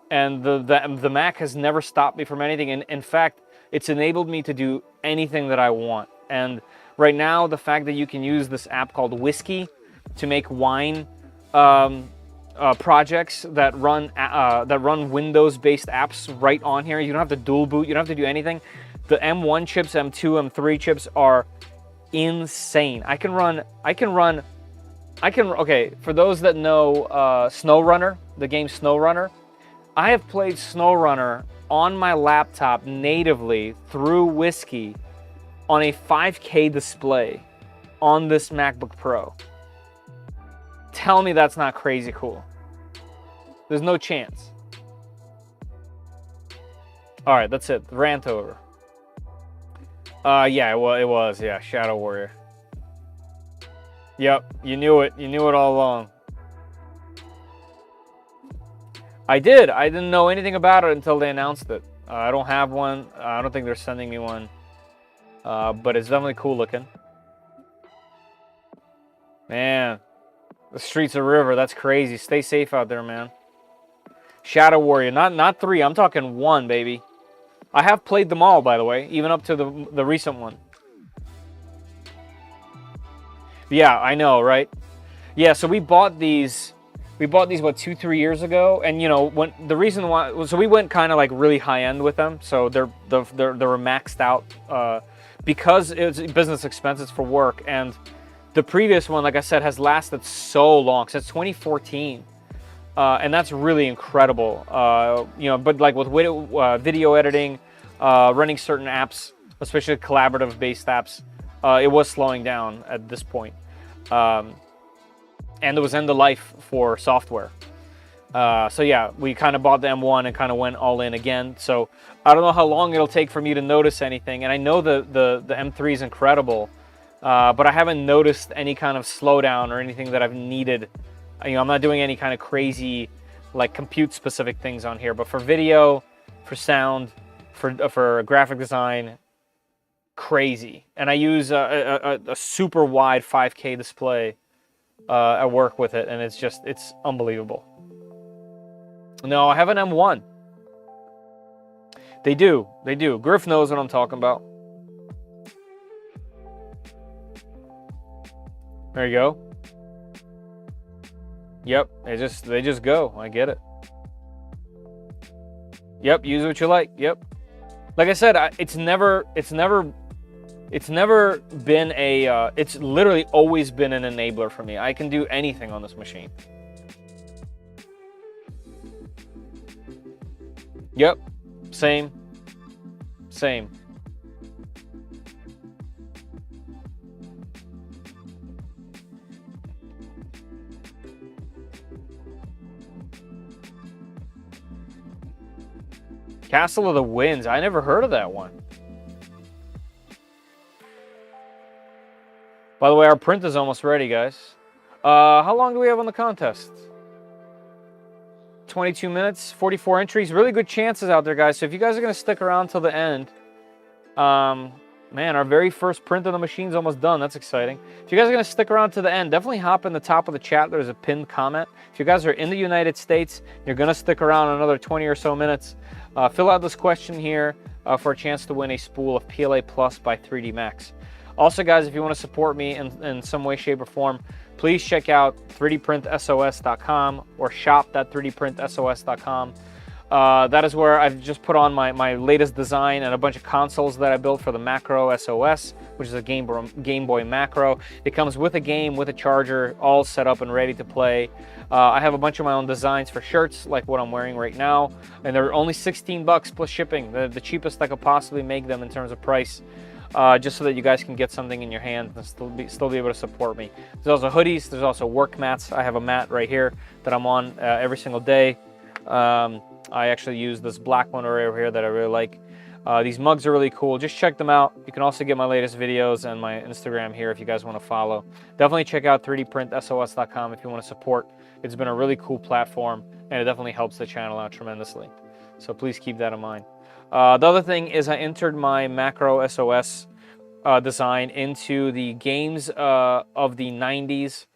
And the Mac has never stopped me from anything. And in fact, it's enabled me to do anything that I want. And right now, the fact that you can use this app called Whiskey to make wine projects that run Windows-based apps right on here. You don't have to dual boot. You don't have to do anything. The M1 chips, M2, M3 chips are insane. Okay, for those that know SnowRunner, the game SnowRunner, I have played SnowRunner on my laptop natively through Whiskey on a 5K display on this MacBook Pro. Tell me that's not crazy cool. There's no chance. All right, that's it. Rant over. Yeah, well, it was. Yeah, Shadow Warrior. Yep, you knew it. You knew it all along. I did. I didn't know anything about it until they announced it. I don't have one. I don't think they're sending me one. But it's definitely cool looking. Man, the streets of River. That's crazy. Stay safe out there, man. Shadow Warrior. Not 3. I'm talking 1, baby. I have played them all, by the way, even up to the recent one. Yeah, I know, right? Yeah, so we bought these what, 2-3 years ago, and you know, when the reason why, so we went kind of like really high end with them, so they were maxed out because it's business expenses for work, and the previous one, like I said, has lasted so long since 2014. And that's really incredible, you know. But like with video editing, running certain apps, especially collaborative-based apps, it was slowing down at this point, and it was end of life for software. So yeah, we kind of bought the M1 and kind of went all in again. So I don't know how long it'll take for me to notice anything, and I know the M3 is incredible, but I haven't noticed any kind of slowdown or anything that I've needed. You know, I'm not doing any kind of crazy, like, compute-specific things on here, but for video, for sound, for graphic design, crazy. And I use a super wide 5K display at work with it, and it's unbelievable. No, I have an M1. They do. Griff knows what I'm talking about. There you go. Yep, they just go. I get it. Yep, use what you like. Yep. Like I said, it's never been a. It's literally always been an enabler for me. I can do anything on this machine. Yep, same. Castle of the Winds. I never heard of that one. By the way, our print is almost ready, guys. How long do we have on the contest? 22 minutes, 44 entries. Really good chances out there, guys. So if you guys are going to stick around till the end, man, our very first print of the machine's almost done. That's exciting. If you guys are going to stick around to the end, definitely hop in the top of the chat. There's a pinned comment. If you guys are in the United States, you're going to stick around another 20 or so minutes. Fill out this question here for a chance to win a spool of PLA Plus by 3D Max. Also, guys, if you want to support me in some way, shape, or form, please check out 3dprintsos.com or shop.3dprintsos.com. That is where I've just put on my latest design and a bunch of consoles that I built for the Macro SOS, which is a Game Boy Macro. It comes with a game, with a charger, all set up and ready to play. I have a bunch of my own designs for shirts, like what I'm wearing right now, and they're only 16 bucks plus shipping, the cheapest I could possibly make them in terms of price. Just so that you guys can get something in your hand and still be able to support me. There's also hoodies. There's also work mats. I have a mat right here that I'm on every single day. I actually use this black one right over here that I really like. These mugs are really cool. Just check them out. You can also get my latest videos and my Instagram here if you guys want to follow. Definitely check out 3dprintsos.com if you want to support. It's been a really cool platform, and it definitely helps the channel out tremendously. So please keep that in mind. The other thing is I entered my Macro SOS design into the games of the 90s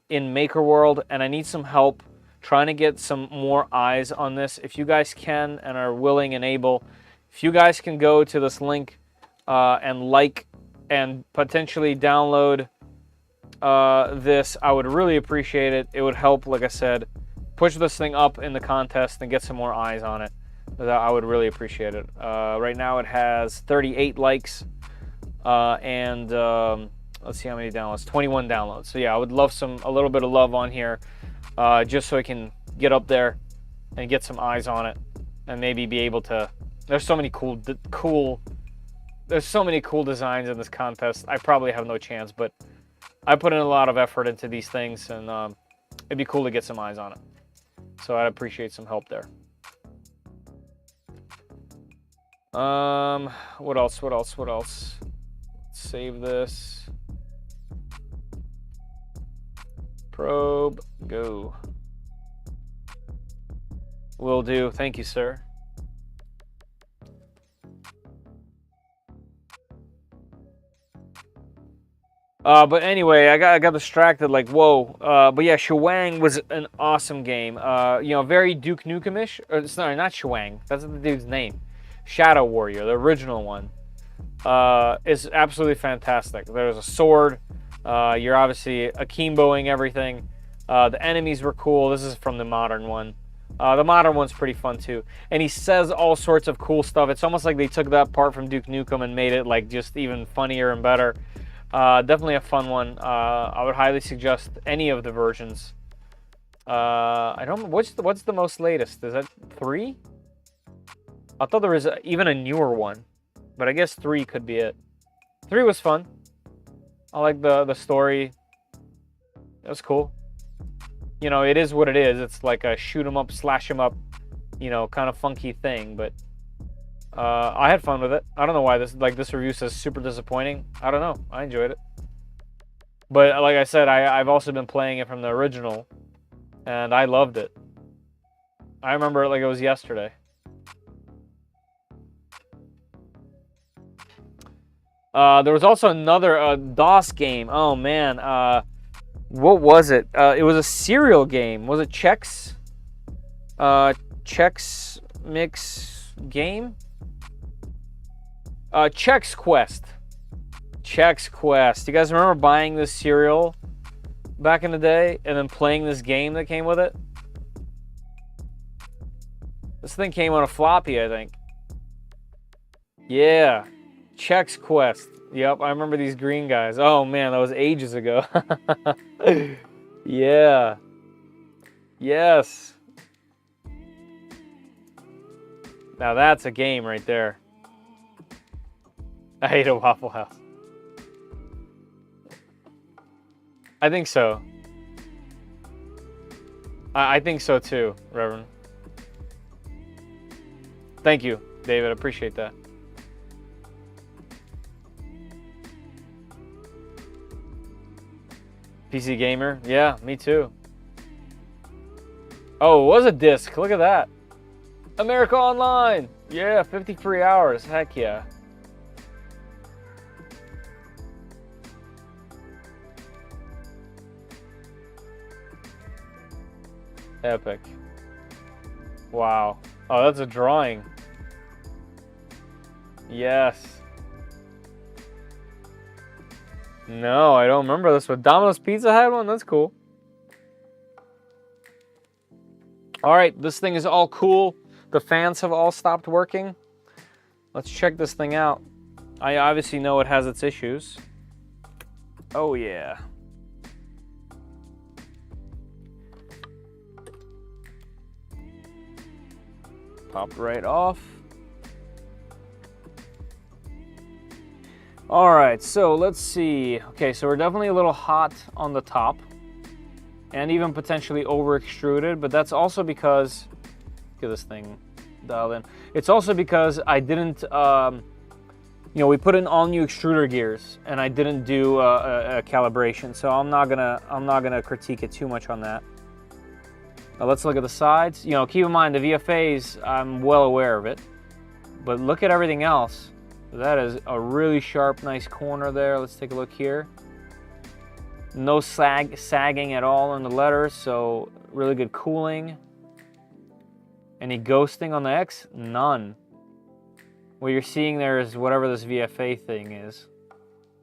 in Maker World, and I need some help trying to get some more eyes on this. If you guys can and are willing and able, if you guys can go to this link and like and potentially download this, I would really appreciate it. It would help, like I said, push this thing up in the contest and get some more eyes on it. I would really appreciate it. Right now it has 38 likes and let's see how many downloads. 21 downloads. So yeah, I would love a little bit of love on here, just so I can get up there and get some eyes on it, and maybe be able to. There's so many cool designs in this contest. I probably have no chance, but I put in a lot of effort into these things, and it'd be cool to get some eyes on it. So I'd appreciate some help there. What else? Let's save this. Probe, go. Will do. Thank you, sir. But anyway, I got distracted, like, whoa. But yeah, Shawang was an awesome game. You know, very Duke Nukem-ish. Sorry, not Shawang. That's the dude's name. Shadow Warrior, the original one, is absolutely fantastic. There's a sword. You're obviously akimboing everything. The enemies were cool. This is from the modern one. The modern one's pretty fun too. And he says all sorts of cool stuff. It's almost like they took that part from Duke Nukem and made it like just even funnier and better. Definitely a fun one. I would highly suggest any of the versions. I don't know, what's the most latest? Is that 3? I thought there was even a newer one, but I guess 3 could be it. 3 was fun. I like the story. It was cool. You know, it is what it is. It's like a shoot 'em up, slash 'em up, you know, kind of funky thing. But I had fun with it. I don't know why this review says super disappointing. I don't know. I enjoyed it. But like I said, I've also been playing it from the original, and I loved it. I remember it like it was yesterday. There was also another DOS game. Oh man, what was it? It was a cereal game. Was it Chex? Chex Mix game? Chex Quest. Chex Quest. You guys remember buying this cereal back in the day and then playing this game that came with it? This thing came on a floppy, I think. Yeah. Chex Quest. Yep, I remember these green guys. Oh man, that was ages ago. Yeah. Yes. Now that's a game right there. I hate a Waffle House. I think so. I think so too, Reverend. Thank you, David. I appreciate that. PC Gamer? Yeah, me too. Oh, it was a disc. Look at that. America Online. Yeah, 53 hours. Heck yeah. Epic. Wow. Oh, that's a drawing. Yes. No, I don't remember this one. Domino's Pizza had one? That's cool. All right, this thing is all cool. The fans have all stopped working. Let's check this thing out. I obviously know it has its issues. Oh, yeah. Popped right off. All right, so let's see. Okay, so we're definitely a little hot on the top and even potentially over extruded, but that's also because, get this thing dialed in. It's also because I didn't, you know, we put in all new extruder gears and I didn't do a calibration, so I'm not gonna critique it too much on that. Now let's look at the sides. You know, keep in mind the VFAs, I'm well aware of it, but look at everything else. That is a really sharp, nice corner there. Let's take a look here. No sagging at all on the letters, so really good cooling. Any ghosting on the X? None. What you're seeing there is whatever this VFA thing is.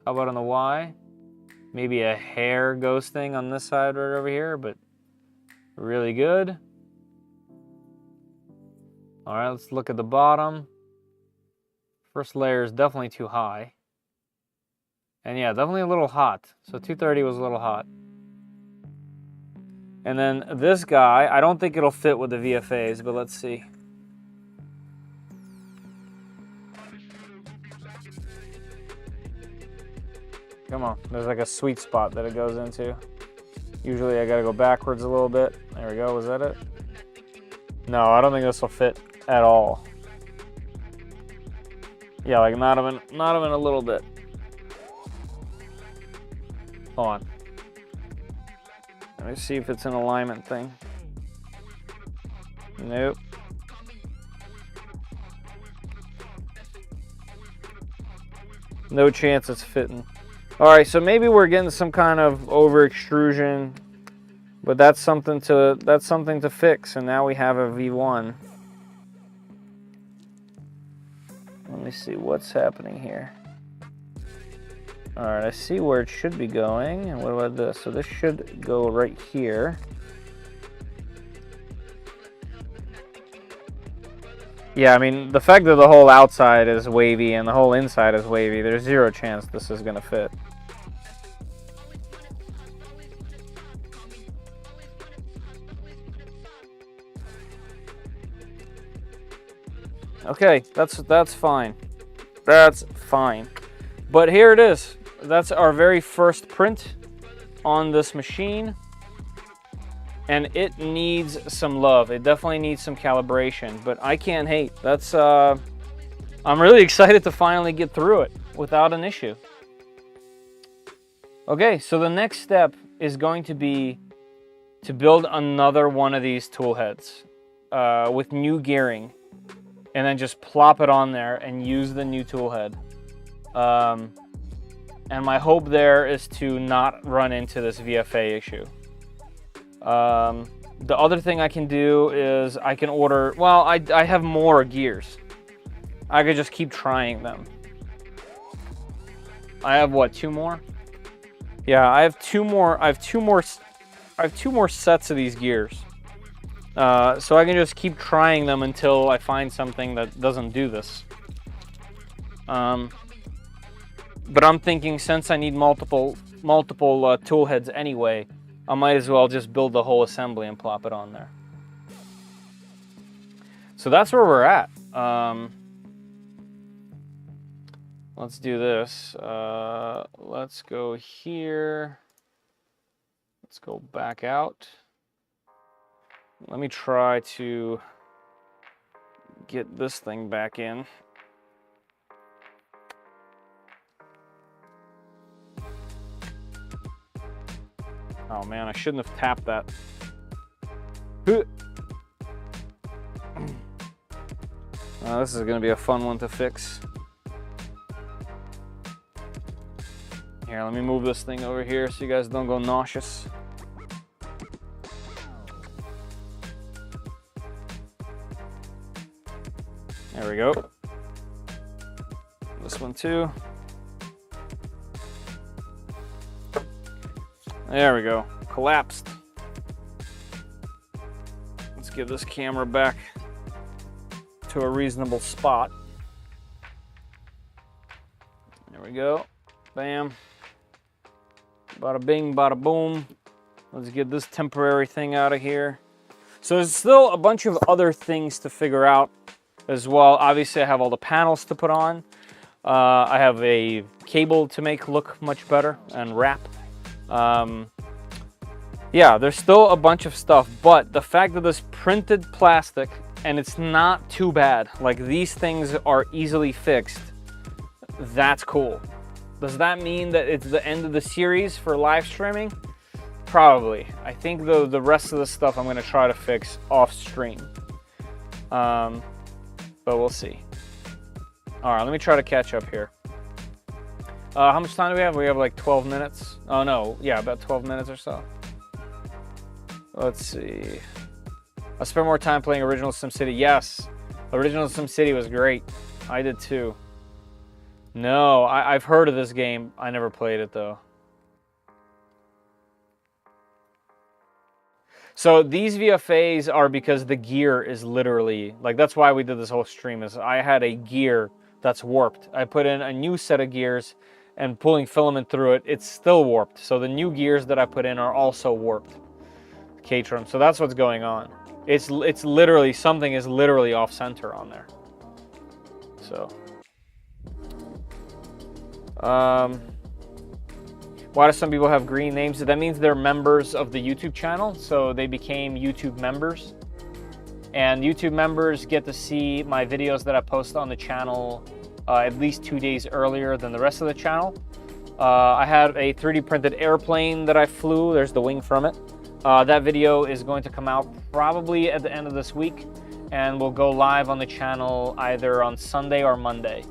How about on the Y? Maybe a hair ghosting on this side right over here, but really good. All right, let's look at the bottom. First layer is definitely too high. And yeah, definitely a little hot. So 230 was a little hot. And then this guy, I don't think it'll fit with the VFAs, but let's see. Come on, there's like a sweet spot that it goes into. Usually I gotta go backwards a little bit. There we go, was that it? No, I don't think this will fit at all. Yeah, like not even a little bit. Hold on. Let me see if it's an alignment thing. Nope. No chance it's fitting. All right, so maybe we're getting some kind of over extrusion, but that's something to fix. And now we have a V1. Let me see what's happening here. All right, I see where it should be going. And what about this? So this should go right here. Yeah, I mean, the fact that the whole outside is wavy and the whole inside is wavy, there's zero chance this is gonna fit. Okay, that's fine. That's fine. But here it is. That's our very first print on this machine. And it needs some love. It definitely needs some calibration, but I can't hate. That's I'm really excited to finally get through it without an issue. Okay, so the next step is going to be to build another one of these tool heads with new gearing, and then just plop it on there and use the new tool head. And my hope there is to not run into this VFA issue. The other thing I can do is I can order, well, I have more gears. I could just keep trying them. I have what, 2 more? Yeah, I have two more sets of these gears. So I can just keep trying them until I find something that doesn't do this. But I'm thinking, since I need multiple tool heads anyway, I might as well just build the whole assembly and plop it on there. So that's where we're at. Let's do this. Let's go here. Let's go back out. Let me try to get this thing back in. Oh man, I shouldn't have tapped that. This is gonna be a fun one to fix. Here, let me move this thing over here so you guys don't go nauseous. There we go. This one too. There we go. Collapsed. Let's give this camera back to a reasonable spot. There we go. Bam. Bada bing, bada boom. Let's get this temporary thing out of here. So there's still a bunch of other things to figure out as well. Obviously, I have all the panels to put on. I have a cable to make look much better and wrap. Yeah, there's still a bunch of stuff, but the fact that this printed plastic, and it's not too bad, like these things are easily fixed, that's cool. Does that mean that it's the end of the series for live streaming? Probably. I think the rest of the stuff I'm going to try to fix off stream. But we'll see. All right, let me try to catch up here. How much time do we have? We have like 12 minutes. Oh no, yeah, about 12 minutes or so. Let's see. I spent more time playing original SimCity. Yes, original SimCity was great. I did too. No, I've heard of this game. I never played it though. So these VFAs are because the gear is literally, like, that's why we did this whole stream, is I had a gear that's warped. I put in a new set of gears and pulling filament through it, it's still warped. So the new gears that I put in are also warped. K-trim. So that's what's going on. It's literally, something is literally off center on there. So. Why do some people have green names? That means they're members of the YouTube channel. So they became YouTube members. And YouTube members get to see my videos that I post on the channel at least 2 days earlier than the rest of the channel. I had a 3D printed airplane that I flew. There's the wing from it. That video is going to come out probably at the end of this week and will go live on the channel either on Sunday or Monday.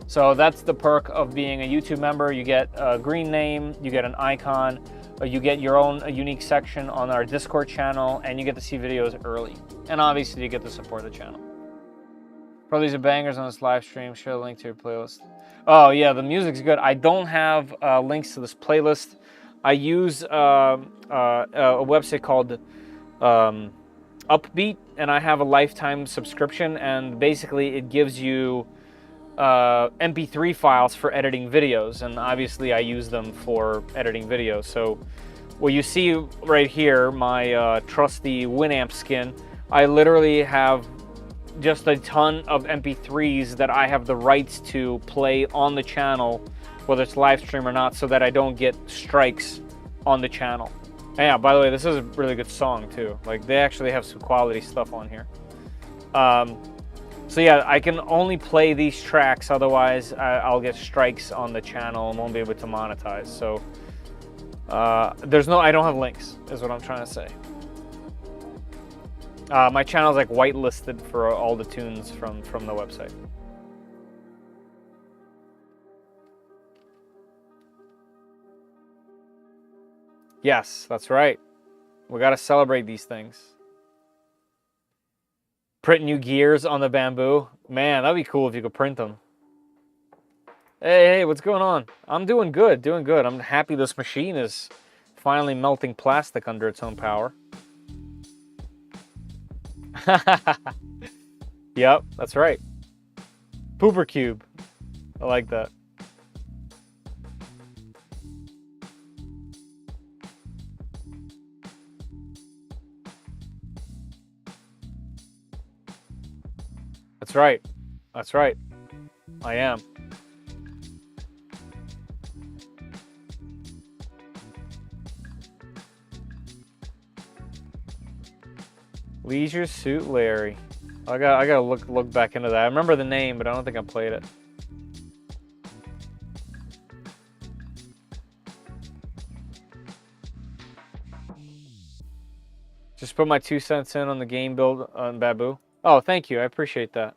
So that's the perk of being a YouTube member. You get a green name, you get an icon, you get your own unique section on our Discord channel, and you get to see videos early. And obviously you get to support the channel. Probably these are bangers on this live stream. Share the link to your playlist. Oh yeah, the music's good. I don't have links to this playlist. I use a website called Upbeat, and I have a lifetime subscription, and basically it gives you MP3 files for editing videos, and obviously I use them for editing videos. So what you see right here, my trusty Winamp skin, I literally have just a ton of MP3s that I have the rights to play on the channel, whether it's live stream or not, so that I don't get strikes on the channel. And yeah, by the way, this is a really good song too. Like, they actually have some quality stuff on here. So yeah, I can only play these tracks, otherwise I'll get strikes on the channel and won't be able to monetize. So I don't have links, is what I'm trying to say. My channel's like whitelisted for all the tunes from the website. Yes, that's right. We gotta celebrate these things. Print new gears on the bamboo. Man, that'd be cool if you could print them. Hey, what's going on? I'm doing good, doing good. I'm happy this machine is finally melting plastic under its own power. Yep, that's right. Pooper cube. I like that. That's right. That's right. I am. Leisure Suit Larry. I gotta look back into that. I remember the name, but I don't think I played it. Just put my 2 cents in on the game build on Babu. Oh, thank you. I appreciate that.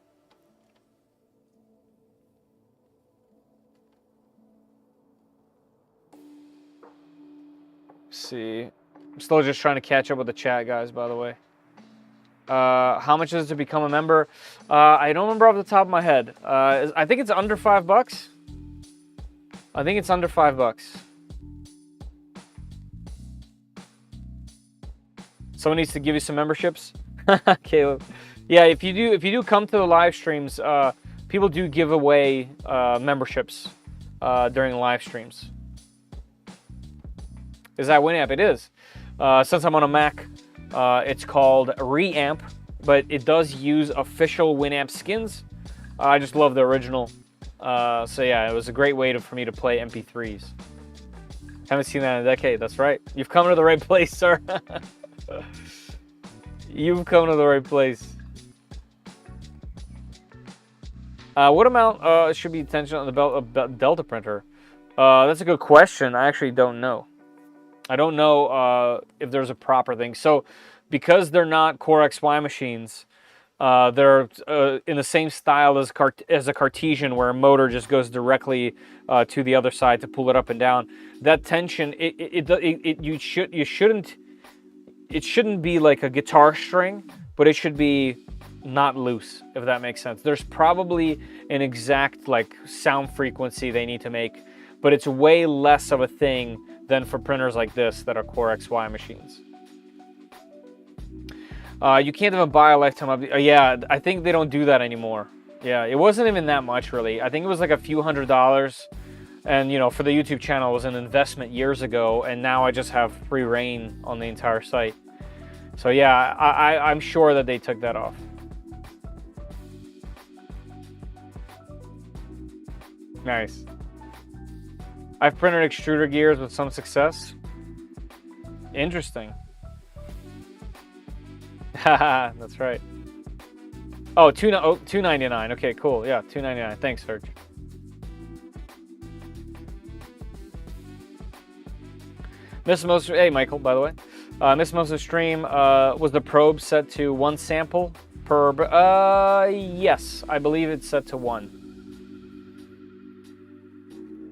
Let's see. I'm still just trying to catch up with the chat, guys, by the way. How much is it to become a member? I don't remember off the top of my head. I think it's under $5. I think it's under $5. Someone needs to give you some memberships. Caleb. Yeah, if you do come to the live streams, people do give away memberships during live streams. Is that Winamp? It is. Since I'm on a Mac, it's called Reamp, but it does use official Winamp skins. I just love the original. So yeah, it was a great way for me to play MP3s. Haven't seen that in a decade. That's right. You've come to the right place, sir. You've come to the right place. What amount should be attention on the Delta printer? That's a good question. I actually don't know. I don't know if there's a proper thing. So because they're not Core XY machines, they're in the same style as a Cartesian, where a motor just goes directly to the other side to pull it up and down. That tension, it shouldn't be like a guitar string, but it should be not loose, if that makes sense. There's probably an exact like sound frequency they need to make, but it's way less of a thing than for printers like this that are Core XY machines. You can't even buy a lifetime update. Yeah, I think they don't do that anymore. Yeah, it wasn't even that much, really. I think it was like a few $100s. And, you know, for the YouTube channel, it was an investment years ago. And now I just have free reign on the entire site. So, yeah, I'm sure that they took that off. Nice. I've printed extruder gears with some success. Interesting. Haha, that's right. Oh, $2.99. Okay, cool. Yeah, $2.99. Thanks, Serge. Miss most. Hey, Michael. By the way, miss most of the stream. Was the probe set to 1 sample per? Yes, I believe it's set to 1.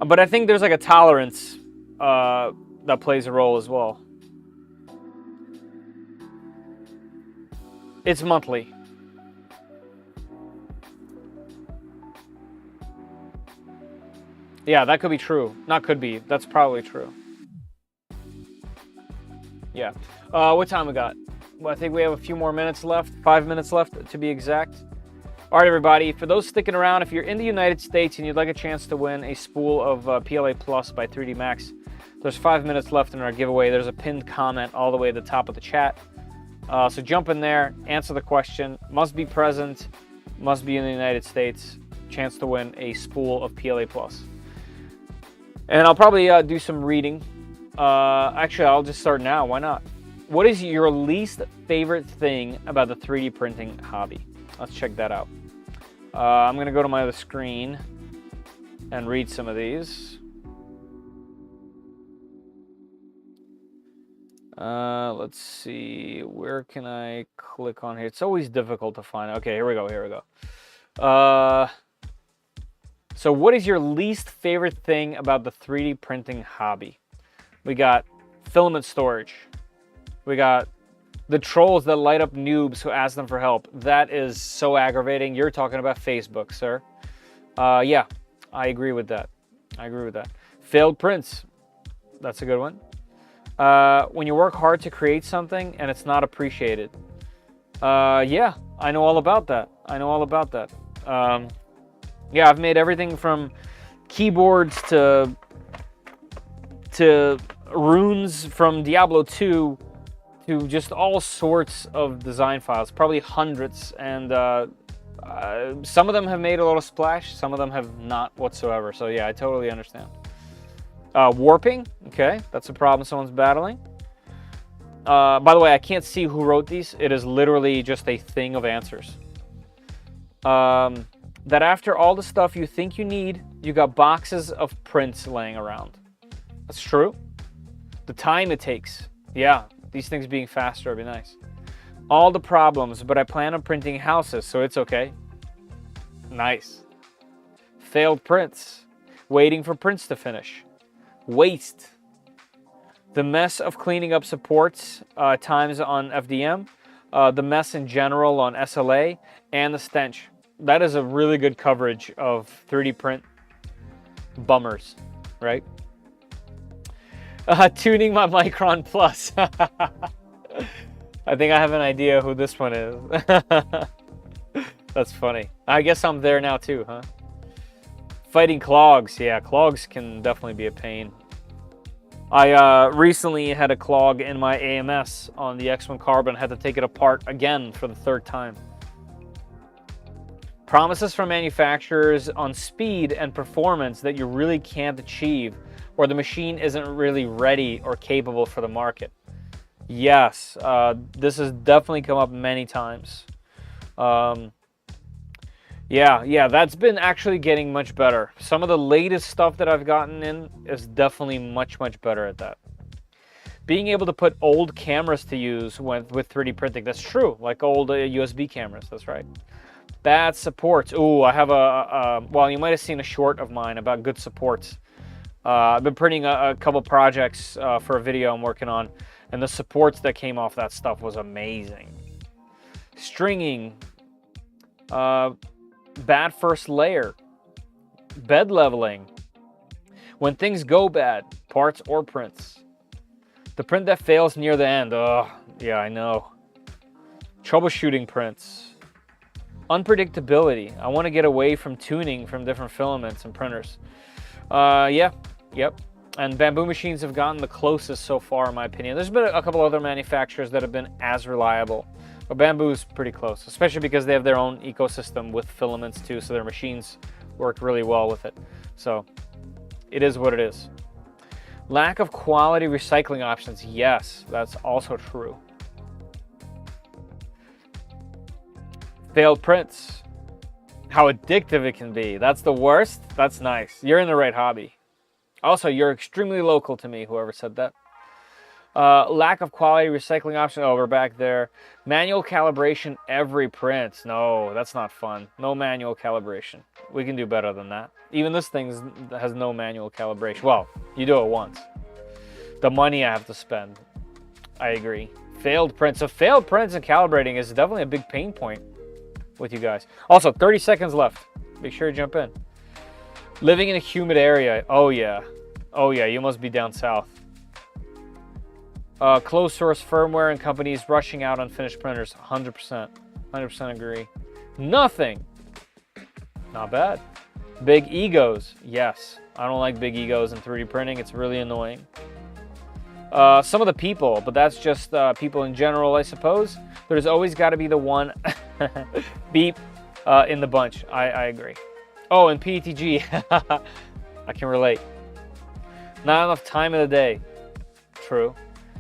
But I think there's like a tolerance that plays a role as well. It's monthly. Yeah, that could be true. Not could be. That's probably true. Yeah. What time we got? Well, I think we have a few more minutes left. 5 minutes left, to be exact. All right, everybody. For those sticking around, if you're in the United States and you'd like a chance to win a spool of PLA Plus by 3D Max, there's 5 minutes left in our giveaway. There's a pinned comment all the way at the top of the chat. So jump in there, answer the question. Must be present, must be in the United States. Chance to win a spool of PLA Plus. And I'll probably do some reading. Actually, I'll just start now. Why not? What is your least favorite thing about the 3D printing hobby? Let's check that out. I'm going to go to my other screen and read some of these. Let's see. Where can I click on here? It's always difficult to find. Okay, here we go. Here we go. So what is your least favorite thing about the 3D printing hobby? We got filament storage. We got the trolls that light up noobs who ask them for help. That is so aggravating. You're talking about Facebook, sir. Yeah, I agree with that. I agree with that. Failed prints. That's a good one. When you work hard to create something and it's not appreciated. Yeah, I know all about that. I know all about that. Yeah, I've made everything from keyboards to runes from Diablo 2 to just all sorts of design files, probably hundreds, and some of them have made a lot of splash, some of them have not whatsoever. So yeah, I totally understand. Warping, okay, that's a problem someone's battling. By the way, I can't see who wrote these. It is literally just a thing of answers. That after all the stuff you think you need, you got boxes of prints laying around. That's true. The time it takes. Yeah, these things being faster would be nice. All the problems, but I plan on printing houses, so it's okay. Nice. Failed prints. Waiting for prints to finish. Waste. The mess of cleaning up supports times on FDM. The mess in general on SLA. And the stench. That is a really good coverage of 3D print bummers, right? Tuning my Micron Plus. I think I have an idea who this one is. That's funny. I guess I'm there now too, huh? Fighting clogs. Yeah, clogs can definitely be a pain. I recently had a clog in my AMS on the X1 Carbon. Had to take it apart again for the 3rd time. Promises from manufacturers on speed and performance that you really can't achieve, or the machine isn't really ready or capable for the market. Yes, this has definitely come up many times. Yeah, that's been actually getting much better. Some of the latest stuff that I've gotten in is definitely much, much better at that. Being able to put old cameras to use with 3D printing, that's true, like old USB cameras, that's right. Bad supports. Ooh, I have well, you might have seen a short of mine about good supports. I've been printing a couple projects for a video I'm working on, and the supports that came off that stuff was amazing. Stringing. Bad first layer. Bed leveling. When things go bad, parts or prints. The print that fails near the end. Oh, yeah, I know. Troubleshooting prints. Unpredictability. I want to get away from tuning from different filaments and printers. Yeah, yep. And bamboo machines have gotten the closest so far, in my opinion. There's been a couple other manufacturers that have been as reliable. But bamboo's pretty close, especially because they have their own ecosystem with filaments too, so their machines work really well with it. So it is what it is. Lack of quality recycling options. Yes, that's also true. Failed prints. How addictive it can be. That's the worst. That's nice. You're in the right hobby. Also, you're extremely local to me, whoever said that. Lack of quality recycling option. Oh, we're back there. Manual calibration every print. No, that's not fun. No manual calibration. We can do better than that. Even this thing has no manual calibration. Well, you do it once. The money I have to spend. I agree. Failed prints. So failed prints and calibrating is definitely a big pain point with you guys. Also, 30 seconds left. Make sure you jump in. Living in a humid area. Oh, yeah. Oh, yeah. You must be down south. Closed source firmware and companies rushing out on finished printers. 100%. 100% agree. Nothing. Not bad. Big egos. Yes. I don't like big egos in 3D printing. It's really annoying. Some of the people, but that's just people in general, I suppose. There's always got to be the one beep in the bunch. I agree. Oh, and PETG. I can relate. Not enough time in the day. True.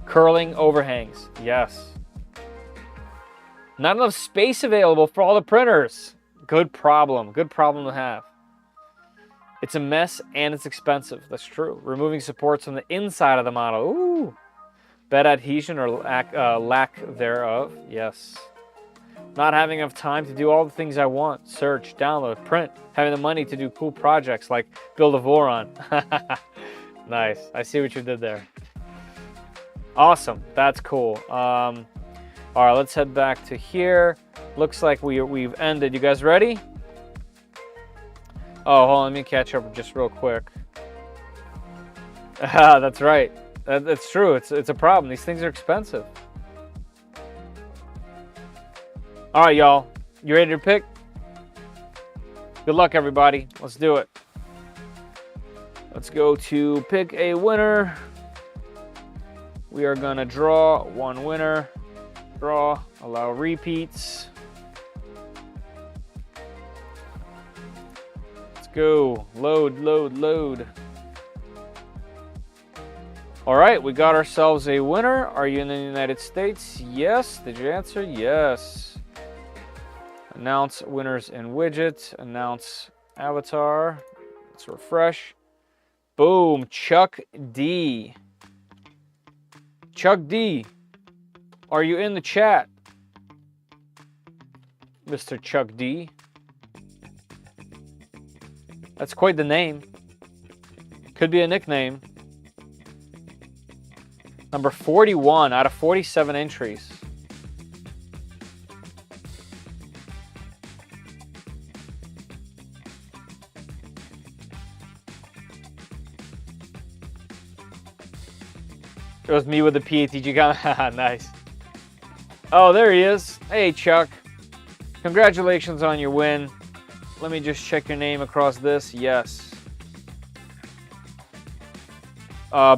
Curling overhangs. Yes. Not enough space available for all the printers. Good problem. Good problem to have. It's a mess and it's expensive. That's true. Removing supports from the inside of the model. Ooh. Bad adhesion or lack thereof. Yes. Not having enough time to do all the things I want. Search, download, print. Having the money to do cool projects like build a Voron. Nice. I see what you did there. Awesome. That's cool. All right, let's head back to here. Looks like we've ended. You guys ready? Oh, hold on. Let me catch up just real quick. That's right. That's true. It's a problem. These things are expensive. All right, y'all. You ready to pick? Good luck, everybody. Let's do it. Let's go to pick a winner. We are going to draw one winner. Draw. Allow repeats. Let's go. Load, load, load. All right, we got ourselves a winner. Are you in the United States? Yes. Did you answer? Yes. Announce winners in widget. Announce avatar. Let's refresh. Boom. Chuck D. Chuck D. Are you in the chat? Mr. Chuck D. That's quite the name. Could be a nickname. Number 41 out of 47 entries. It was me with the PATG comment. Nice. Oh, there he is. Hey, Chuck. Congratulations on your win. Let me just check your name across this. Yes.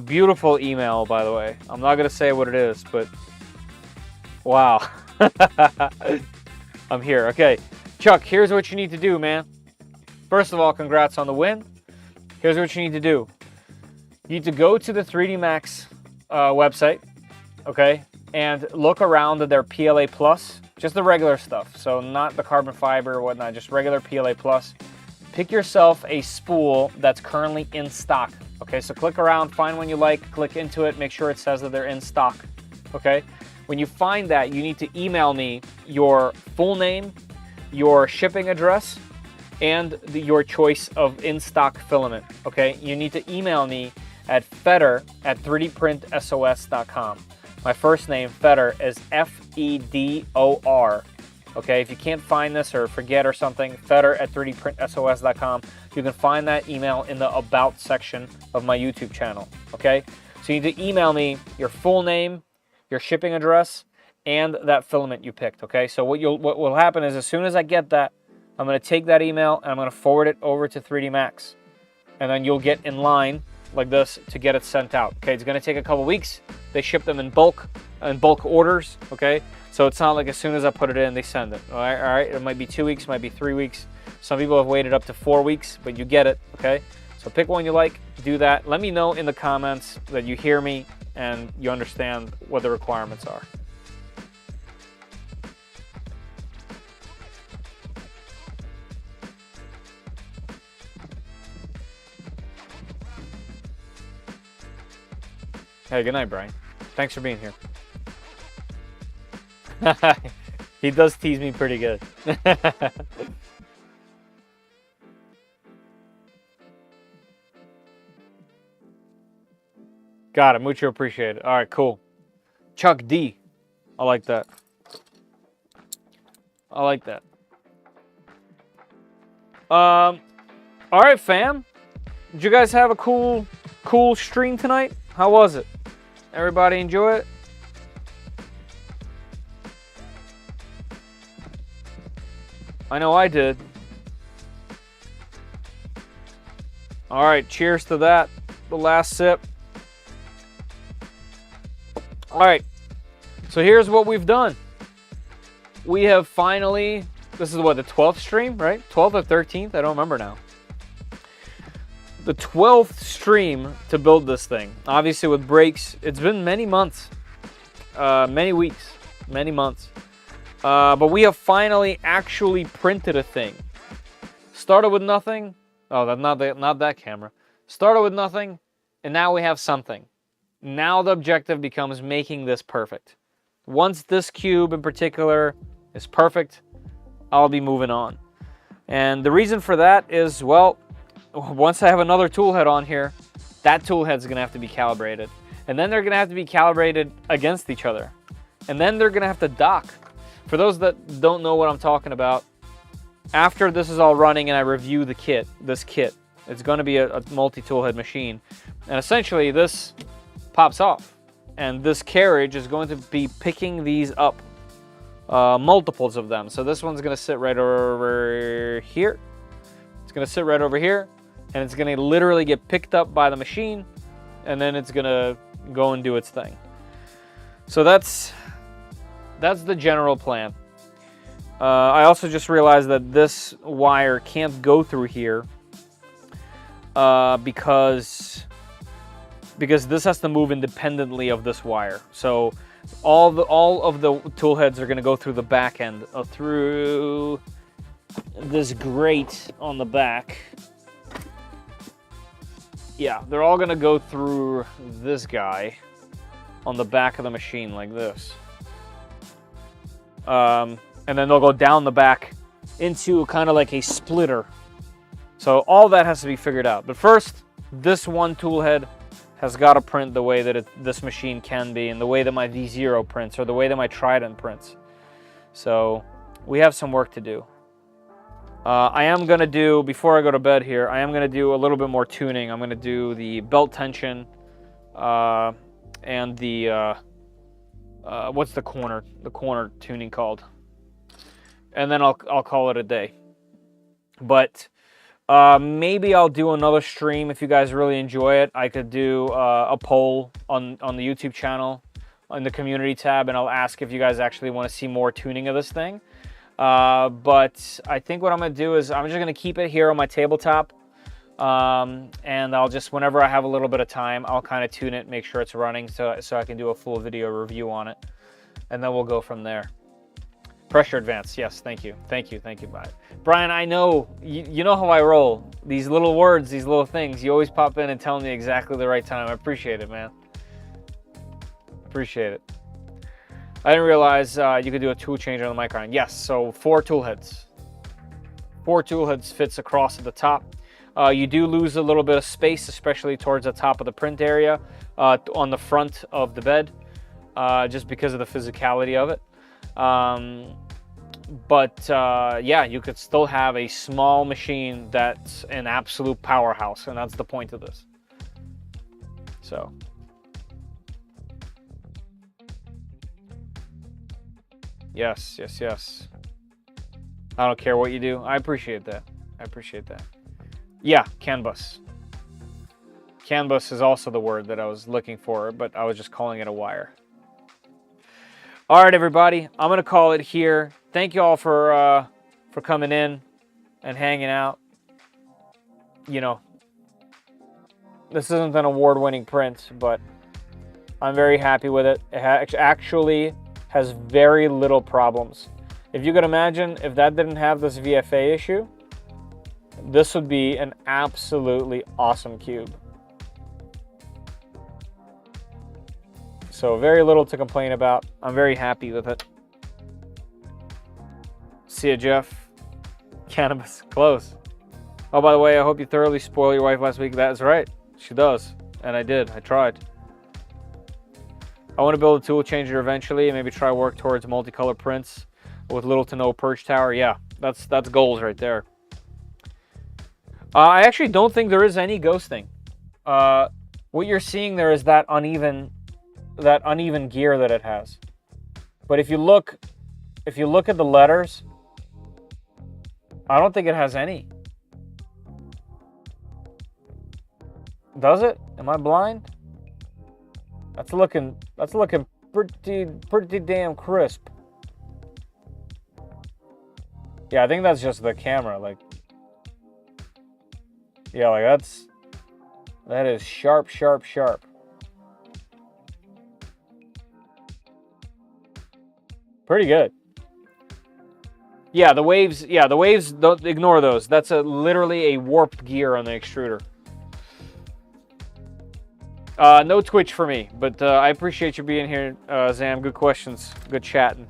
Beautiful email, by the way. I'm not going to say what it is, but wow. I'm here. Okay. Chuck, here's what you need to do, man. First of all, congrats on the win. Here's what you need to do. You need to go to the 3D Max website, okay, and look around at their PLA Plus, just the regular stuff, so not the carbon fiber or whatnot, just regular PLA Plus. Pick yourself a spool that's currently in stock, okay, so click around, find one you like, click into it, make sure it says that they're in stock, okay. When you find that, you need to email me your full name, your shipping address, and your choice of in-stock filament, okay. You need to email me at fedor@3dprintsos.com. My first name, Fedor, is Fedor. Okay, if you can't find this or forget or something, fedor@3dprintsos.com. You can find that email in the About section of my YouTube channel. Okay, so you need to email me your full name, your shipping address, and that filament you picked, okay? So what will happen is, as soon as I get that, I'm going to take that email and I'm going to forward it over to 3D Max. And then you'll get in line like this to get it sent out, okay? It's going to take a couple weeks. They ship them in bulk orders, okay? So it's not like as soon as I put it in, they send it, all right? It might be 2 weeks, might be 3 weeks. Some people have waited up to 4 weeks, but you get it, okay? So pick one you like, do that. Let me know in the comments that you hear me and you understand what the requirements are. Hey, good night, Brian. Thanks for being here. He does tease me pretty good. Got it. Mucho appreciated. All right, cool. Chuck D. I like that. I like that. All right, fam. Did you guys have a cool stream tonight? How was it? Everybody enjoy it? I know I did. All right, cheers to that. The last sip. All right, so here's what we've done. We have finally, this is what, the 12th stream, right? 12th or 13th? I don't remember now. The 12th stream to build this thing. Obviously with breaks, it's been many months, many weeks, many months. But we have finally actually printed a thing. Started with nothing. Oh, that's not that camera. Started with nothing, and now we have something. Now the objective becomes making this perfect. Once this cube in particular is perfect, I'll be moving on. And the reason for that is, well, once I have another tool head on here, that tool head's going to have to be calibrated. And then they're going to have to be calibrated against each other. And then they're going to have to dock. For those that don't know what I'm talking about, after this is all running and I review the kit, this kit, it's going to be a multi-tool head machine. And essentially this pops off. And this carriage is going to be picking these up, multiples of them. So this one's going to sit right over here. It's going to sit right over here. And it's going to literally get picked up by the machine. And then it's going to go and do its thing. So that's the general plan. I also just realized that this wire can't go through here because this has to move independently of this wire. So all of the tool heads are going to go through the back end, through this grate on the back. Yeah, they're all going to go through this guy on the back of the machine like this. And then they'll go down the back into kind of like a splitter. So all that has to be figured out. But first, this one tool head has got to print the way that this machine can be, and the way that my V0 prints, or the way that my Trident prints. So we have some work to do. I am going to do, before I go to bed here, I am going to do a little bit more tuning. I'm going to do the belt tension and the, what's the corner tuning called? And then I'll call it a day. But maybe I'll do another stream if you guys really enjoy it. I could do a poll on the YouTube channel, on the community tab, and I'll ask if you guys actually want to see more tuning of this thing. But I think what I'm going to do is I'm just going to keep it here on my tabletop. And I'll just, whenever I have a little bit of time, I'll kind of tune it, make sure it's running so I can do a full video review on it. And then we'll go from there. Pressure advance, yes, thank you. Thank you, Brian, I know, you know how I roll. These little words, these little things, you always pop in and tell me exactly the right time. I appreciate it, man. Appreciate it. I didn't realize you could do a tool change on the Micron. Yes, so 4 tool heads. 4 tool heads fits across at the top. You do lose a little bit of space, especially towards the top of the print area, on the front of the bed, just because of the physicality of it. Yeah, you could still have a small machine that's an absolute powerhouse, and that's the point of this. So Yes, yes, yes. I don't care what you do. I appreciate that. I appreciate that. Yeah, CAN bus. CAN bus is also the word that I was looking for, but I was just calling it a wire. All right, everybody. I'm going to call it here. Thank you all for coming in and hanging out. You know, this isn't an award-winning print, but I'm very happy with it. It actually has very little problems. If you could imagine, if that didn't have this VFA issue, this would be an absolutely awesome cube. So very little to complain about. I'm very happy with it. See ya, Jeff. Cannabis, close. Oh, by the way, I hope you thoroughly spoiled your wife last week. That's right, she does. And I did, I tried. I want to build a tool changer eventually and maybe try work towards multicolor prints with little to no perch tower. Yeah, that's goals right there. I actually don't think there is any ghosting. What you're seeing there is that uneven gear that it has. But if you look at the letters, I don't think it has any. Does it? Am I blind? That's looking pretty damn crisp. Yeah, I think that's just the camera, like. Yeah, like that is sharp, sharp, sharp. Pretty good. Yeah, the waves, don't ignore those. That's literally a warped gear on the extruder. No Twitch for me, but I appreciate you being here, Zam. Good questions, good chatting.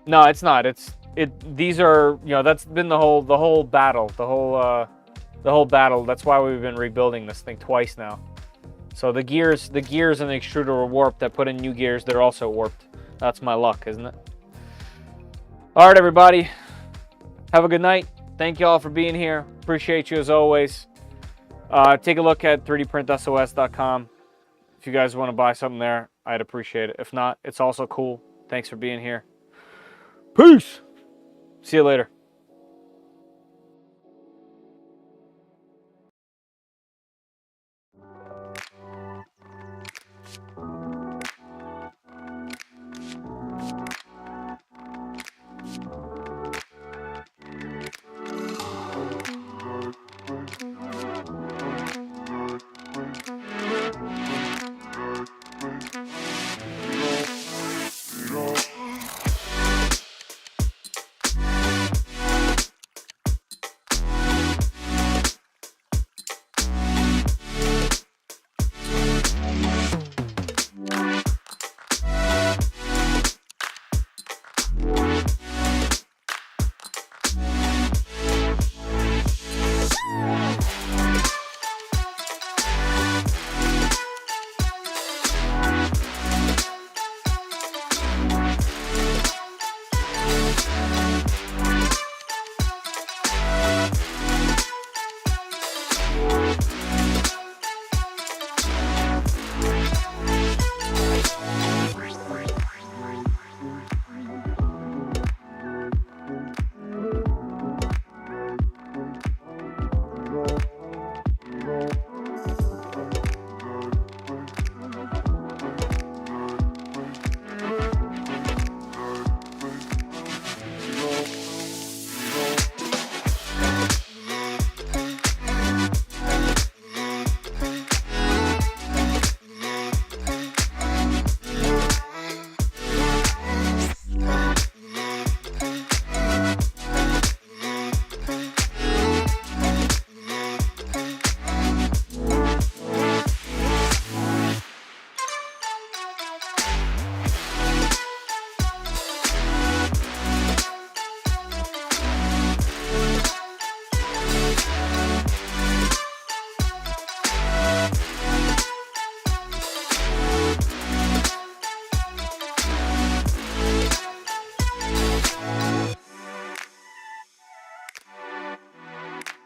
No, it's not. These are, you know, that's been the whole battle, the whole battle. That's why we've been rebuilding this thing twice now. So the gears in the extruder were warped. I put in new gears. They're also warped. That's my luck, isn't it? All right, everybody. Have a good night. Thank you all for being here. Appreciate you as always. Take a look at 3dprintsos.com. If you guys want to buy something there, I'd appreciate it. If not, it's also cool. Thanks for being here. Peace. See you later.